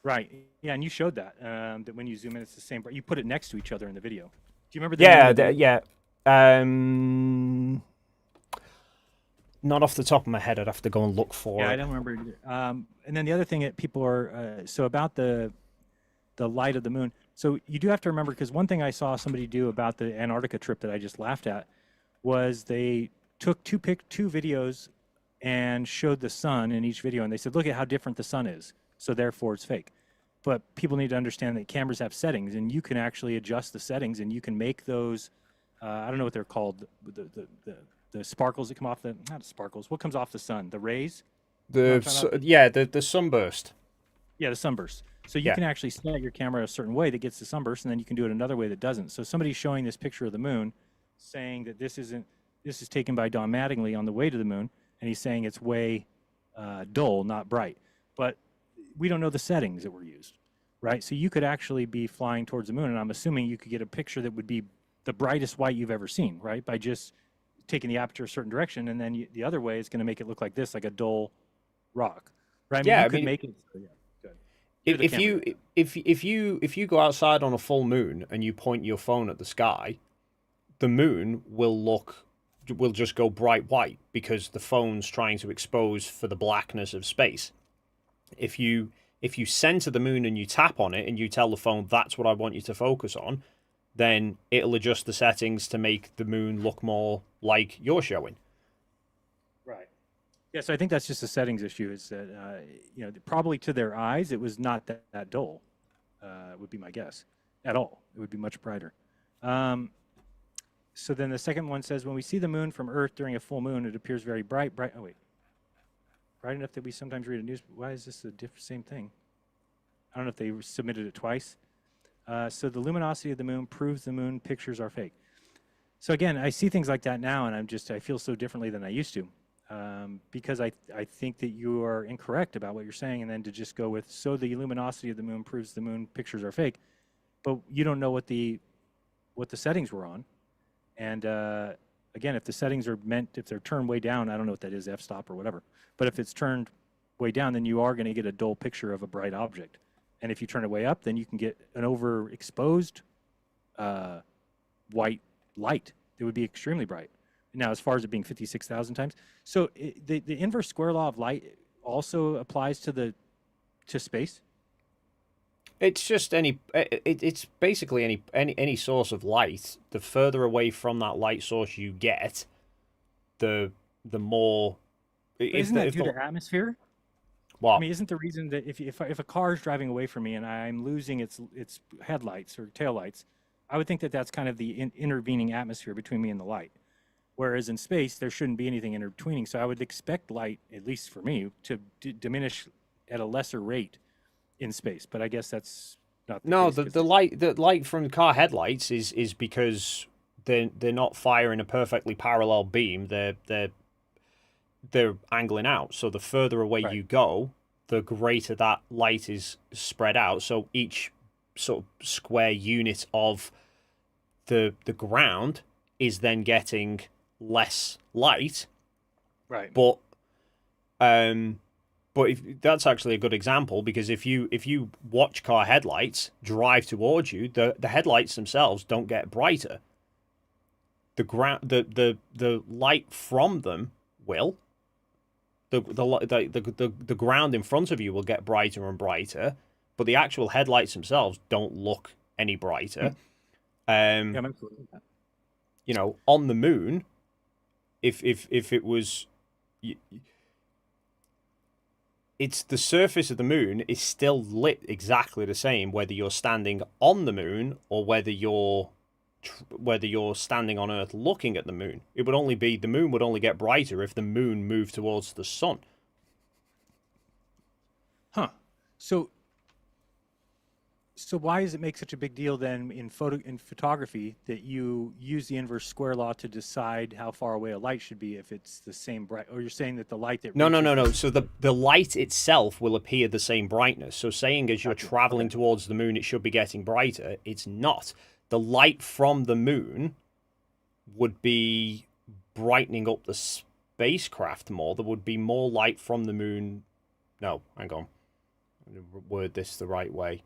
Right. Yeah, and you showed that that when you zoom in, it's the same. But you put it next to each other in the video. Do you remember the name Yeah, of the video? yeah. Not off the top of my head. I'd have to go and look for Yeah, it. I don't remember either. And then the other thing that people are so about the light of the moon. So you do have to remember, because one thing I saw somebody do about the Antarctica trip that I just laughed at was they took two videos and showed the sun in each video, and they said, look at how different the sun is, so therefore it's fake. But people need to understand that cameras have settings, and you can actually adjust the settings, and you can make those. I don't know what they're called. The sparkles that come off the, not sparkles. What comes off the sun? The rays. The sunburst. Yeah, the sunburst. So you Yeah. can actually set your camera a certain way that gets the sunburst, and then you can do it another way that doesn't. So somebody's showing this picture of the moon, saying that this is taken by Don Mattingly on the way to the moon, and he's saying it's way dull, not bright. But we don't know the settings that were used, right? So you could actually be flying towards the moon, and I'm assuming you could get a picture that would be the brightest white you've ever seen, right? By just taking the aperture a certain direction, and then the other way is going to make it look like this, like a dull rock, right? I mean, Yeah, you I could mean, make it. Yeah, good. Give the If camera. if you go outside on a full moon and you point your phone at the sky, the moon will just go bright white because the phone's trying to expose for the blackness of space. If you center the moon and you tap on it and you tell the phone that's what I want you to focus on, then it'll adjust the settings to make the moon look more like you're showing. Right. Yeah, so I think that's just a settings issue. Is that probably to their eyes it was not that dull. Would be my guess. At all, it would be much brighter. So then the second one says, when we see the moon from Earth during a full moon, it appears very bright. Oh wait, bright enough that we sometimes read a news. Why is this the same thing? I don't know if they submitted it twice. So the luminosity of the moon proves the moon pictures are fake. So again, I see things like that now, and I feel so differently than I used to, because I think that you are incorrect about what you're saying, and then to just go with, so the luminosity of the moon proves the moon pictures are fake, but you don't know what the settings were on, and again, if the settings are if they're turned way down, I don't know what that is, f-stop or whatever, but if it's turned way down, then you are going to get a dull picture of a bright object. And if you turn it way up, then you can get an overexposed white light. It would be extremely bright. Now, as far as it being 56,000 times, so the inverse square law of light also applies to space. It's just it's basically any source of light. The further away from that light source you get, the more. Isn't that due to atmosphere? What? I mean, isn't the reason that if a car is driving away from me and I'm losing its headlights or taillights, I would think that that's kind of the intervening atmosphere between me and the light. Whereas in space, there shouldn't be anything intervening. So I would expect light, at least for me, to diminish at a lesser rate in space. But I guess that's not the case. The light from car headlights is because they're not firing a perfectly parallel beam. They're angling out. So the further away you go, the greater that light is spread out. So each sort of square unit of the ground is then getting less light. Right. But that's actually a good example, because if you watch car headlights drive towards you, the headlights themselves don't get brighter. The light from them will. The ground in front of you will get brighter and brighter, but the actual headlights themselves don't look any brighter. I'm absolutely with that. You know, on the moon, if it was, it's the surface of the moon is still lit exactly the same whether you're standing on the moon or whether you're standing on Earth looking at the moon. It would only be, the moon would only get brighter if the moon moved towards the sun. Huh. So why does it make such a big deal then in photography that you use the inverse square law to decide how far away a light should be if it's the same bright? Or you're saying that the light that No. So the light itself will appear the same brightness. So saying as you're traveling towards the moon, it should be getting brighter. It's not. The light from the moon would be brightening up the spacecraft more. There would be more light from the moon. No, hang on. word this the right way.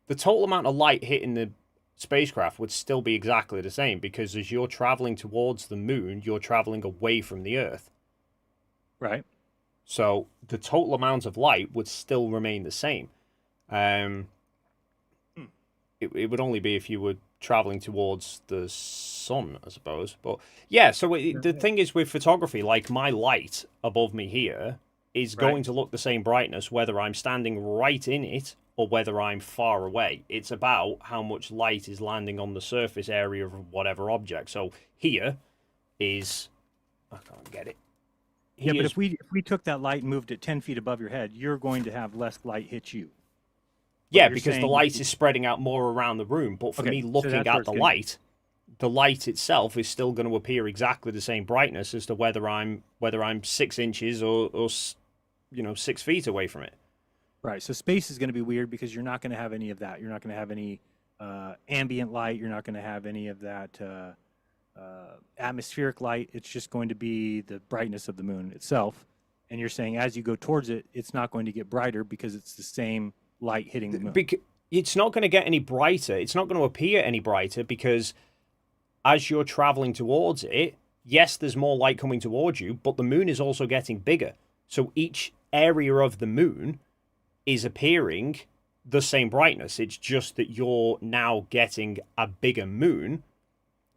The total amount of light hitting the spacecraft would still be exactly the same, because as you're traveling towards the moon, you're traveling away from the Earth. Right. So the total amount of light would still remain the same. It would only be if you were traveling towards the sun, I suppose. But yeah, so the thing is with photography, like my light above me here is going to look the same brightness whether I'm standing right in it or whether I'm far away. It's about how much light is landing on the surface area of whatever object. So here is, I can't get it. Yeah, but if we took that light and moved it 10 feet above your head, you're going to have less light hit you. Yeah, because the light is spreading out more around the room. But for Okay, me so looking that's where at it's the light itself is still going to appear exactly the same brightness as to whether I'm 6 inches or 6 feet away from it. Right. So space is going to be weird because you're not going to have any of that. You're not going to have any ambient light. You're not going to have any of that atmospheric light. It's just going to be the brightness of the moon itself. And you're saying as you go towards it, it's not going to get brighter because it's the same light hitting the moon. It's not going to get any brighter. It's not going to appear any brighter because as you're traveling towards it, yes, there's more light coming towards you, but the moon is also getting bigger. So each area of the moon is appearing the same brightness. It's just that you're now getting a bigger moon,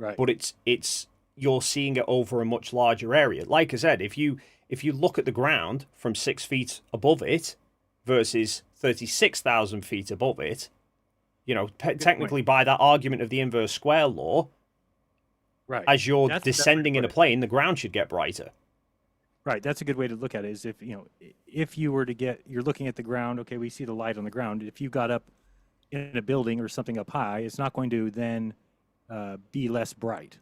right? But it's you're seeing it over a much larger area. Like I said, if you look at the ground from 6 feet above it versus 36,000 feet above it, technically by that argument of the inverse square law, right? As you're descending in a plane, the ground should get brighter. Right, that's a good way to look at it. Is if you were to you're looking at the ground. Okay, we see the light on the ground. If you got up in a building or something up high, it's not going to then be less bright.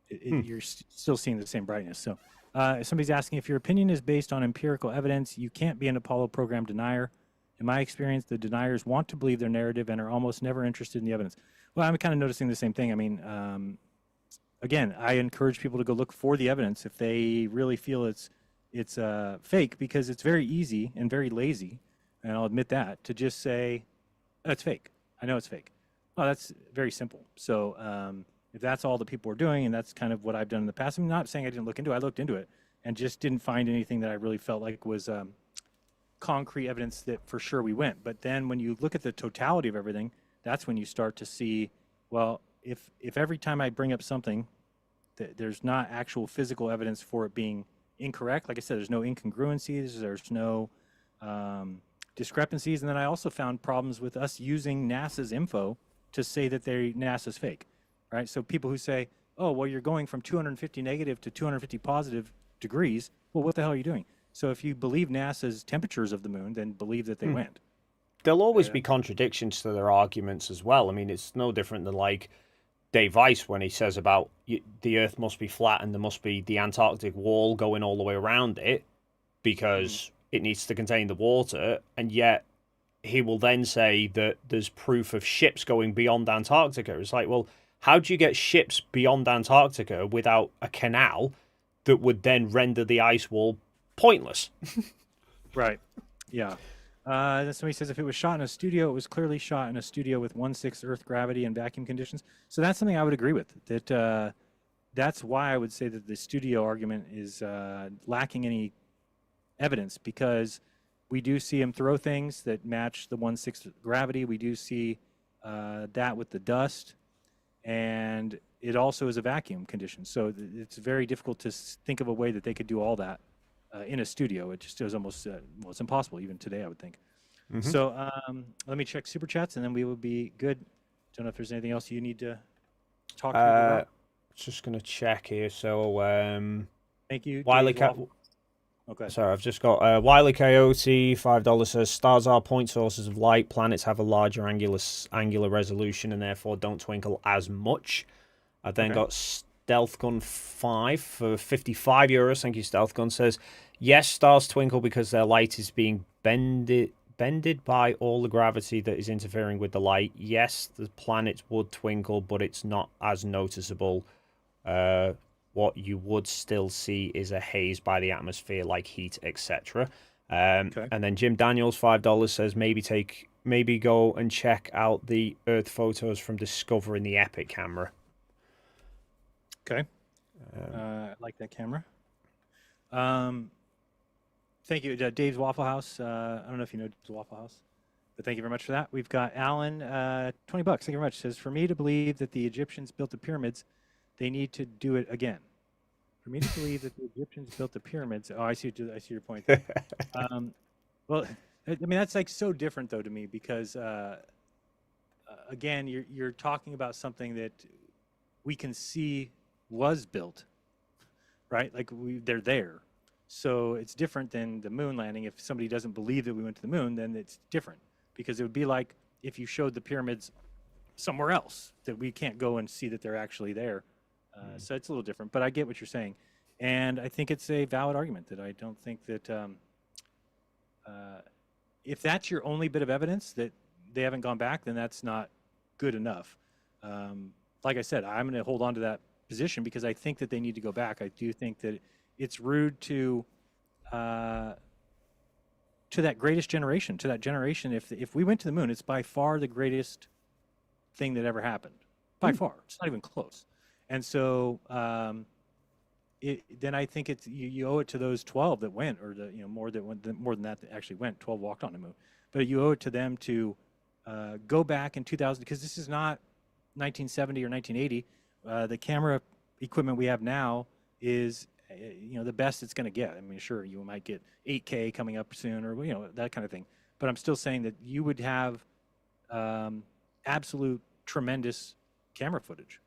You're still seeing the same brightness. So somebody's asking if your opinion is based on empirical evidence. You can't be an Apollo program denier. In my experience, the deniers want to believe their narrative and are almost never interested in the evidence. Well, I'm kind of noticing the same thing. I mean, again, I encourage people to go look for the evidence if they really feel it's fake, because it's very easy and very lazy, and I'll admit that, to just say, that's fake. I know it's fake. Well, that's very simple. So if that's all that people are doing, and that's kind of what I've done in the past, I'm not saying I didn't look into it. I looked into it and just didn't find anything that I really felt like was concrete evidence that for sure we went. But then when you look at the totality of everything, that's when you start to see, well, if every time I bring up something that there's not actual physical evidence for it being incorrect, like I said, there's no incongruencies, there's no discrepancies, and then I also found problems with us using NASA's info to say that NASA's fake, right? So people who say, oh, well, you're going from 250 negative to 250 positive degrees, well, what the hell are you doing? So if you believe NASA's temperatures of the moon, then believe that they went. There'll always be contradictions to their arguments as well. I mean, it's no different than like Dave Weiss when he says about the Earth must be flat and there must be the Antarctic wall going all the way around it because it needs to contain the water, and yet he will then say that there's proof of ships going beyond Antarctica. It's like, well, how do you get ships beyond Antarctica without a canal that would then render the ice wall pointless? Right. Yeah. Then somebody says if it was shot in a studio, it was clearly shot in a studio with 1/6 Earth gravity and vacuum conditions. So that's something I would agree with. That's why I would say that the studio argument is lacking any evidence, because we do see him throw things that match the 1/6 gravity. We do see that with the dust, and it also is a vacuum condition. So it's very difficult to think of a way that they could do all that in a studio. It just is almost, well, it's impossible even today, I would think. Mm-hmm. So let me check Super Chats, and then we will be good. Don't know if there's anything else you need to talk to me about. Just going to check here. So, thank you. Wiley Okay. Sorry, I've just got Wiley Coyote, $5 says, stars are point sources of light. Planets have a larger angular resolution and therefore don't twinkle as much. I then got Stealth Gun 5 for €55. Thank you, Stealth Gun. Says, yes, stars twinkle because their light is being bended by all the gravity that is interfering with the light. Yes, the planets would twinkle, but it's not as noticeable. what you would still see is a haze by the atmosphere, like heat, etc. Okay. And then Jim Daniels, $5, says maybe go and check out the Earth photos from Discover in the Epic camera. Okay. I like that camera. Thank you, Dave's Waffle House. I don't know if you know Dave's Waffle House, but thank you very much for that. We've got Alan, $20. Thank you very much. Says, for me to believe that the Egyptians built the pyramids, they need to do it again. For me to believe that the Egyptians built the pyramids. Oh, I see your point. Well, I mean, that's like so different though to me, because again, you're talking about something that we can see was built, right? Like they're there. So it's different than the moon landing. If somebody doesn't believe that we went to the moon, then it's different, because it would be like if you showed the pyramids somewhere else that we can't go and see that they're actually there. So it's a little different, but I get what you're saying. And I think it's a valid argument that I don't think that if that's your only bit of evidence that they haven't gone back, then that's not good enough. Like I said, I'm going to hold on to that position because I think that they need to go back. I do think that it's rude to that greatest generation, to that generation. If we went to the moon, it's by far the greatest thing that ever happened. By far. It's not even close. And so then I think it's you owe it to those 12 that went, or more than that actually went. 12 walked on the moon, but you owe it to them to go back in 2000, because this is not 1970 or 1980. The camera equipment we have now is the best it's going to get. I mean, sure, you might get 8K coming up soon, or that kind of thing. But I'm still saying that you would have absolute tremendous camera footage.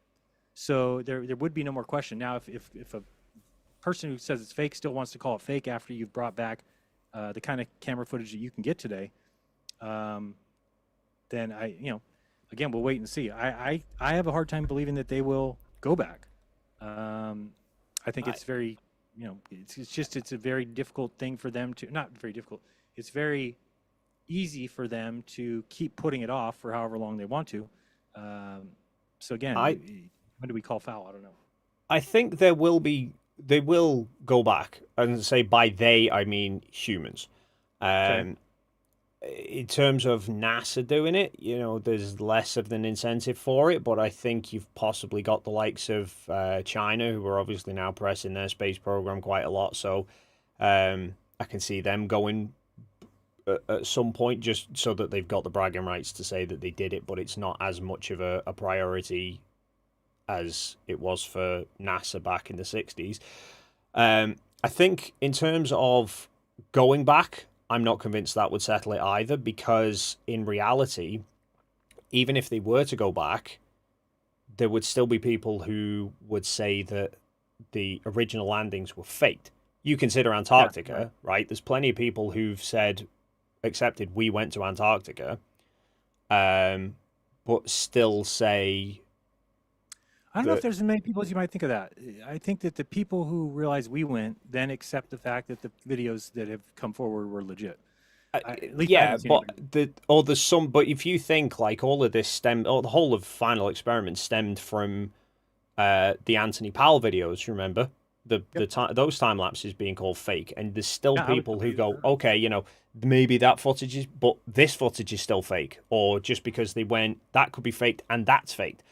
So there would be no more question. Now, if a person who says it's fake still wants to call it fake after you've brought back the kind of camera footage that you can get today, then again, we'll wait and see. I have a hard time believing that they will go back. I think it's very, it's a very difficult thing for them to, not very difficult, it's very easy for them to keep putting it off for however long they want to. So again, when do we call foul? I don't know. I think they will go back, and say by they, I mean humans. Okay. In terms of NASA doing it, there's less of an incentive for it, but I think you've possibly got the likes of China, who are obviously now pressing their space program quite a lot. So I can see them going at some point, just so that they've got the bragging rights to say that they did it, but it's not as much of a priority as it was for NASA back in the 60s. I think in terms of going back, I'm not convinced that would settle it either, because in reality, even if they were to go back, there would still be people who would say that the original landings were faked. You consider Antarctica, right? There's plenty of people who've accepted we went to Antarctica, but still say... I don't know if there's as many people as you might think of that. I think that the people who realize we went then accept the fact that the videos that have come forward were legit. There's some. But if you think like all of this the whole of Final Experiment stemmed from the Anthony Powell videos. Remember those time lapses being called fake, and there's still people who go, okay, maybe that footage is, but this footage is still fake, or just because they went, that could be faked, and that's faked.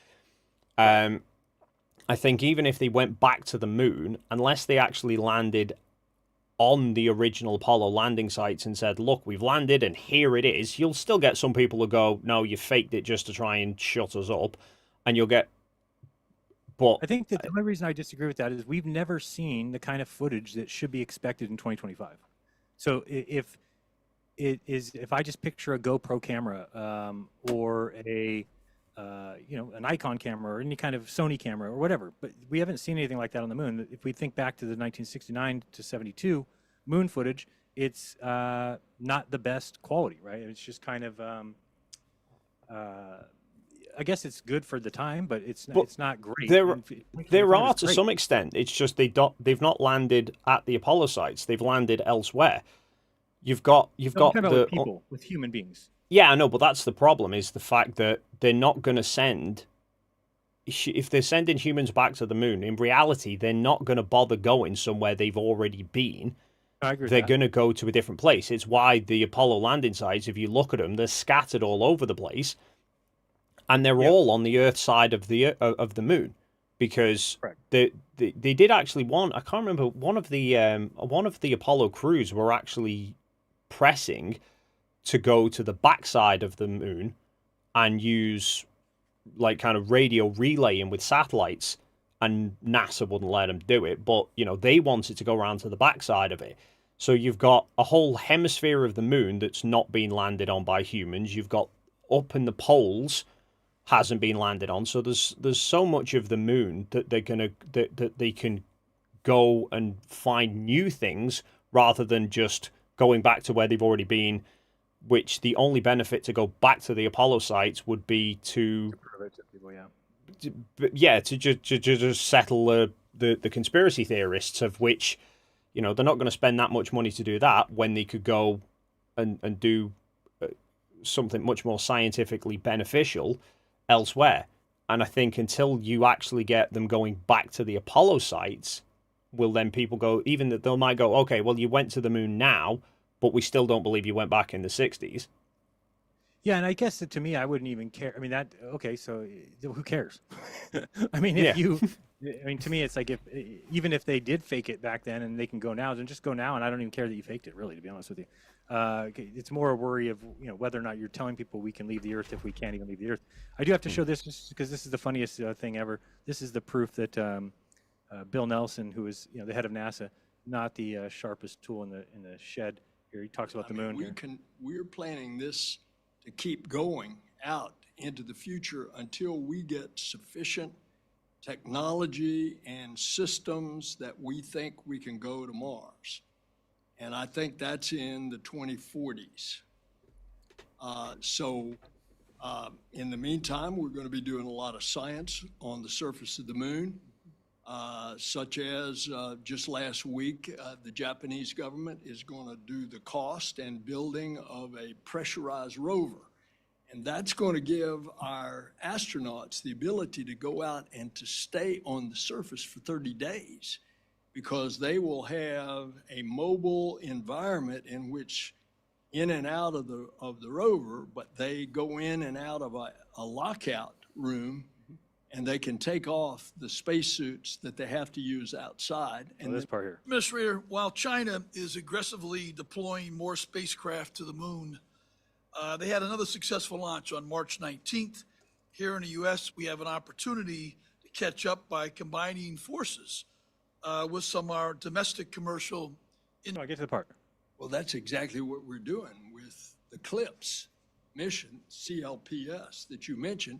I think even if they went back to the moon, unless they actually landed on the original Apollo landing sites and said, look, we've landed and here it is, you'll still get some people who go, no, you faked it just to try and shut us up. And you'll get... But I think that the only reason I disagree with that is we've never seen the kind of footage that should be expected in 2025. So if I just picture a GoPro camera or an Nikon camera or any kind of Sony camera or whatever, but we haven't seen anything like that on the moon. If we think back to the 1969 to 72 moon footage, it's not the best quality, right? It's just kind of, I guess it's good for the time, but it's not great. There are to some extent. It's just they've not landed at the Apollo sites. They've landed elsewhere. You've got with people, with human beings. Yeah, I know, but that's the problem, is the fact that they're not going to send if they're sending humans back to the moon, in reality, they're not going to bother going somewhere they've already been. I agree with They're that. going to go to a different place. It's why the Apollo landing sites, if you look at them, they're scattered all over the place, and they're all on the Earth side of the moon, because they did actually I can't remember, one of the Apollo crews were actually pressing to go to the backside of the moon and use like kind of radio relaying with satellites, and NASA wouldn't let them do it, but they wanted to go around to the backside of it. So you've got a whole hemisphere of the moon that's not been landed on by humans. You've got up in the poles hasn't been landed on. So there's so much of the moon that that they can go and find new things rather than just going back to where they've already been, which the only benefit to go back to the Apollo sites would be to prove it to people, to just settle the conspiracy theorists, of which they're not going to spend that much money to do that when they could go and do something much more scientifically beneficial elsewhere. And I think until you actually get them going back to the Apollo sites, will then people go, even that they might go, okay, well, you went to the moon now, but we still don't believe you went back in the 60s. Yeah, and I guess that to me, I wouldn't even care. I mean, so who cares? I mean, to me, it's like even if they did fake it back then and they can go now, then just go now, and I don't even care that you faked it, really, to be honest with you. It's more a worry of whether or not you're telling people we can leave the Earth if we can't even leave the Earth. I do have to show this just because this is the funniest thing ever. This is the proof that Bill Nelson, who is the head of NASA, not the sharpest tool in the shed. Here he talks about the moon. We're planning this to keep going out into the future until we get sufficient technology and systems that we think we can go to Mars. And I think that's in the 2040s. In the meantime, we're going to be doing a lot of science on the surface of the moon, such as just last week, the Japanese government is going to do the cost and building of a pressurized rover. And that's going to give our astronauts the ability to go out and to stay on the surface for 30 days, because they will have a mobile environment in which in and out of the rover, but they go in and out of a lockout room, and they can take off the spacesuits that they have to use outside. And this part here. Mr. Reader, while China is aggressively deploying more spacecraft to the moon, they had another successful launch on March 19th. Here in the U.S., we have an opportunity to catch up by combining forces with some of our domestic commercial. No, I get to the part. Well, that's exactly what we're doing with the CLIPS mission, CLPS, that you mentioned.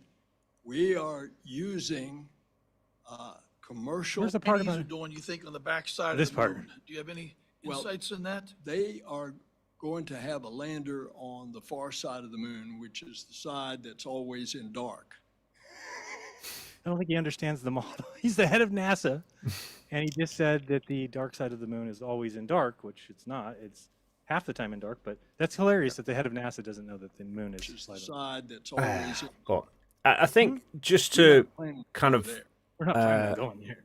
We are using commercial. Where's the part These about are doing, you think, on the backside this of the part? moon. Do you have any insights in that? They are going to have a lander on the far side of the moon, which is the side that's always in dark. I don't think he understands the model. He's the head of NASA, and he just said that the dark side of the moon is always in dark, which it's not. It's half the time in dark, but that's hilarious that the head of NASA doesn't know that the moon is the side that's always in dark. I think just to kind of we're not planning on going here.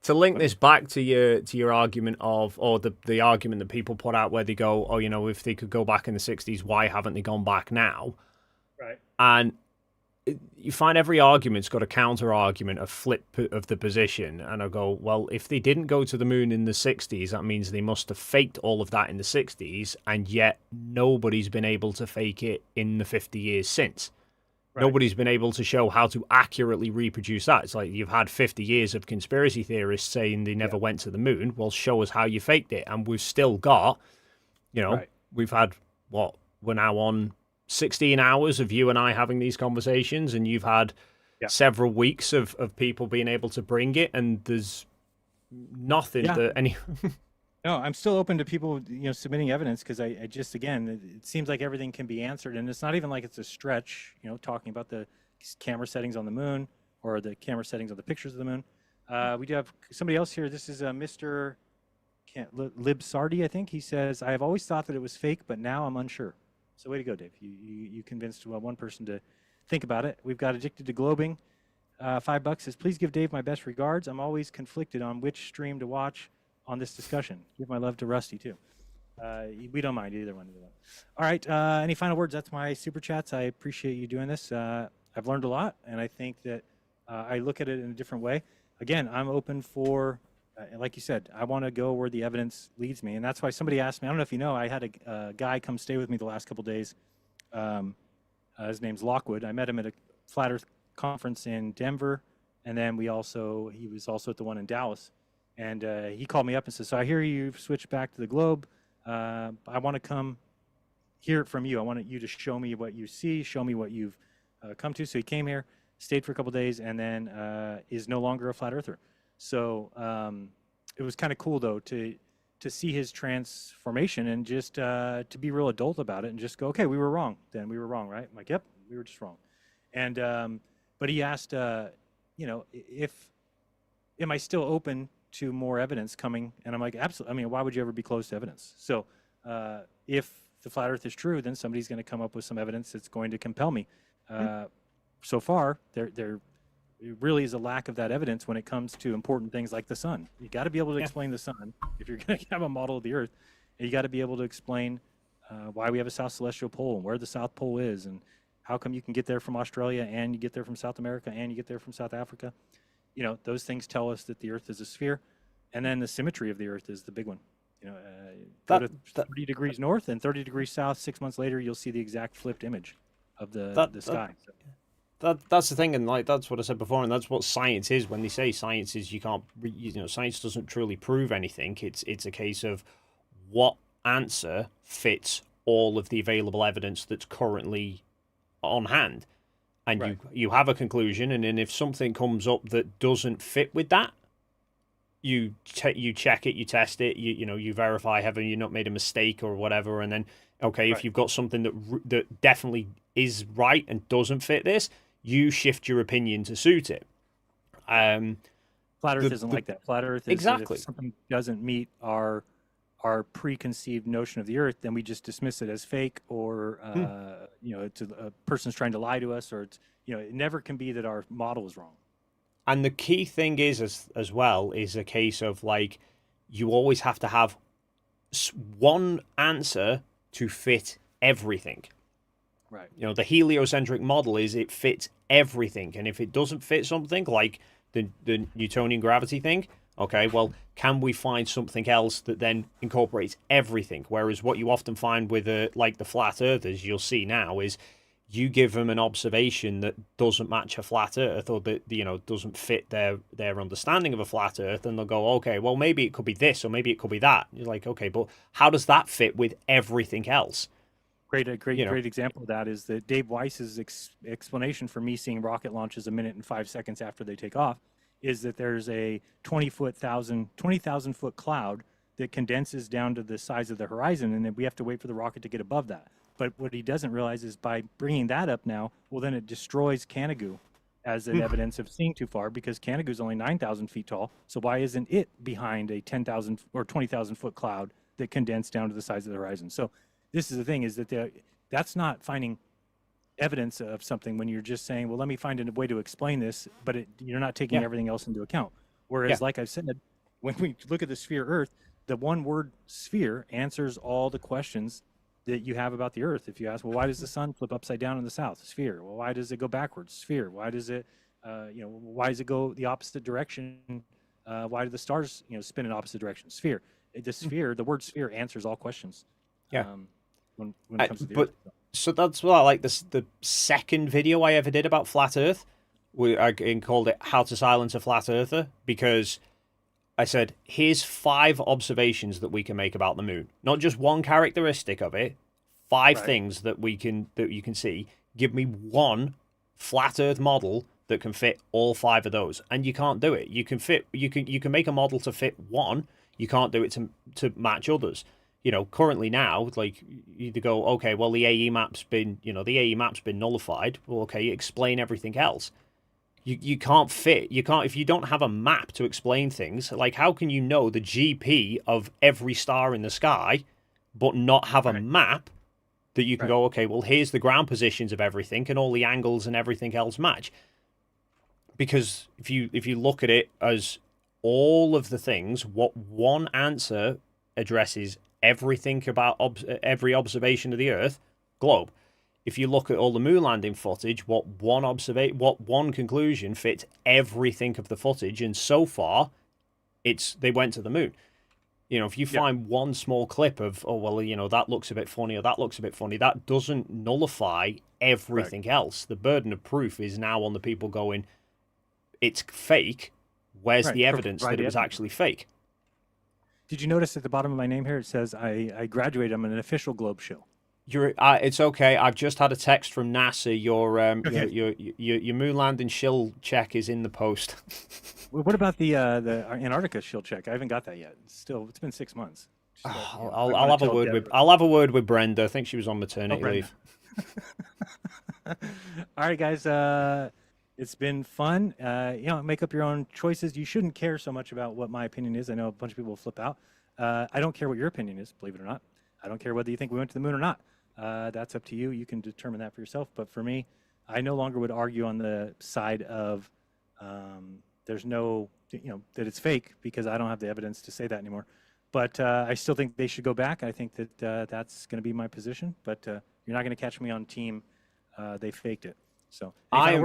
To link this back to your argument of, or the argument that people put out where they go, oh, if they could go back in the 60s, why haven't they gone back now? Right. And you find every argument's got a counter argument, a flip of the position. And I go, well, if they didn't go to the moon in the 60s, that means they must have faked all of that in the 60s. And yet nobody's been able to fake it in the 50 years since. Right. Nobody's been able to show how to accurately reproduce that. It's like you've had 50 years of conspiracy theorists saying they never went to the moon. Well, show us how you faked it. And we've still got, we've had, we're now on 16 hours of you and I having these conversations, and you've had several weeks of people being able to bring it, and there's nothing that any... No, I'm still open to people, submitting evidence, because I just, again, it seems like everything can be answered, and it's not even like it's a stretch, talking about the camera settings on the moon or the camera settings on the pictures of the moon. We do have somebody else here. This is Mr. Libsardi, I think. He says, I have always thought that it was fake, but now I'm unsure. So way to go, Dave. You convinced one person to think about it. We've got Addicted to Globing. $5 says, please give Dave my best regards. I'm always conflicted on which stream to watch on this discussion. Give my love to Rusty, too. We don't mind either one. All right. Any final words? That's my super chats. I appreciate you doing this. I've learned a lot, and I think that I look at it in a different way. Again, I'm open for, like you said, I want to go where the evidence leads me. And that's why somebody asked me, I don't know if you know, I had a guy come stay with me the last couple days. His name's Lockwood. I met him at a Flat Earth conference in Denver, and then he was also at the one in Dallas. And he called me up and said, so I hear you've switched back to the globe. I want to come hear it from you. I want you to show me what you see, show me what you've come to. So he came here, stayed for a couple days, and then is no longer a flat earther. So it was kind of cool, though, to see his transformation and just to be real adult about it and just go, okay, we were wrong. Then we were wrong, right? I'm like, yep, we were just wrong. And but he asked, am I still open to more evidence coming? And I'm like, absolutely. I mean, why would you ever be closed to evidence? So if the flat earth is true, then somebody's going to come up with some evidence that's going to compel me. So far, there really is a lack of that evidence when it comes to important things like the sun. You got to be able to explain the sun if you're going to have a model of the earth. And you got to be able to explain why we have a south celestial pole and where the south pole is and how come you can get there from Australia and you get there from South America and you get there from South Africa. You know, those things tell us that the earth is a sphere. And then the symmetry of the earth is the big one. You know, go to 30 degrees north and 30 degrees south. 6 months later, you'll see the exact flipped image of the sky. That's the thing, and like that's what I said before, and that's what science is. When they say science is, science doesn't truly prove anything. It's a case of what answer fits all of the available evidence that's currently on hand, and you have a conclusion, and then if something comes up that doesn't fit with that, you check it, you test it, you verify have you not made a mistake or whatever, and then if you've got something that definitely is right and doesn't fit this, you shift your opinion to suit it. Flat Earth isn't like that. Flat Earth is exactly if something doesn't meet our preconceived notion of the Earth, then we just dismiss it as fake, or it's a person's trying to lie to us, or it never can be that our model is wrong. And the key thing is as well is a case of like you always have to have one answer to fit everything. Right. The heliocentric model is it fits everything, and if it doesn't fit something like the Newtonian gravity thing, okay, well, can we find something else that then incorporates everything? Whereas what you often find with like the flat earthers, you'll see now, is you give them an observation that doesn't match a flat earth, or that doesn't fit their understanding of a flat earth, and they'll go, okay, well, maybe it could be this, or maybe it could be that. You're like, okay, but how does that fit with everything else? Great example of that is that Dave Weiss's explanation for me seeing rocket launches a minute and 5 seconds after they take off is that there's a 20,000 foot cloud that condenses down to the size of the horizon, and then we have to wait for the rocket to get above that. But what he doesn't realize is by bringing that up now, well, then it destroys Canigou as an evidence of seeing too far, because Canigou is only 9,000 feet tall. So why isn't it behind a 10,000 or 20,000 foot cloud that condensed down to the size of the horizon? So this is the thing, is that that's not finding evidence of something when you're just saying, well, let me find a way to explain this, but you're not taking everything else into account. Whereas, like I've said, when we look at the sphere Earth, the one word sphere answers all the questions that you have about the Earth. If you ask, well, why does the sun flip upside down in the south? Sphere. Well, why does it go backwards? Sphere. Why does it, why does it go the opposite direction? Why do the stars, spin in opposite directions? Sphere. The sphere, the word sphere answers all questions. Yeah. When it comes to the Earth. So that's what I like. The second video I ever did about flat Earth, I called it "How to Silence a Flat Earther," because I said, here's 5 observations that we can make about the moon. Not just one characteristic of it, 5 things that you can see. Give me one flat Earth model that can fit all 5 of those, and you can't do it. You can make a model to fit one. You can't do it to match others. Currently now, like you go, okay, well, the AE map's been nullified. Well, okay, explain everything else. You can't fit. You can't, if you don't have a map to explain things. Like, how can you know the GP of every star in the sky, but not have a map that you can go, okay, well, here's the ground positions of everything, and all the angles and everything else match. because if you look at it as all of the things, what one answer addresses everything about every observation of the Earth globe. If you look at all the moon landing footage, what one conclusion fits everything of the footage, and so far, they went to the moon. If you find one small clip of, oh well, that looks a bit funny or that looks a bit funny, that doesn't nullify everything else. The burden of proof is now on the people going, it's fake. Where's the evidence that it was actually fake? Did you notice at the bottom of my name here it says I graduated? I'm an official Globe shill. It's okay. I've just had a text from NASA. Your moon landing shill check is in the post. Well, what about the Antarctica shill check? I haven't got that yet. It's been 6 months. I'll have a word with Brenda. I think she was on maternity leave. All right, guys. It's been fun. Make up your own choices. You shouldn't care so much about what my opinion is. I know a bunch of people will flip out. I don't care what your opinion is, believe it or not. I don't care whether you think we went to the moon or not. That's up to you. You can determine that for yourself. But for me, I no longer would argue on the side of there's no, that it's fake, because I don't have the evidence to say that anymore. But I still think they should go back. I think that that's going to be my position. But you're not going to catch me on team. They faked it. So I'm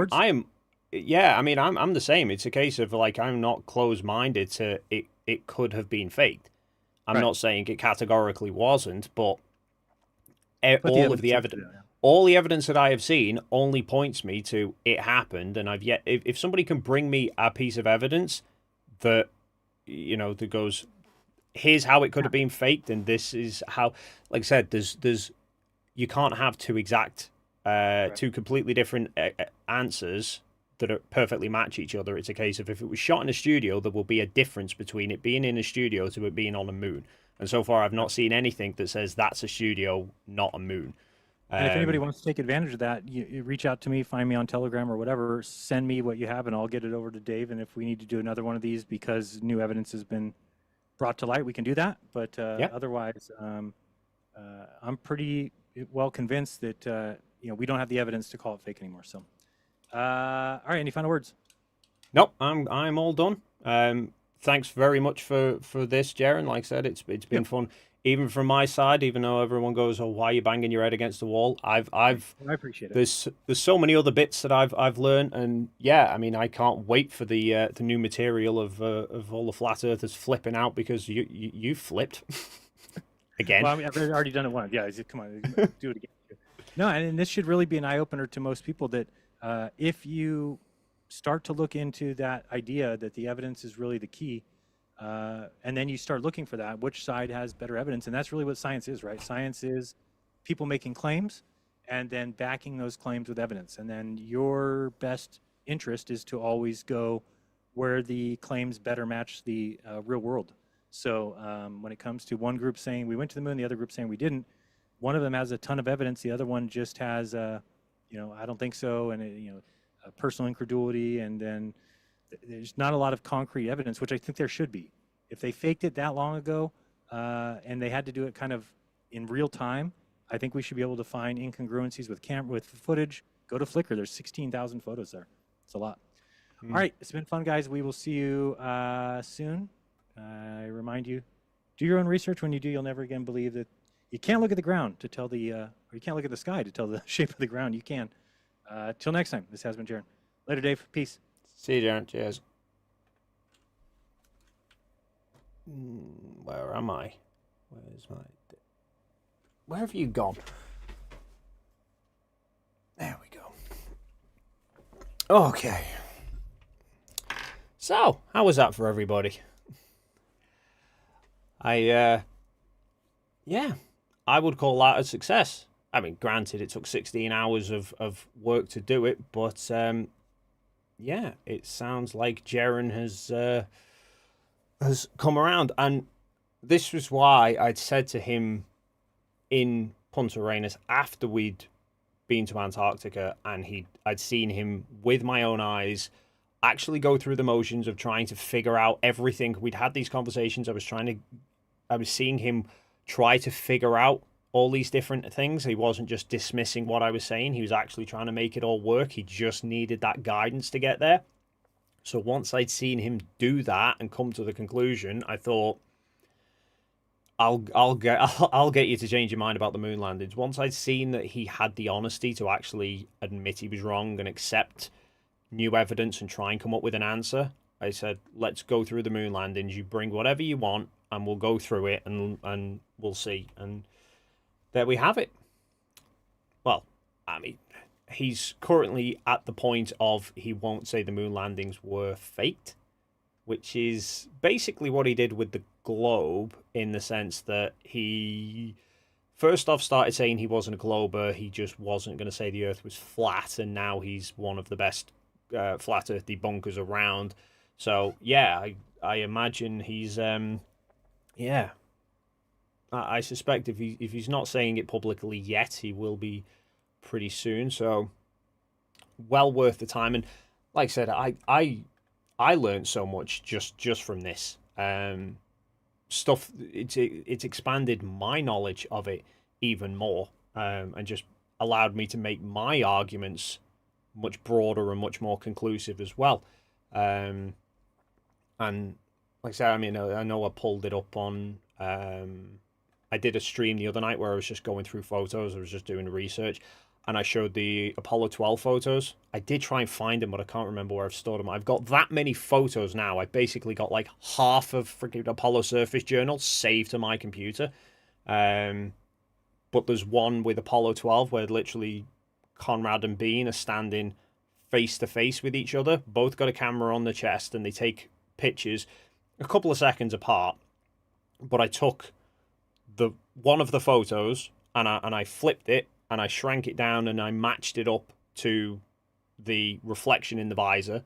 the same. It's a case of I'm not closed-minded to it could have been faked. I'm not saying it categorically wasn't, but all the evidence that I have seen only points me to it happened, and if somebody can bring me a piece of evidence that that goes, here's how it could have been faked, and this is how, like I said, there's you can't have two completely different answers that perfectly match each other. It's a case of if it was shot in a studio, there will be a difference between it being in a studio to it being on a moon. And so far, I've not seen anything that says that's a studio, not a moon. And if anybody wants to take advantage of that, you reach out to me, find me on Telegram or whatever, send me what you have, and I'll get it over to Dave. And if we need to do another one of these because new evidence has been brought to light, we can do that. But otherwise, I'm pretty well convinced that we don't have the evidence to call it fake anymore. So. All right. Any final words? Nope. I'm all done. Thanks very much for this, Jeran. Like I said, it's been fun, even from my side. Even though everyone goes, "Oh, why are you banging your head against the wall?" I appreciate it. There's so many other bits that I've learned, and I can't wait for the new material of all the flat earthers flipping out because you flipped again. Well, I've already done it once. Yeah, come on, do it again. No, and this should really be an eye opener to most people that. If you start to look into that idea that the evidence is really the key, and then you start looking for that, which side has better evidence? And that's really what science is, right? Science is people making claims and then backing those claims with evidence. And then your best interest is to always go where the claims better match the real world. So when it comes to one group saying we went to the moon, the other group saying we didn't, one of them has a ton of evidence, the other one just has I don't think so, and personal incredulity, and then there's not a lot of concrete evidence, which I think there should be. If they faked it that long ago, and they had to do it kind of in real time, I think we should be able to find incongruencies with footage. Go to Flickr. There's 16,000 photos there. It's a lot. All right, it's been fun, guys. We will see you soon. I remind you, do your own research. When you do, you'll never again believe that. You can't look at the ground to tell or you can't look at the sky to tell the shape of the ground. You can. Till next time, this has been Jeran. Later, Dave. Peace. See you, Jeran. Cheers. Where am I? Where have you gone? There we go. Okay. So, how was that for everybody? I would call that a success. I mean, granted, it took 16 hours of work to do it, but it sounds like Jeran has come around, and this was why I'd said to him in Punta Arenas after we'd been to Antarctica, and I'd seen him with my own eyes actually go through the motions of trying to figure out everything. We'd had these conversations. I was seeing him try to figure out all these different things. He wasn't just dismissing what I was saying. He was actually trying to make it all work. He just needed that guidance to get there. So once I'd seen him do that and come to the conclusion, I thought, I'll get you to change your mind about the moon landings. Once I'd seen that he had the honesty to actually admit he was wrong and accept new evidence and try and come up with an answer, I said, let's go through the moon landings. You bring whatever you want, and we'll go through it, and we'll see. And there we have it. Well, I mean, he's currently at the point of he won't say the moon landings were faked, which is basically what he did with the globe, in the sense that he first off started saying he wasn't a glober, he just wasn't going to say the earth was flat, and now he's one of the best flat earth debunkers around. So yeah, I imagine he's yeah, I suspect if he's not saying it publicly yet, he will be pretty soon. So well worth the time. And like I said, I learned so much just from this stuff. It's expanded my knowledge of it even more, and just allowed me to make my arguments much broader and much more conclusive as well. And like I said, I mean, I know I pulled it up on. I did a stream the other night where I was just going through photos. I was just doing research, and I showed the Apollo 12 photos. I did try and find them, but I can't remember where I've stored them. I've got that many photos now. I basically got like half of freaking Apollo Surface Journal saved to my computer. But there's one with Apollo 12 where literally Conrad and Bean are standing face to face with each other. Both got a camera on the chest, and they take pictures a couple of seconds apart. But I took one of the photos and I flipped it, and I shrank it down, and I matched it up to the reflection in the visor,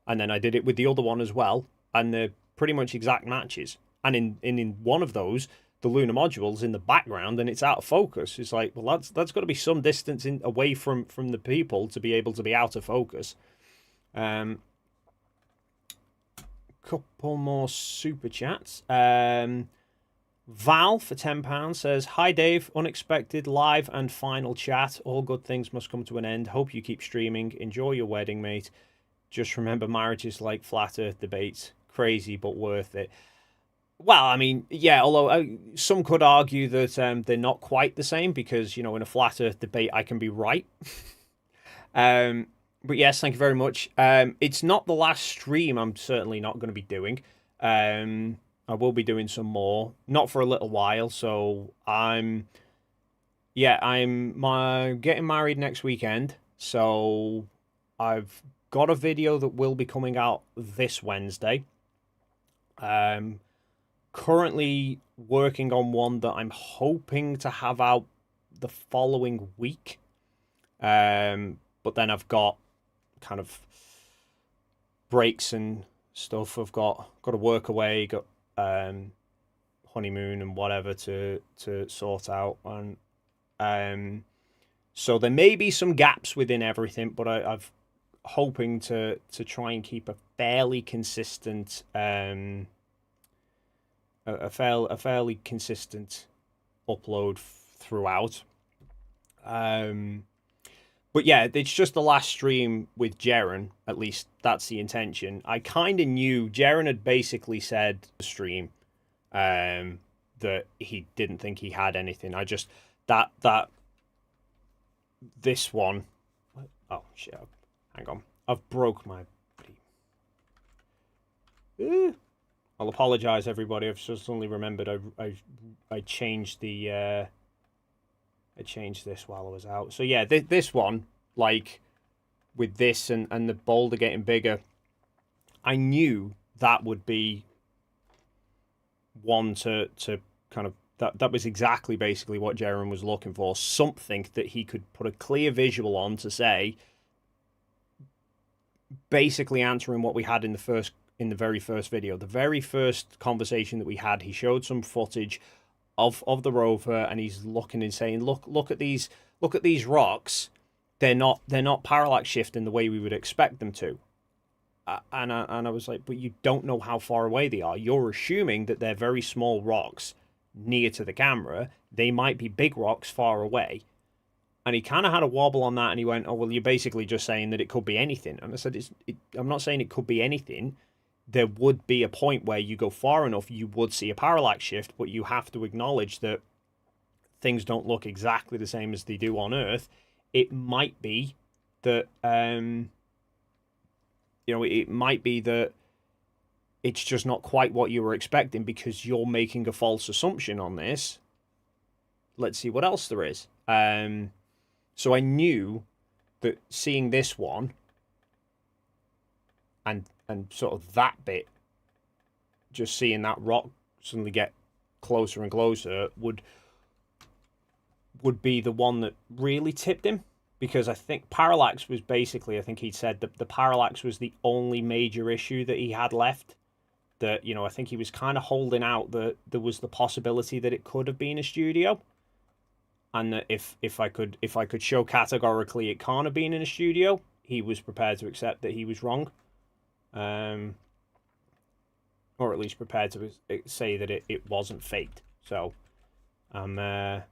and then I did it with the other one as well, and they're pretty much exact matches. And in one of those, the lunar module's in the background and it's out of focus. It's like, well, that's got to be some distance away from the people to be able to be out of focus. Couple more super chats. Val for £10 says, "Hi Dave, unexpected live and final chat. All good things must come to an end. Hope you keep streaming. Enjoy your wedding, mate. Just remember, marriage is like flat earth debates. Crazy, but worth it." Well, I mean, yeah, although some could argue that they're not quite the same, because, you know, in a flat earth debate, I can be right. But yes, thank you very much. It's not the last stream I'm certainly not going to be doing. I will be doing some more, not for a little while. So I'm getting married next weekend. So I've got a video that will be coming out this Wednesday. Currently working on one that I'm hoping to have out the following week. But then I've got kind of breaks and stuff. I've got to work away, got honeymoon and whatever to sort out, and so there may be some gaps within everything, but I've hoping to try and keep a fairly consistent a fairly consistent upload throughout. But yeah, it's just the last stream with Jeran. At least that's the intention. I kind of knew Jeran had basically said the stream that he didn't think he had anything. I just this one. Oh shit! Hang on, I've broke my. I'll apologize, everybody. I've just suddenly remembered I changed the. I changed this while I was out. So yeah, this one, like with this and the boulder getting bigger, I knew that would be one to kind of that was exactly basically what Jeran was looking for. Something that he could put a clear visual on to say, basically answering what we had in the very first video. The very first conversation that we had, he showed some footage of the rover, and he's looking and saying, look at these rocks. They're not parallax shifting the way we would expect them to. And I was like, but you don't know how far away they are. You're assuming that they're very small rocks near to the camera. They might be big rocks far away. And he kind of had a wobble on that, and he went, "Oh, well, you're basically just saying that it could be anything." And I said, "I'm not saying it could be anything. There would be a point where you go far enough, you would see a parallax shift, but you have to acknowledge that things don't look exactly the same as they do on Earth. It might be that, it might be that it's just not quite what you were expecting because you're making a false assumption on this. Let's see what else there is." So I knew that seeing this one and sort of that bit, just seeing that rock suddenly get closer and closer would be the one that really tipped him, because I think parallax was basically, I think he said that the parallax was the only major issue that he had left. That, I think he was kind of holding out that there was the possibility that it could have been a studio. And that if I could show categorically it can't have been in a studio, he was prepared to accept that he was wrong, or at least prepared to say that it wasn't faked. So, I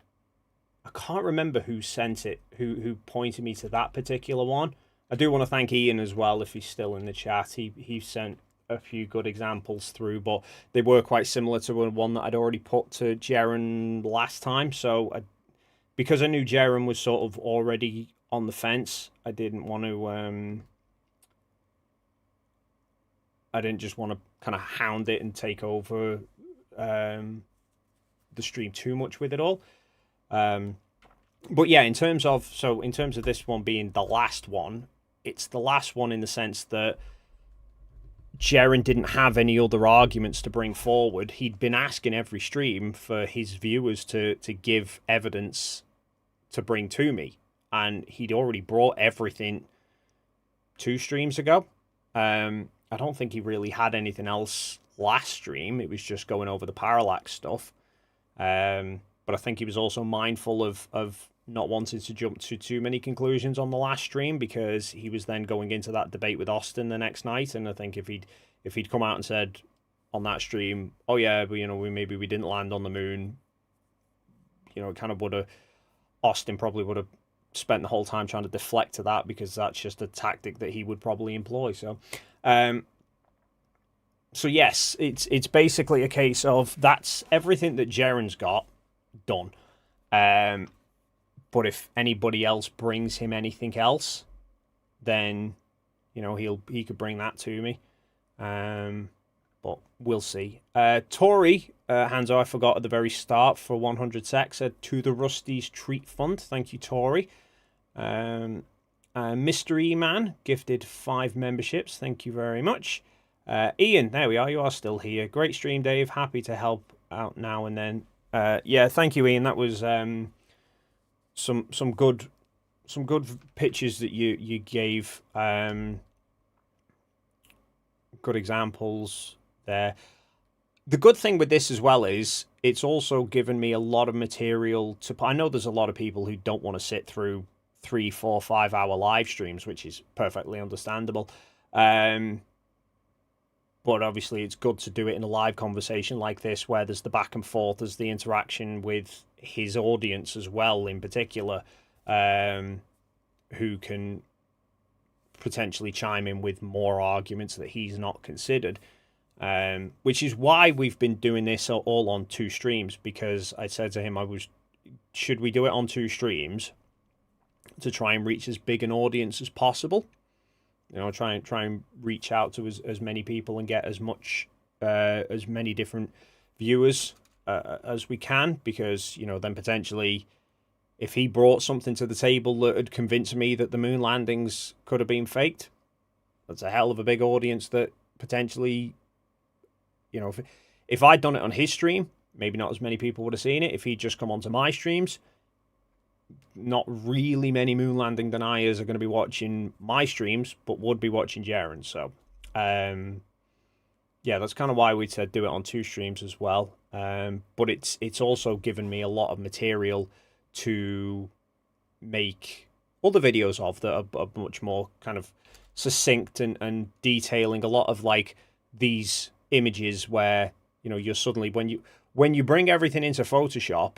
can't remember who sent it, who pointed me to that particular one. I do want to thank Ian as well, if he's still in the chat. He sent a few good examples through, but they were quite similar to one that I'd already put to Jeran last time. So because I knew Jeran was sort of already on the fence, I didn't want to. I didn't just want to kind of hound it and take over the stream too much with it all. But yeah, in terms of this one being the last one, it's the last one in the sense that Jeran didn't have any other arguments to bring forward. He'd been asking every stream for his viewers to give evidence to bring to me, and he'd already brought everything 2 streams ago. I don't think he really had anything else last stream. It was just going over the parallax stuff. But I think he was also mindful of not wanting to jump to too many conclusions on the last stream, because he was then going into that debate with Austin the next night. And I think if he'd come out and said on that stream, "Oh yeah, but we didn't land on the moon," it kind of would have, Austin probably would have spent the whole time trying to deflect to that, because that's just a tactic that he would probably employ. So, yes, it's basically a case of that's everything that Jeran's got done. But if anybody else brings him anything else, then he could bring that to me. But we'll see. Tori Hanzo, I forgot at the very start, for 100 sec, said to the Rusty's Treat Fund. Thank you, Tori. Mr. E-Man gifted 5 memberships. Thank you very much. Ian, there we are. You are still here. Great stream, Dave. Happy to help out now and then. Yeah, thank you, Ian. That was some good pictures that you gave. Good examples there. The good thing with this as well is it's also given me a lot of material to. I know there's a lot of people who don't want to sit through 3, 4, 5 hour live streams, which is perfectly understandable. But obviously it's good to do it in a live conversation like this, where there's the back and forth, there's the interaction with his audience as well, in particular, who can potentially chime in with more arguments that he's not considered. Which is why we've been doing this all on 2 streams, because I said to him, should we do it on 2 streams to try and reach as big an audience as possible? Try and reach out to as many people and get as many different viewers as we can, because then potentially, if he brought something to the table that had convinced me that the moon landings could have been faked, that's a hell of a big audience that potentially, if I'd done it on his stream, maybe not as many people would have seen it. If he'd just come onto my streams, not really many moon landing deniers are going to be watching my streams, but would be watching Jeran. So, yeah, that's kind of why we said do it on 2 streams as well. But it's also given me a lot of material to make other videos of that are much more kind of succinct and detailing a lot of like these images where you're suddenly when you bring everything into Photoshop,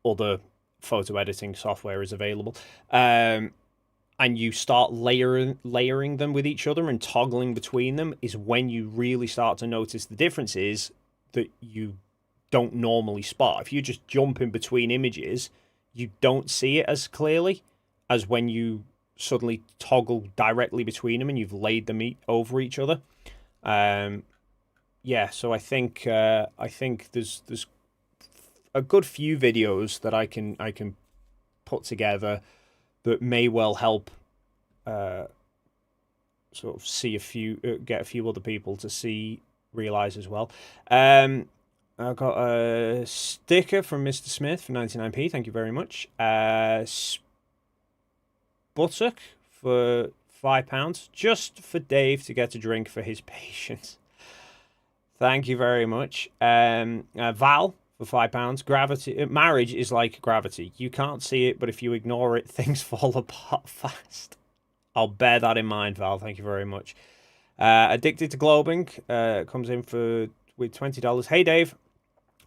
other photo editing software is available. And you start layering them with each other and toggling between them, is when you really start to notice the differences that you don't normally spot. If you just jump in between images, you don't see it as clearly as when you suddenly toggle directly between them and you've laid them over each other. Yeah, so I think there's a good few videos that I can put together that may well help sort of see get a few other people to realize as well. I got a sticker from Mr. Smith for 99p. Thank you very much. Buttock for £5, just for Dave to get a drink for his patience. Thank you very much. Val for £5. Gravity. Marriage is like gravity. You can't see it, but if you ignore it, things fall apart fast. I'll bear that in mind, Val. Thank you very much. Addicted to Globing comes in with $20. Hey, Dave.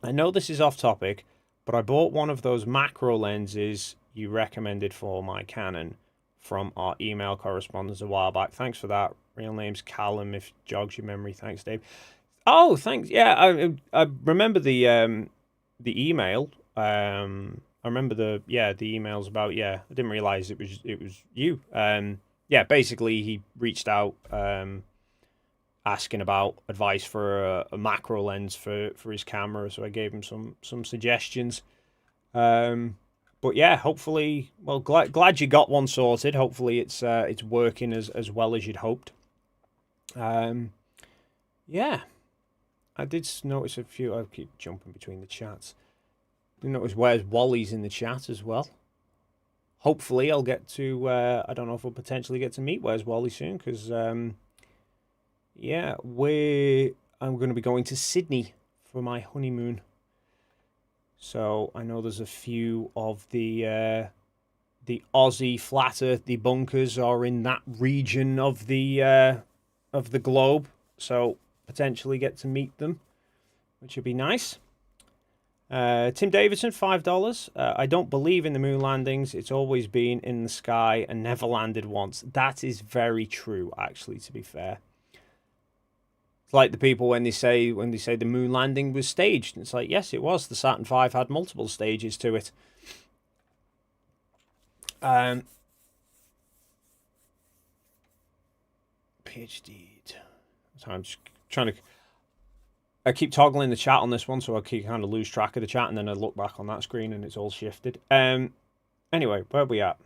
I know this is off topic, but I bought one of those macro lenses you recommended for my Canon from our email correspondence a while back. Thanks for that. Real name's Callum, if jogs your memory. Thanks, Dave. Oh, thanks. Yeah, I remember the email. I remember the emails about. Yeah, I didn't realize it was you. Yeah, basically he reached out asking about advice for a macro lens for his camera, so I gave him some suggestions. But yeah, hopefully, well, glad you got one sorted. Hopefully it's working as well as you'd hoped. Yeah, I did notice a few. I keep jumping between the chats. I notice where's Wally's in the chat as well. Hopefully I'll get to. I don't know if we'll potentially get to meet Where's Wally soon, because yeah, I'm going to be going to Sydney for my honeymoon. So I know there's a few of the Aussie flat Earth debunkers are in that region of the globe. So potentially get to meet them, which would be nice. Tim Davidson, $5. I don't believe in the moon landings. It's always been in the sky and never landed once. That is very true, actually, to be fair. It's like the people when they say the moon landing was staged. It's like, yes, it was. The Saturn V had multiple stages to it. PhD. So I'm just trying to. I keep toggling the chat on this one, so I keep kind of lose track of the chat, and then I look back on that screen and it's all shifted. Anyway, where are we at?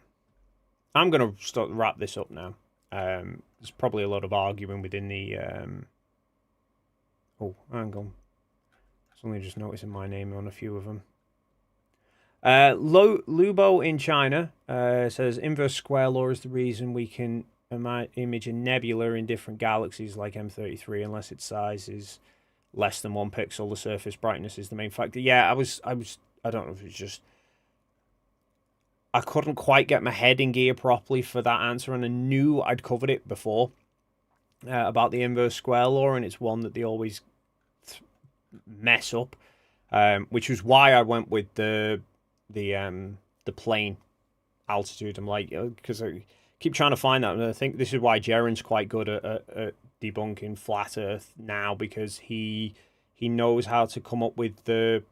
I'm going to wrap this up now. There's probably a lot of arguing within the... Oh, hang on. Suddenly just noticing my name on a few of them. Lubo in China says, inverse square law is the reason we can image a nebula in different galaxies like M33 unless its size is less than 1 pixel. The surface brightness is the main factor. Yeah, I don't know if it's just... I couldn't quite get my head in gear properly for that answer, and I knew I'd covered it before about the inverse square law, and it's one that they always mess up, which was why I went with the plane altitude. I'm like, because I keep trying to find that, and I think this is why Jeran's quite good at debunking flat Earth now, because he knows how to come up with the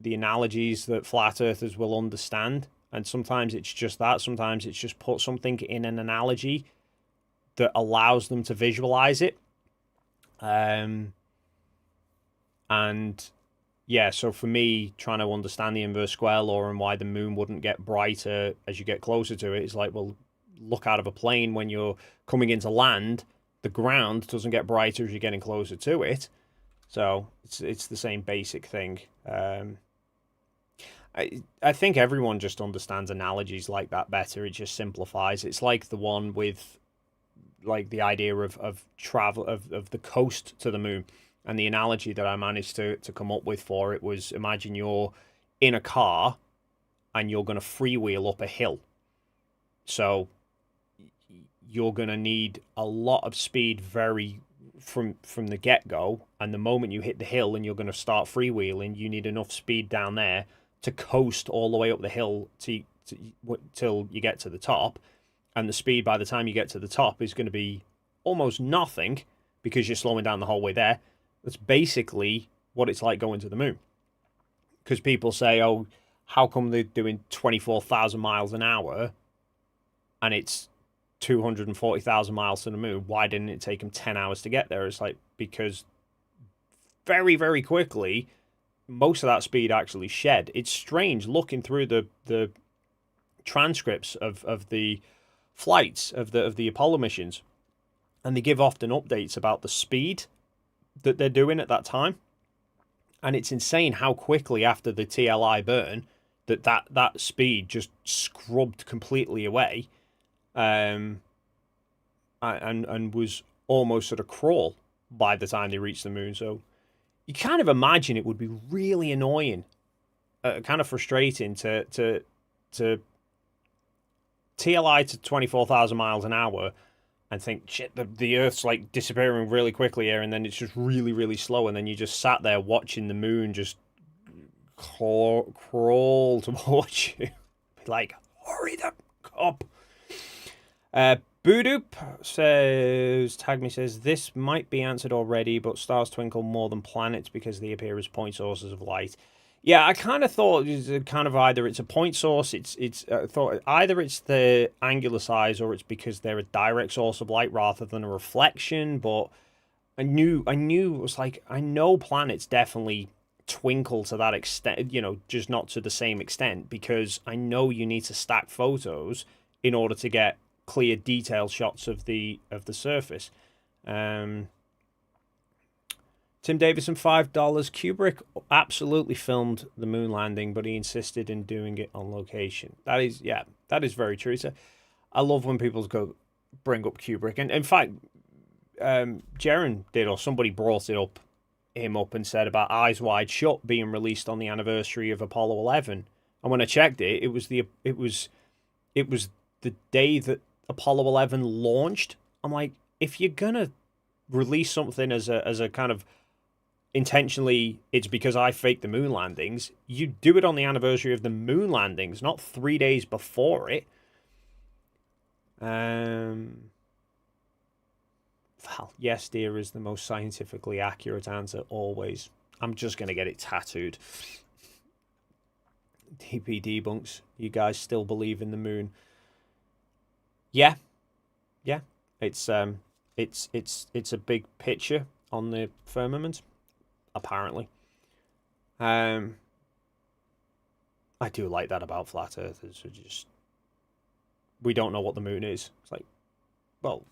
analogies that flat earthers will understand. And sometimes it's just that. Sometimes it's just put something in an analogy that allows them to visualize it. And yeah, so for me, trying to understand the inverse square law and why the moon wouldn't get brighter as you get closer to it, it's like, well, look out of a plane when you're coming into land. The ground doesn't get brighter as you're getting closer to it. So it's the same basic thing. I think everyone just understands analogies like that better. It just simplifies. It's like the one with like the idea of travel of the coast to the moon. And the analogy that I managed to come up with for it was, imagine you're in a car and you're going to freewheel up a hill. So you're going to need a lot of speed from the get-go, and the moment you hit the hill and you're going to start freewheeling, you need enough speed down there to coast all the way up the hill till you get to the top, and the speed by the time you get to the top is going to be almost nothing because you're slowing down the whole way there. That's basically what it's like going to the moon. Because people say, oh, how come they're doing 24,000 miles an hour and it's 240,000 miles to the moon? Why didn't it take them 10 hours to get there? It's like, because very, very quickly, most of that speed actually shed. It's strange looking through the transcripts of the flights of the Apollo missions, and they give often updates about the speed that they're doing at that time. And it's insane how quickly after the TLI burn that speed just scrubbed completely away, and was almost at a crawl by the time they reached the moon. So you kind of imagine it would be really annoying, kind of frustrating to TLI to 24,000 miles an hour and think, shit, the Earth's like disappearing really quickly here, and then it's just really, really slow, and then you just sat there watching the moon just crawl towards you. Be like, hurry the up. Boodoop says, tag me, says, this might be answered already, but stars twinkle more than planets because they appear as point sources of light. Yeah, I kind of thought it was kind of either it's a point source, thought either it's the angular size or it's because they're a direct source of light rather than a reflection. But I knew it was like, I know planets definitely twinkle to that extent, just not to the same extent, because I know you need to stack photos in order to get clear detailed shots of the surface. Tim Davison, $5. Kubrick absolutely filmed the moon landing, but he insisted in doing it on location. That is very true. So I love when people bring up Kubrick. And in fact, Jeran did, or somebody brought him up and said about Eyes Wide Shut being released on the anniversary of Apollo 11. And when I checked it, it was the day that Apollo 11 launched. I'm like, if you're gonna release something as a kind of intentionally, it's because I faked the moon landings, you do it on the anniversary of the moon landings, not 3 days before it. Well, yes, dear, is the most scientifically accurate answer always. I'm just going to get it tattooed. DP debunks. You guys still believe in the moon? Yeah. It's a big picture on the firmament, apparently. I do like that about flat earthers. We don't know what the moon is. It's like, well,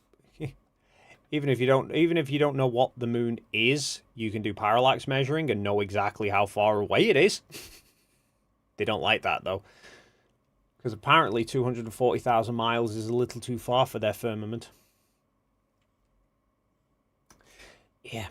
even if you don't know what the moon is, you can do parallax measuring and know exactly how far away it is. They don't like that though, because apparently 240,000 miles is a little too far for their firmament. Yeah.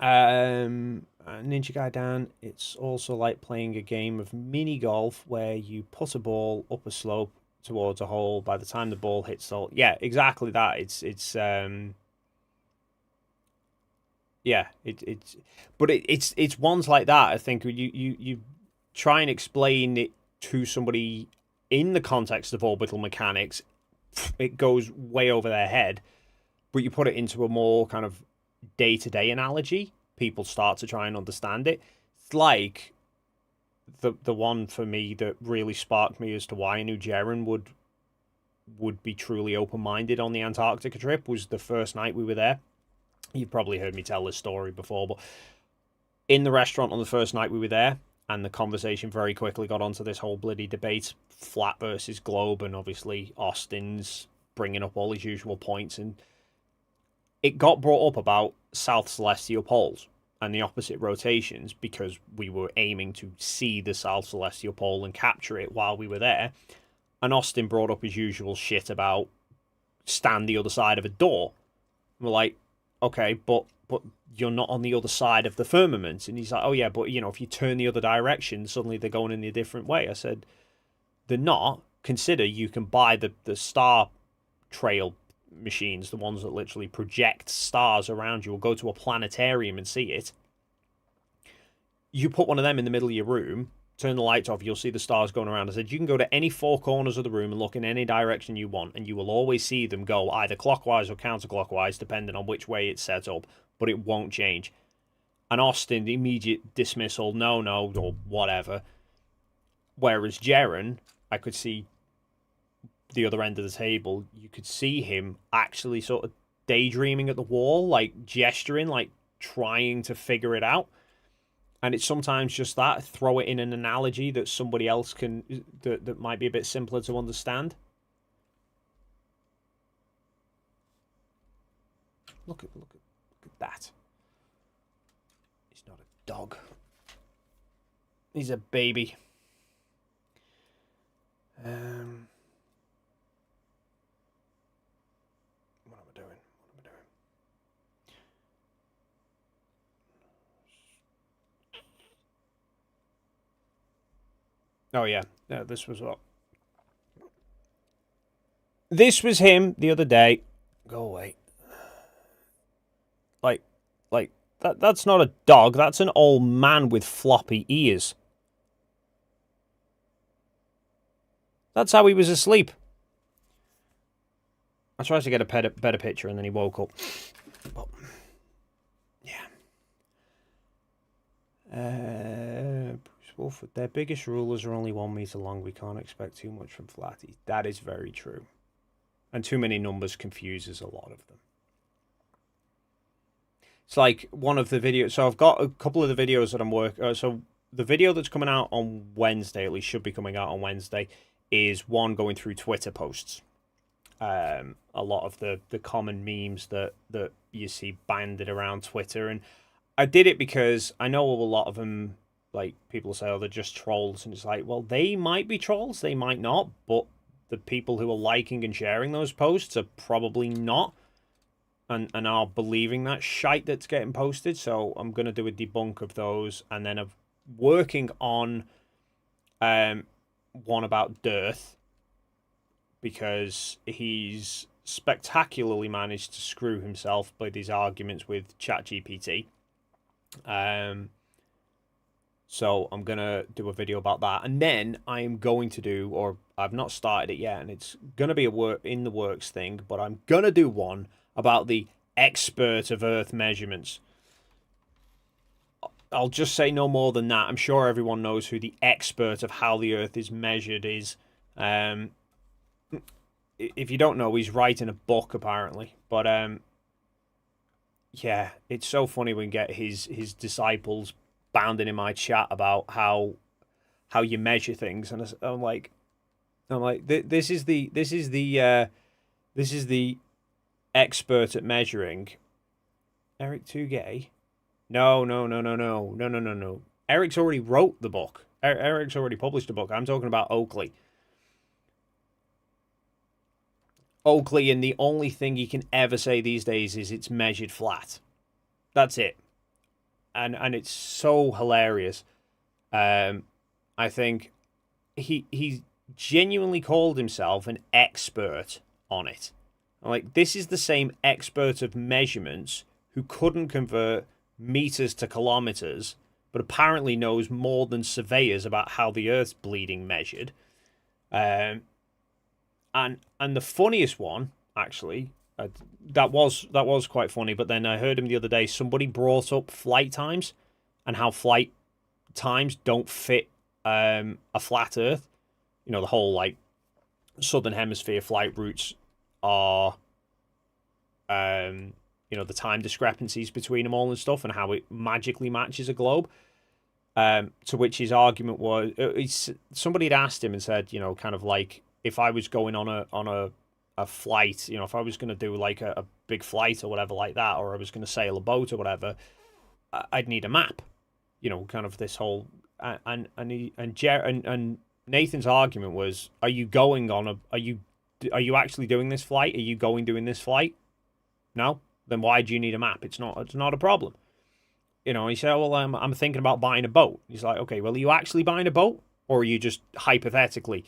Ninja Guy Dan, it's also like playing a game of mini golf where you put a ball up a slope towards a hole. By the time the ball hits the hole, yeah, exactly that. It's ones like that. I think you try and explain it to somebody in the context of orbital mechanics, it goes way over their head. But you put it into a more kind of day-to-day analogy, people start to try and understand it. It's like the one for me that really sparked me as to why I knew Jeran would be truly open-minded on the Antarctica trip was the first night we were there. You've probably heard me tell this story before, but in the restaurant on the first night we were there, and the conversation very quickly got onto this whole bloody debate, flat versus globe, and obviously Austin's bringing up all his usual points, and it got brought up about south celestial poles and the opposite rotations because we were aiming to see the south celestial pole and capture it while we were there. And Austin brought up his usual shit about stand the other side of a door. We're like, okay, but you're not on the other side of the firmament. And he's like, oh yeah, but if you turn the other direction, suddenly they're going in a different way. I said, they're not. Consider you can buy the star trail machines, the ones that literally project stars around you, or go to a planetarium and see it. you put one of them in the middle of your room, turn the lights off, you'll see the stars going around. I said, you can go to any four corners of the room and look in any direction you want, and you will always see them go either clockwise or counterclockwise, depending on which way it's set up, but it won't change. And Austin, the immediate dismissal, no, or whatever. Whereas Jeran, I could see the other end of the table, you could see him actually sort of daydreaming at the wall, like gesturing, like trying to figure it out. And it's sometimes just that, throw it in an analogy that somebody else can, that might be a bit simpler to understand. Look at that. He's not a dog. He's a baby. What am I doing? Oh, yeah. No, this was what? This was him the other day. Go away. Like that's not a dog. That's an old man with floppy ears. That's how he was asleep. I tried to get a better picture and then he woke up. But, yeah. Bruce Wolford, their biggest rulers are only 1 meter long. We can't expect too much from flatties. That is very true. And too many numbers confuses a lot of them. It's like one of the videos. So I've got a couple of the videos that I'm working. So the video that's coming out on Wednesday, at least should be coming out on Wednesday, is one going through Twitter posts. A lot of the common memes that you see banded around Twitter. And I did it because I know a lot of them, like, people say, oh, they're just trolls. And it's like, well, they might be trolls, they might not. But the people who are liking and sharing those posts are probably not. And are believing that shite that's getting posted. So I'm going to do a debunk of those. And then I'm working on one about Dearth, because he's spectacularly managed to screw himself by these arguments with ChatGPT. So I'm going to do a video about that. And then I'm going to do, or I've not started it yet, and it's going to be a in the works thing, but I'm going to do one about the expert of Earth measurements. I'll just say no more than that. I'm sure everyone knows who the expert of how the Earth is measured is. If you don't know, he's writing a book, apparently. But, yeah, it's so funny when you get his disciples bounding in my chat about how you measure things. And I'm like, this is the expert at measuring. Eric Too Gay? No. Eric's already wrote the book. Eric's already published a book. I'm talking about Oakley. And the only thing he can ever say these days is it's measured flat. That's it. And it's so hilarious. I think he genuinely called himself an expert on it. Like, this is the same expert of measurements who couldn't convert meters to kilometers, but apparently knows more than surveyors about how the Earth's bleeding measured. And the funniest one, actually, that was quite funny. But then I heard him the other day. Somebody brought up flight times and how flight times don't fit a flat Earth. You know, the whole, like, southern hemisphere flight routes are, you know, the time discrepancies between them all and stuff, and how it magically matches a globe. To which his argument was, somebody had asked him and said, you know, kind of like, if I was going on a flight, you know, if I was going to do like a big flight or whatever like that, or I was going to sail a boat or whatever, I'd need a map. You know, kind of this whole and Nathan's argument was, are you actually doing this flight? Are you doing this flight? No? Then why do you need a map? It's not a problem. You know, he said, well, I'm thinking about buying a boat. He's like, okay, well, are you actually buying a boat? Or are you just hypothetically?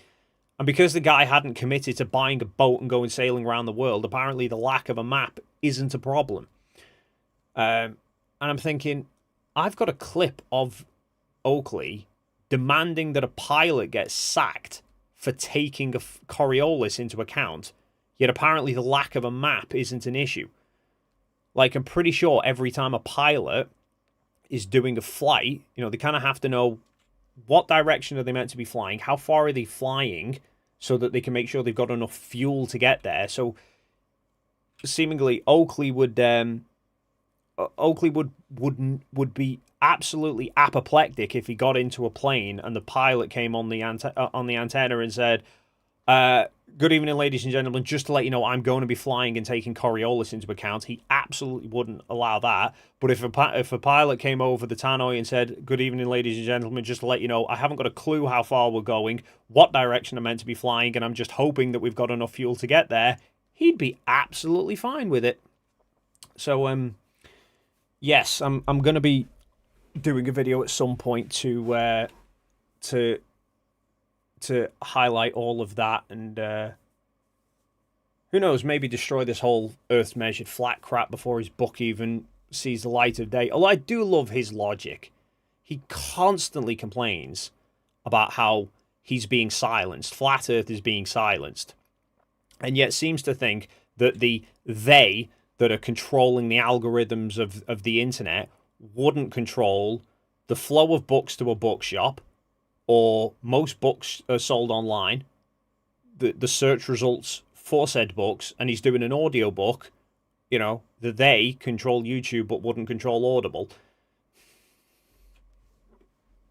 And because the guy hadn't committed to buying a boat and going sailing around the world, apparently the lack of a map isn't a problem. And I'm thinking, I've got a clip of Oakley demanding that a pilot gets sacked for taking a Coriolis into account, yet apparently the lack of a map isn't an issue. Like, I'm pretty sure every time a pilot is doing a flight, you know, they kind of have to know what direction are they meant to be flying, how far are they flying, so that they can make sure they've got enough fuel to get there. So seemingly Oakley would be absolutely apoplectic if he got into a plane and the pilot came on the antenna and said, "Good evening, ladies and gentlemen. Just to let you know, I'm going to be flying and taking Coriolis into account." He absolutely wouldn't allow that. But if a pilot came over the tannoy and said, "Good evening, ladies and gentlemen. Just to let you know, I haven't got a clue how far we're going, what direction I'm meant to be flying, and I'm just hoping that we've got enough fuel to get there," he'd be absolutely fine with it. So, yes, I'm going to be doing a video at some point to highlight all of that, and who knows, maybe destroy this whole Earth's measured flat crap before his book even sees the light of day. Although I do love his logic. He constantly complains about how he's being silenced. Flat Earth is being silenced. And yet seems to think that they that are controlling the algorithms of the internet wouldn't control the flow of books to a bookshop, or most books are sold online, the search results for said books, and he's doing an audio book, you know, that they control YouTube but wouldn't control Audible.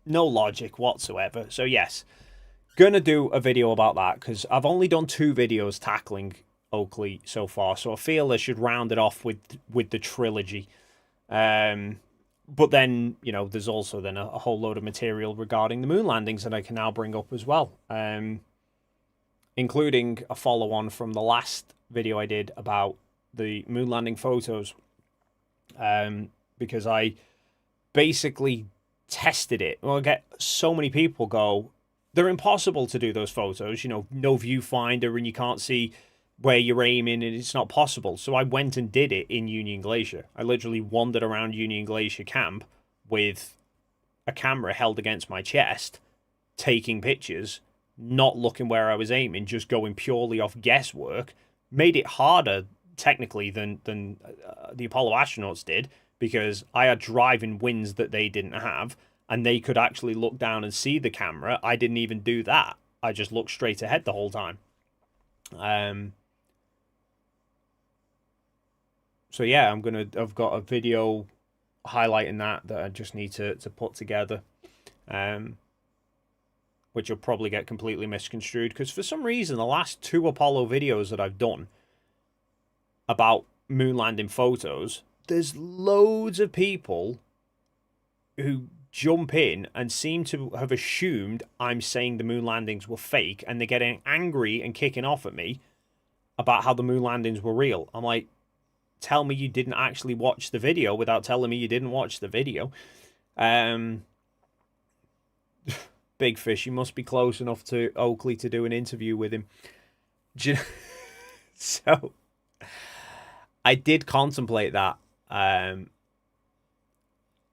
No logic whatsoever. So yes, gonna do a video about that, because I've only done 2 videos tackling Oakley so far, so I feel I should round it off with the trilogy. But then, you know, there's also then a whole load of material regarding the moon landings that I can now bring up as well, including a follow-on from the last video I did about the moon landing photos, because I basically tested it. Well, I get so many people go, they're impossible to do those photos, you know, no viewfinder and you can't see where you're aiming and it's not possible. So I went and did it in Union Glacier. I literally wandered around Union Glacier camp with a camera held against my chest, taking pictures, not looking where I was aiming, just going purely off guesswork. Made it harder technically than the Apollo astronauts did, because I had driving winds that they didn't have, and they could actually look down and see the camera. I didn't even do that. I just looked straight ahead the whole time. So yeah, I've got a video highlighting that I just need to put together, which will probably get completely misconstrued, because for some reason the last 2 Apollo videos that I've done about moon landing photos, there's loads of people who jump in and seem to have assumed I'm saying the moon landings were fake, and they're getting angry and kicking off at me about how the moon landings were real. I'm like, tell me you didn't actually watch the video without telling me you didn't watch the video. Big fish, you must be close enough to Oakley to do an interview with him. So I did contemplate that.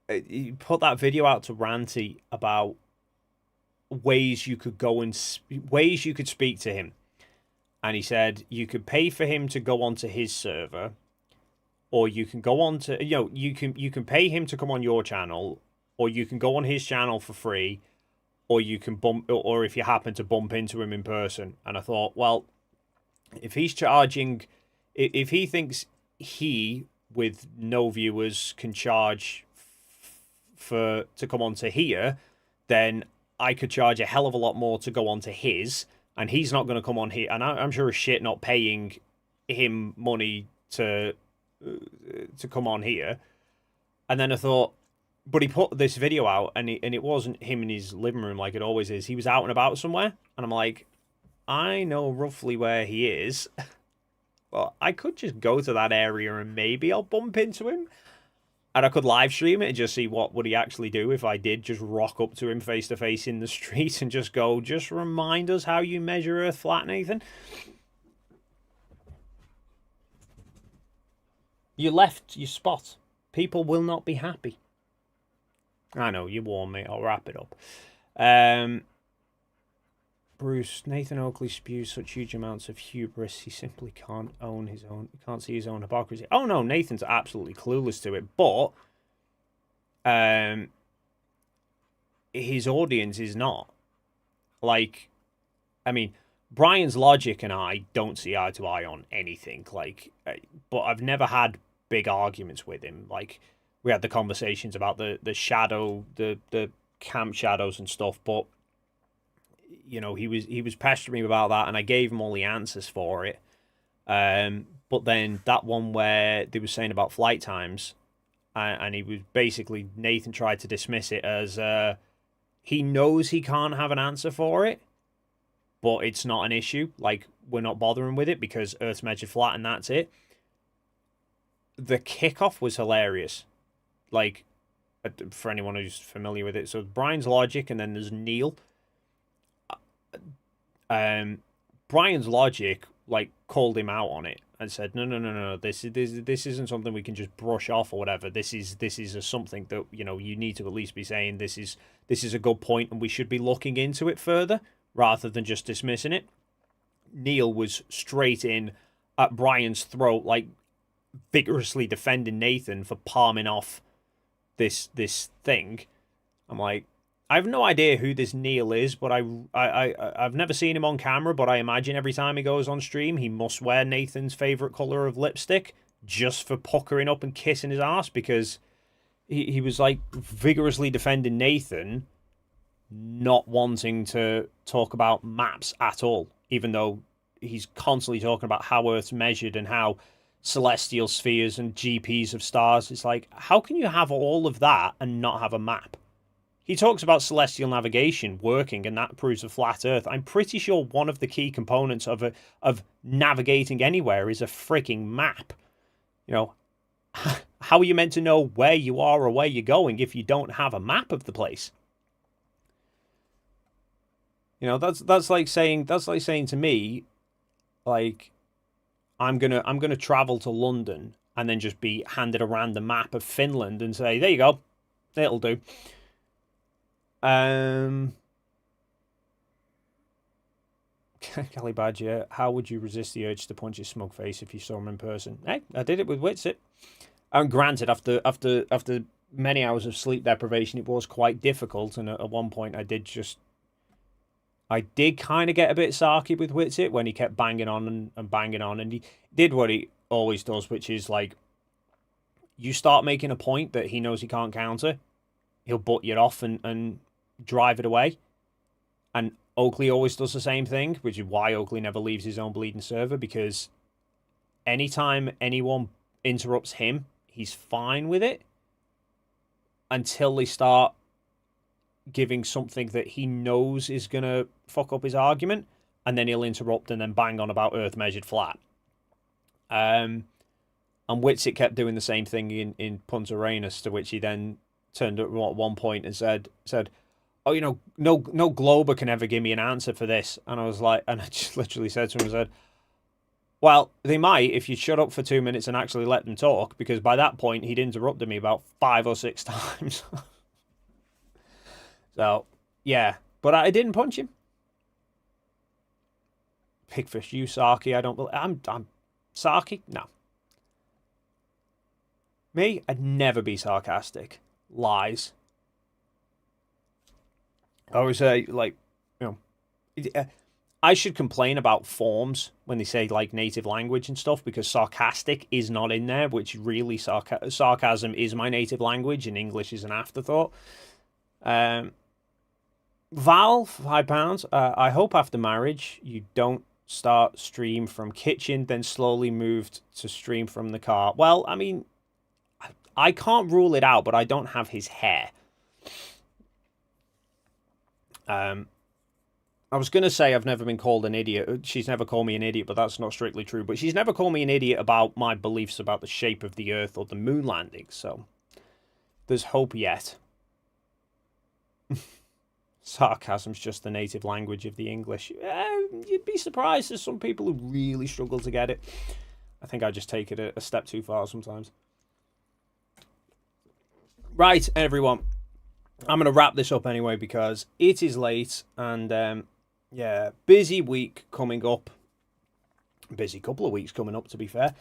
He put that video out to Ranty about ways you could go and ways you could speak to him, and he said you could pay for him to go onto his server, or you can go on to, you know, you can pay him to come on your channel, or you can go on his channel for free, or you can or if you happen to bump into him in person. And I thought, well, if he's charging, if he thinks he, with no viewers, can charge to come onto here, then I could charge a hell of a lot more to go onto his, and he's not going to come on here, and I'm sure as shit not paying him money to come on here. And then I thought, but he put this video out, and it wasn't him in his living room like it always is. He was out and about somewhere, and I'm like, I know roughly where he is. Well, I could just go to that area and maybe I'll bump into him. And I could live stream it and just see what would he actually do if I did just rock up to him face to face in the street and just go, just remind us how you measure Earth flat, Nathan. You left your spot. People will not be happy. I know, you warned me. I'll wrap it up. Bruce, Nathan Oakley spews such huge amounts of hubris, he simply can't can't see his own hypocrisy. Oh no, Nathan's absolutely clueless to it, but his audience is not. Like, I mean, Brian's logic and I don't see eye to eye on anything, like, but I've never had big arguments with him. Like, we had the conversations about the shadow, the camp shadows and stuff, but you know, he was pestering me about that, and I gave him all the answers for it. But then that one where they were saying about flight times, and he was basically, Nathan tried to dismiss it as he knows he can't have an answer for it, but it's not an issue. Like, we're not bothering with it because Earth's measured flat and that's it. The kickoff was hilarious. Like, for anyone who's familiar with it. So Brian's logic, and then there's Neil. Brian's logic, like, called him out on it and said, no, this isn't something we can just brush off or whatever. This is something that, you know, you need to at least be saying this is a good point and we should be looking into it further rather than just dismissing it. Neil was straight in at Brian's throat, like, vigorously defending Nathan for palming off this thing. I'm like, I have no idea who this Neil is, but I've never seen him on camera, but I imagine every time he goes on stream, he must wear Nathan's favourite colour of lipstick just for puckering up and kissing his ass, because he was, like, vigorously defending Nathan, not wanting to talk about maps at all, even though he's constantly talking about how Earth's measured and how celestial spheres and GPs of stars. It's like, how can you have all of that and not have a map? He talks about celestial navigation working, and that proves a flat Earth. I'm pretty sure one of the key components of navigating anywhere is a freaking map. You know, how are you meant to know where you are or where you're going if you don't have a map of the place? You know, that's like saying to me, like, I'm gonna travel to London and then just be handed a random map of Finland and say, there you go, it'll do. Kelly Badger, how would you resist the urge to punch his smug face if you saw him in person? Hey, I did it with Witsit. And granted, after many hours of sleep deprivation, it was quite difficult. And at one point, I did kind of get a bit sarky with Witsit when he kept banging on and banging on. And he did what he always does, which is, like, you start making a point that he knows he can't counter, he'll butt you off and drive it away. And Oakley always does the same thing, which is why Oakley never leaves his own bleeding server, because anytime anyone interrupts him, he's fine with it until they start giving something that he knows is going to fuck up his argument, and then he'll interrupt and then bang on about Earth measured flat. And Witsit kept doing the same thing in Punta Arenas, to which he then turned at one point and said, oh, you know, no Glober can ever give me an answer for this. And I was like, and I just literally said to him, I said, well, they might if you shut up for 2 minutes and actually let them talk, because by that point he'd interrupted me about 5 or 6 times. So, yeah, but I didn't punch him. Pigfish, you Sarky, I don't believe. I'm Sarky? No. Me? I'd never be sarcastic. Lies. I always say, like, you know, I should complain about forms when they say, like, native language and stuff, because sarcastic is not in there, which really sarcasm is my native language and English is an afterthought. Val, £5. I hope after marriage you don't start stream from kitchen, then slowly moved to stream from the car. Well, I mean, I can't rule it out, but I don't have his hair. I was going to say I've never been called an idiot. She's never called me an idiot, but that's not strictly true. But she's never called me an idiot about my beliefs about the shape of the Earth or the moon landing. So there's hope yet. Sarcasm's just the native language of the English. You'd be surprised. There's some people who really struggle to get it. I think I just take it a step too far sometimes. Right, everyone. I'm going to wrap this up anyway because it is late and yeah, busy week coming up. Busy couple of weeks coming up, to be fair.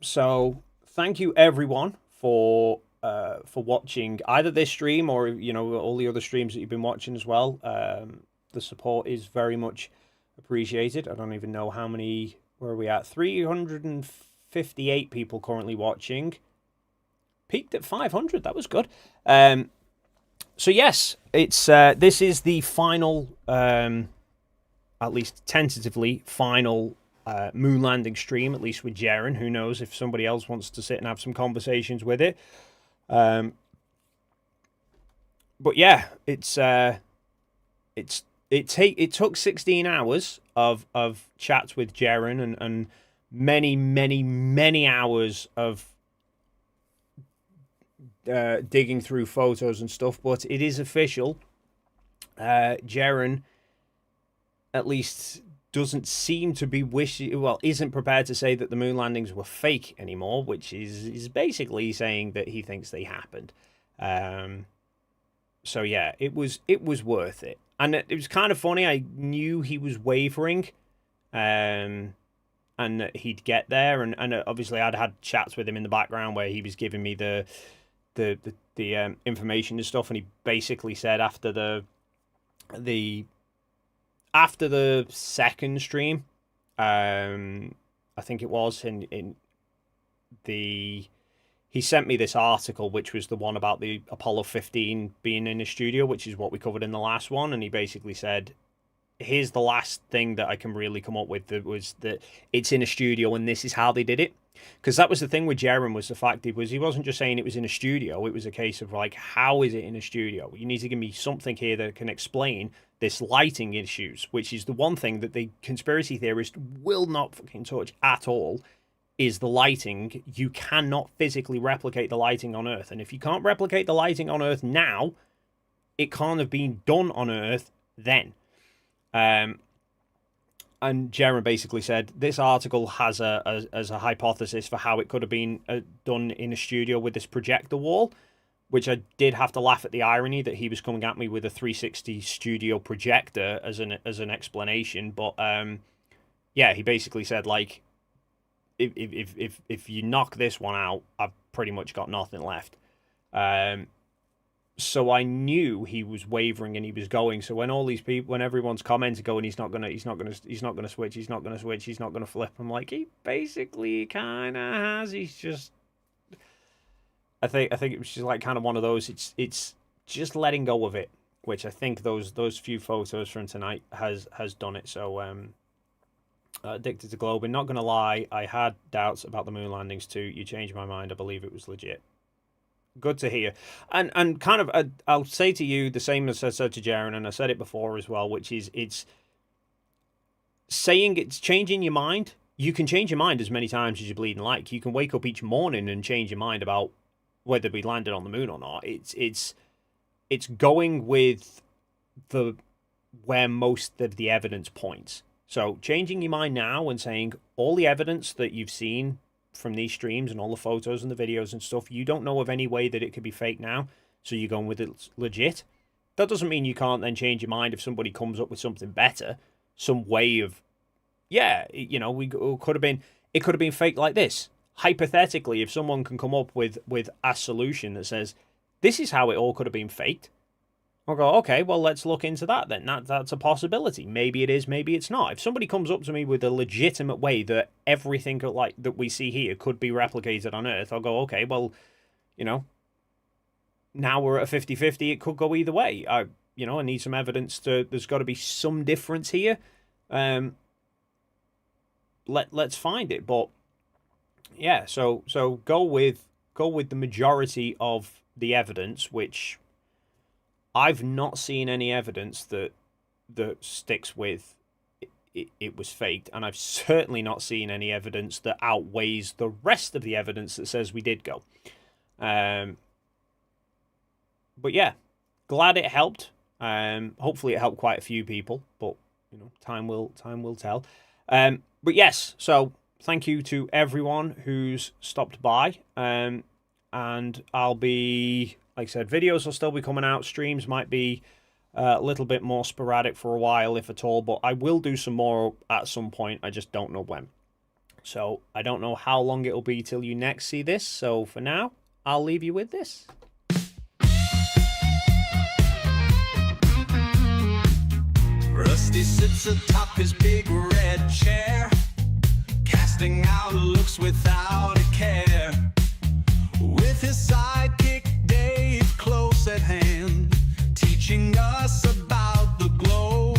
So thank you everyone for watching either this stream or all the other streams that you've been watching as well. The support is very much appreciated. I don't even know how many. Where are we at? 358 people currently watching. Peaked at 500. That was good. So yes, it's this is the final, at least tentatively final moon landing stream, at least with Jeran. Who knows if somebody else wants to sit and have some conversations with it. But yeah, it took 16 hours of chats with Jeran and many hours of digging through photos and stuff, but it is official. Jeran at least doesn't seem to be isn't prepared to say that the moon landings were fake anymore, which is basically saying that he thinks they happened. So yeah, it was worth it. And it was kind of funny. I knew he was wavering, and that he'd get there. And obviously I'd had chats with him in the background where he was giving me the information and stuff. And he basically said after the second stream, I think it was he sent me this article, which was the one about the Apollo 15 being in a studio, which is what we covered in the last one. And he basically said, here's the last thing that I can really come up with, that was that it's in a studio and this is how they did it. Because that was the thing with Jeran, was the fact he wasn't just saying it was in a studio. It was a case of like, how is it in a studio? You need to give me something here that can explain this lighting issues, which is the one thing that the conspiracy theorist will not fucking touch at all, is the lighting. You cannot physically replicate the lighting on Earth. And if you can't replicate the lighting on Earth now, it can't have been done on Earth then. And Jeran basically said this article has a hypothesis for how it could have been done in a studio with this projector wall, which I did have to laugh at the irony that he was coming at me with a 360 studio projector as an explanation. But yeah, he basically said, like, if you knock this one out, I've pretty much got nothing left. So I knew he was wavering and he was going. So when all these people, when everyone's commenting, going, he's not gonna switch, he's not gonna flip. I'm like, he basically kind of has. He's just. I think it was just like kind of one of those. It's just letting go of it, which I think those few photos from tonight has done it. So addicted to globing. Not gonna lie, I had doubts about the moon landings too. You changed my mind. I believe it was legit. Good to hear. And kind of, I'll say to you the same as I said to Jeran, and I said it before as well, which is it's changing your mind. You can change your mind as many times as you bleeding like. You can wake up each morning and change your mind about whether we landed on the moon or not. It's going with where most of the evidence points. So changing your mind now and saying all the evidence that you've seen from these streams and all the photos and the videos and stuff, you don't know of any way that it could be fake now, so you're going with it legit. That doesn't mean you can't then change your mind if somebody comes up with something better, some way of, yeah, it could have been fake like this. Hypothetically, if someone can come up with a solution that says this is how it all could have been faked, I'll go, okay, well, let's look into that then. That's a possibility. Maybe it is, maybe it's not. If somebody comes up to me with a legitimate way that everything like that we see here could be replicated on Earth, I'll go, okay, well, now we're at a 50-50. It could go either way. I need some evidence there's got to be some difference here. Let's find it. But yeah, so go with the majority of the evidence, which I've not seen any evidence that sticks with it was faked, and I've certainly not seen any evidence that outweighs the rest of the evidence that says we did go. But yeah, glad it helped. Hopefully it helped quite a few people, but time will tell. But yes, so thank you to everyone who's stopped by. And I'll be like I said, videos will still be coming out. Streams might be a little bit more sporadic for a while, if at all, but I will do some more at some point. I just don't know when. So I don't know how long it'll be till you next see this. So for now, I'll leave you with this. Rusty sits atop his big red chair, casting out looks without a care. With his sidekick Dave close at hand, teaching us about the globe.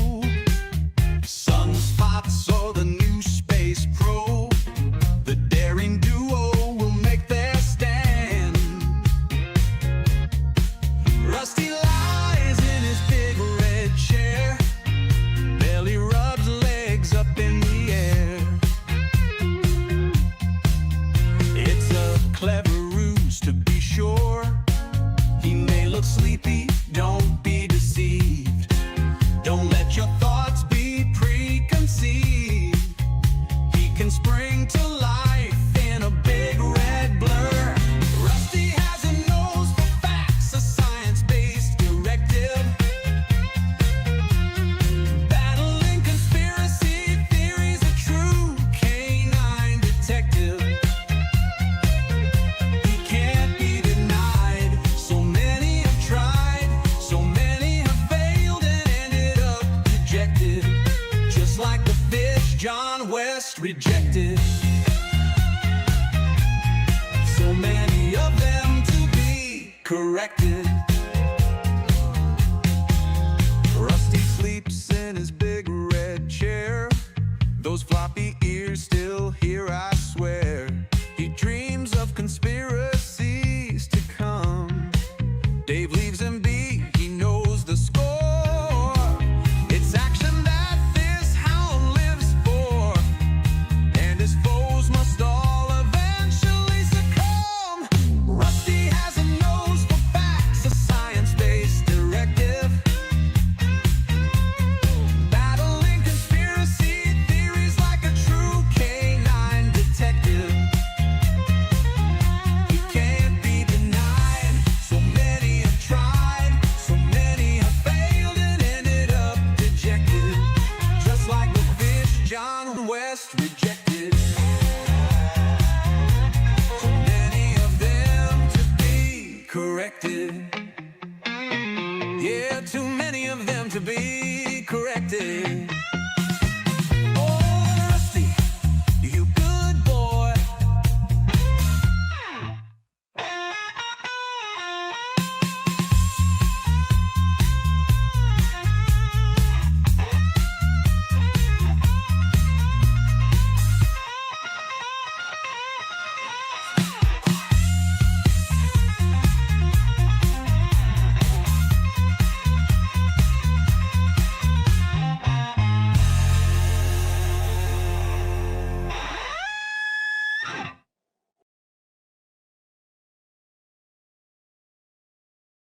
Sunspots or the new space probe, the daring duo will make their stand. Rusty lies in his big red chair, belly rubs legs up in the air. It's a clever ruse to be sure. He may look sleepy, don't be deceived. Don't let your thoughts be preconceived. He can spring to life in a big red blur. Rusty has a nose for facts, a science-based directive. Battling conspiracy theories, a true canine detective. He can't be denied. So many have tried, so many have failed and ended up dejected, just like the fish John West rejected. So many of them to be corrected. Rusty sleeps in his big red chair, those floppy ears still hear, I swear. He dreams of conspiracies to come. Dave leaves him be, he knows the score. It's action that this hound lives for, and his foes must all eventually succumb. Rusty has a nose for facts, a science-based directive. Battling conspiracy theories like a true canine detective. He can't be denied. So many have tried, so many have failed and ended up dejected, just like the fish John West rejected.